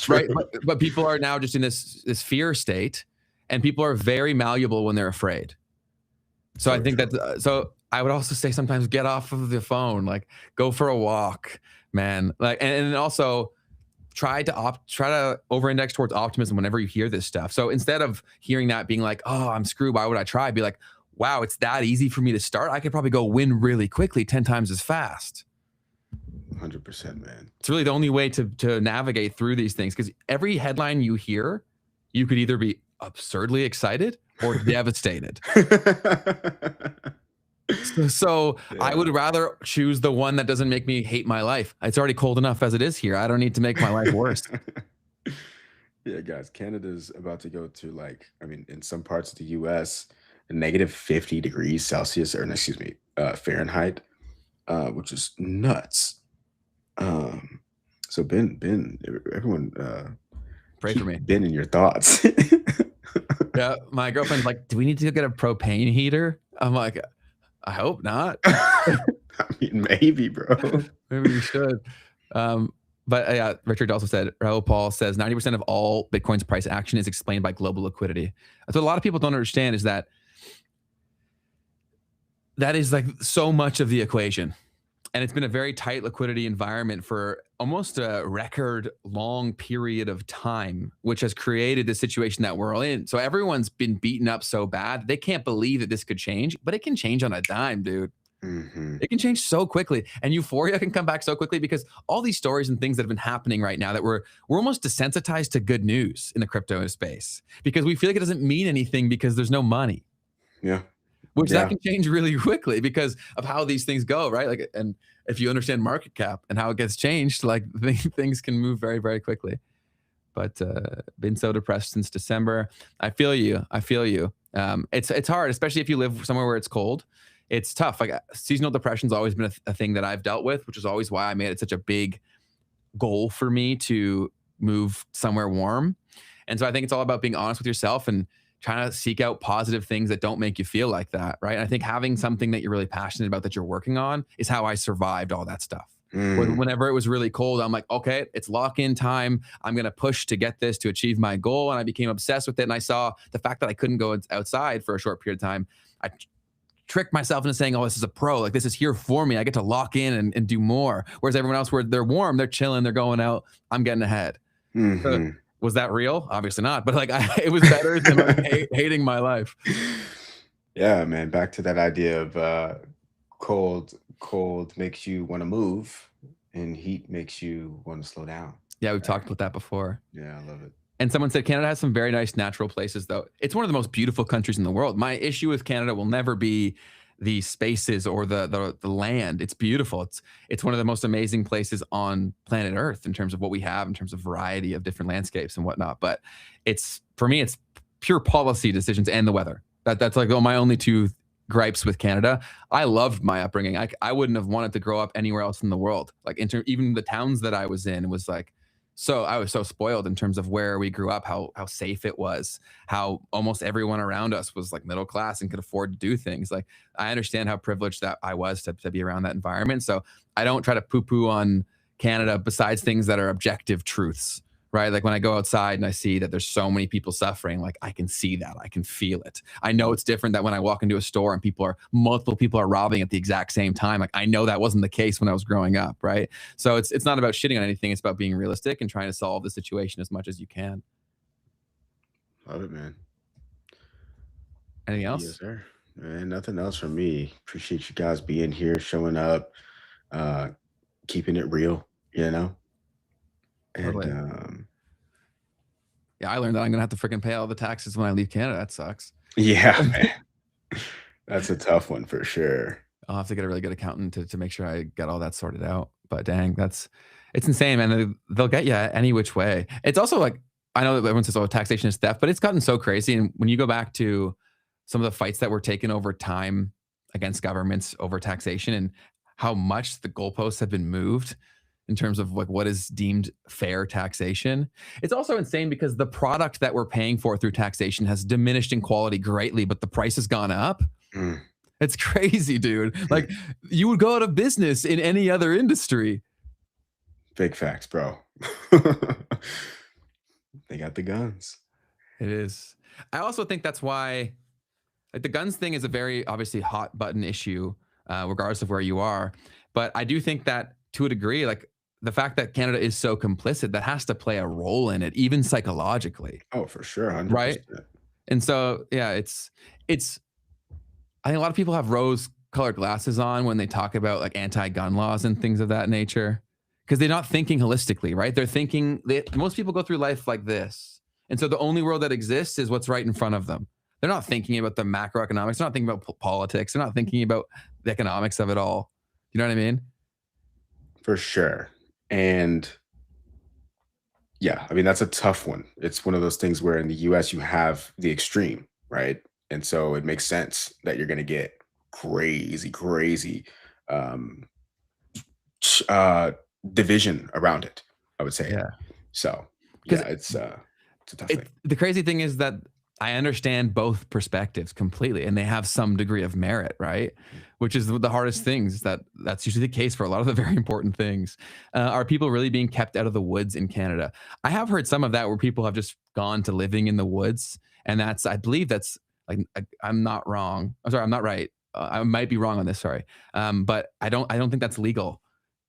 right? But people are now just in this fear state, and people are very malleable when they're afraid. So I think so I would also say sometimes get off of the phone, like go for a walk, man. Like, and also try to over-index towards optimism whenever you hear this stuff. So instead of hearing that being like, oh, I'm screwed, why would I try? Be like, wow, it's that easy for me to start. I could probably go win really quickly 10 times as fast. 100%, man. It's really the only way to navigate through these things, because every headline you hear, you could either be absurdly excited or devastated. So yeah. I would rather choose the one that doesn't make me hate my life. It's already cold enough as it is here. I don't need to make my life worse. Yeah, guys, Canada's about to go to in some parts of the US, -50 degrees Celsius, or excuse me, Fahrenheit, which is nuts. So Ben, everyone, pray for me. Ben in your thoughts. Yeah, my girlfriend's like, do we need to get a propane heater? I'm like, I hope not. I mean, maybe, bro. Maybe we should. But yeah, Richard also said, Raul Paul says 90% of all Bitcoin's price action is explained by global liquidity. So a lot of people don't understand is that that is like so much of the equation. And it's been a very tight liquidity environment for almost a record long period of time, which has created the situation that we're all in. So everyone's been beaten up so bad. They can't believe that this could change, but it can change on a dime, dude. It can change so quickly, and euphoria can come back so quickly because all these stories and things that have been happening right now that we're almost desensitized to good news in the crypto space because we feel like it doesn't mean anything because there's no money. Yeah. Which that can change really quickly because of how these things go, right? Like, and if you understand market cap and how it gets changed, like things can move very, very quickly. But been so depressed since December. I feel you. It's hard, especially if you live somewhere where it's cold. It's tough. Like seasonal depression's always been a thing that I've dealt with, which is always why I made it such a big goal for me to move somewhere warm. And so I think it's all about being honest with yourself and trying to seek out positive things that don't make you feel like that, right? And I think having something that you're really passionate about that you're working on is how I survived all that stuff. Whenever it was really cold, I'm like, okay, it's lock-in time. I'm going to push to get this to achieve my goal. And I became obsessed with it. And I saw the fact that I couldn't go outside for a short period of time. I tricked myself into saying, oh, this is a pro. Like this is here for me. I get to lock in and do more. Whereas everyone else, where they're warm, they're chilling, they're going out. I'm getting ahead. So, was that real? Obviously not. But like, it was better than like hating my life. Yeah, man. Back to that idea of cold makes you want to move, and heat makes you want to slow down. Yeah, we've talked about that before. Yeah, I love it. And someone said Canada has some very nice natural places, though. It's one of the most beautiful countries in the world. My issue with Canada will never be the spaces or the land. It's beautiful. It's one of the most amazing places on planet Earth in terms of what we have, in terms of variety of different landscapes and whatnot. But for me, it's pure policy decisions and the weather. That's like my only two gripes with Canada. I loved my upbringing. I wouldn't have wanted to grow up anywhere else in the world. Like even the towns that I was in was like, so I was so spoiled in terms of where we grew up, how safe it was, how almost everyone around us was like middle class and could afford to do things. Like I understand how privileged that I was to be around that environment. So I don't try to poo-poo on Canada besides things that are objective truths, right? Like when I go outside and I see that there's so many people suffering, like I can see that, I can feel it. I know it's different that when I walk into a store and multiple people are robbing at the exact same time. Like I know that wasn't the case when I was growing up, right? So it's not about shitting on anything. It's about being realistic and trying to solve the situation as much as you can. Love it, man. Anything else? Yes, sir. Man, nothing else from me. Appreciate you guys being here, showing up, keeping it real, you know? And yeah, I learned that I'm gonna have to freaking pay all the taxes when I leave Canada. That sucks. yeah, man. That's a tough one for sure. I'll have to get a really good accountant to make sure I get all that sorted out. But dang, it's insane, man. They'll get you any which way. It's also like, I know that everyone says, oh, taxation is theft, but it's gotten so crazy. And when you go back to some of the fights that were taken over time against governments over taxation and how much the goalposts have been moved in terms of like what is deemed fair taxation. It's also insane because the product that we're paying for through taxation has diminished in quality greatly, but the price has gone up. It's crazy, dude. Like you would go out of business in any other industry. Big facts, bro. They got the guns. It is. I also think that's why like the guns thing is a very obviously hot button issue, regardless of where you are. But I do think that to a degree, like the fact that Canada is so complicit, that has to play a role in it, even psychologically. Oh, for sure. 100%. Right. And so, yeah, I think a lot of people have rose-colored glasses on when they talk about like anti-gun laws and things of that nature, because they're not thinking holistically, right? They're thinking, most people go through life like this. And so the only world that exists is what's right in front of them. They're not thinking about the macroeconomics. They're not thinking about politics. They're not thinking about the economics of it all. You know what I mean? For sure. And yeah, I mean, that's a tough one. It's one of those things where in the US you have the extreme, right? And so it makes sense that you're going to get crazy division around it, I would say. Yeah. So yeah, it's a tough thing. The crazy thing is that I understand both perspectives completely, and they have some degree of merit, right? Which is the hardest things. That's usually the case for a lot of the very important things. Are people really being kept out of the woods in Canada? I have heard some of that where people have just gone to living in the woods, and I believe that's like, I'm not wrong. I'm sorry, I'm not right. I might be wrong on this, sorry. But I don't think that's legal.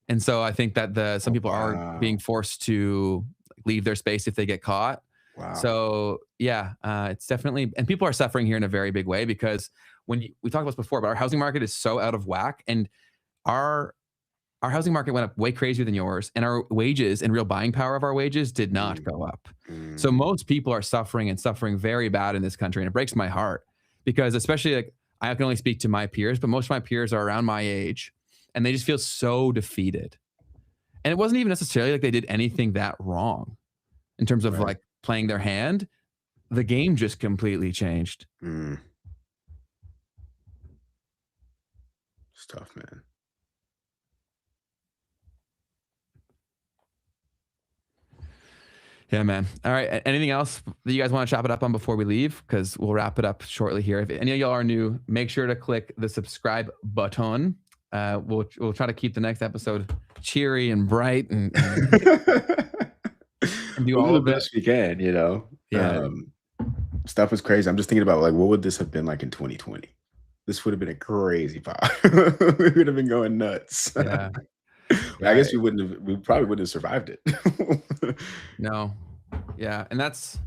And so I think that some people are being forced to leave their space if they get caught. Wow. So yeah, it's definitely, and people are suffering here in a very big way, because we talked about this before, but our housing market is so out of whack, and our housing market went up way crazier than yours, and our wages and real buying power of our wages did not go up. So most people are suffering, and suffering very bad in this country, and it breaks my heart, because especially, like, I can only speak to my peers, but most of my peers are around my age, and they just feel so defeated. And it wasn't even necessarily like they did anything that wrong in terms of like playing their hand. The game just completely changed. It's tough, man. Yeah, man. All right. Anything else that you guys want to chop it up on before we leave? Because we'll wrap it up shortly here. If any of y'all are new, make sure to click the subscribe button. We'll try to keep the next episode cheery and bright and do all the best we can, you know. Yeah. Stuff is crazy. I'm just thinking about, like, what would this have been like in 2020? This would have been a crazy pod. We would have been going nuts. Yeah. I guess we probably wouldn't have survived it. No. Yeah. And that's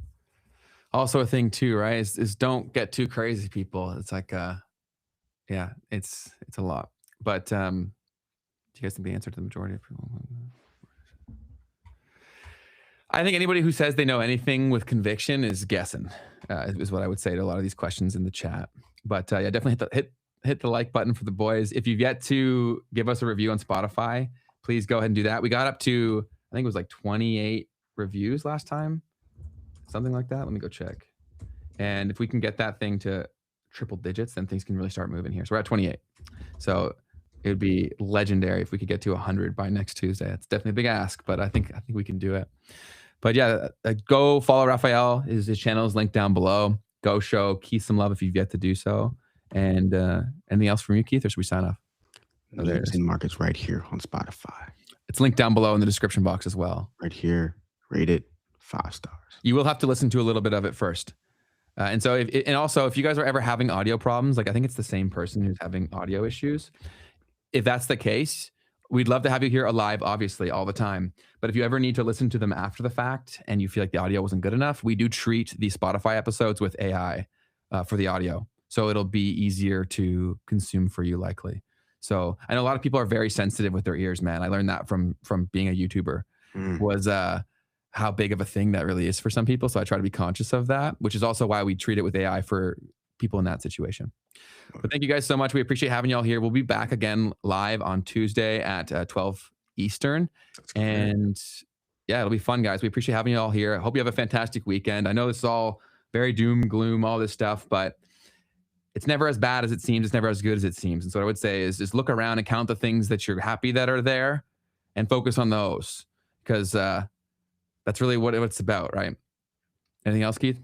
also a thing too, right? Is don't get too crazy, people. It's like, yeah, it's a lot. But do you guys think the answer to the majority of people? I think anybody who says they know anything with conviction is guessing, is what I would say to a lot of these questions in the chat. But yeah, definitely hit the like button for the boys. If you've yet to give us a review on Spotify, please go ahead and do that. We got up to, I think it was like 28 reviews last time, something like that. Let me go check. And if we can get that thing to triple digits, then things can really start moving here. So we're at 28. So it would be legendary if we could get to 100 by next Tuesday. It's definitely a big ask, but I think we can do it. But yeah, go follow Rafael. His channel is linked down below. Go show Keith some love if you've yet to do so. And anything else from you, Keith, or should we sign off? Legacy Markets right here on Spotify. It's linked down below in the description box as well. Right here, rated 5 stars. You will have to listen to a little bit of it first. And so, if you guys are ever having audio problems, like I think it's the same person who's having audio issues. If that's the case, we'd love to have you here alive, obviously, all the time. But if you ever need to listen to them after the fact and you feel like the audio wasn't good enough, we do treat the Spotify episodes with AI for the audio. So it'll be easier to consume for you, likely. So I know a lot of people are very sensitive with their ears, man. I learned that from being a YouTuber, was how big of a thing that really is for some people. So I try to be conscious of that, which is also why we treat it with AI for people in that situation. But thank you guys so much. We appreciate having y'all here. We'll be back again live on Tuesday at 12 Eastern. And yeah, it'll be fun, guys. We appreciate having y'all here. I hope you have a fantastic weekend. I know this is all very doom, gloom, all this stuff, but it's never as bad as it seems. It's never as good as it seems. And so what I would say is just look around and count the things that you're happy that are there and focus on those, because that's really what it's about, right? Anything else, Keith?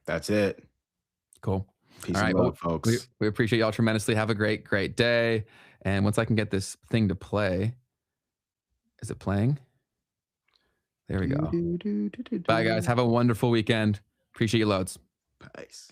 That's it. Cool. Peace all right, and love, folks. We appreciate y'all tremendously. Have a great, great day. And once I can get this thing to play, is it playing? There we go. Bye, guys. Have a wonderful weekend. Appreciate you loads. Peace.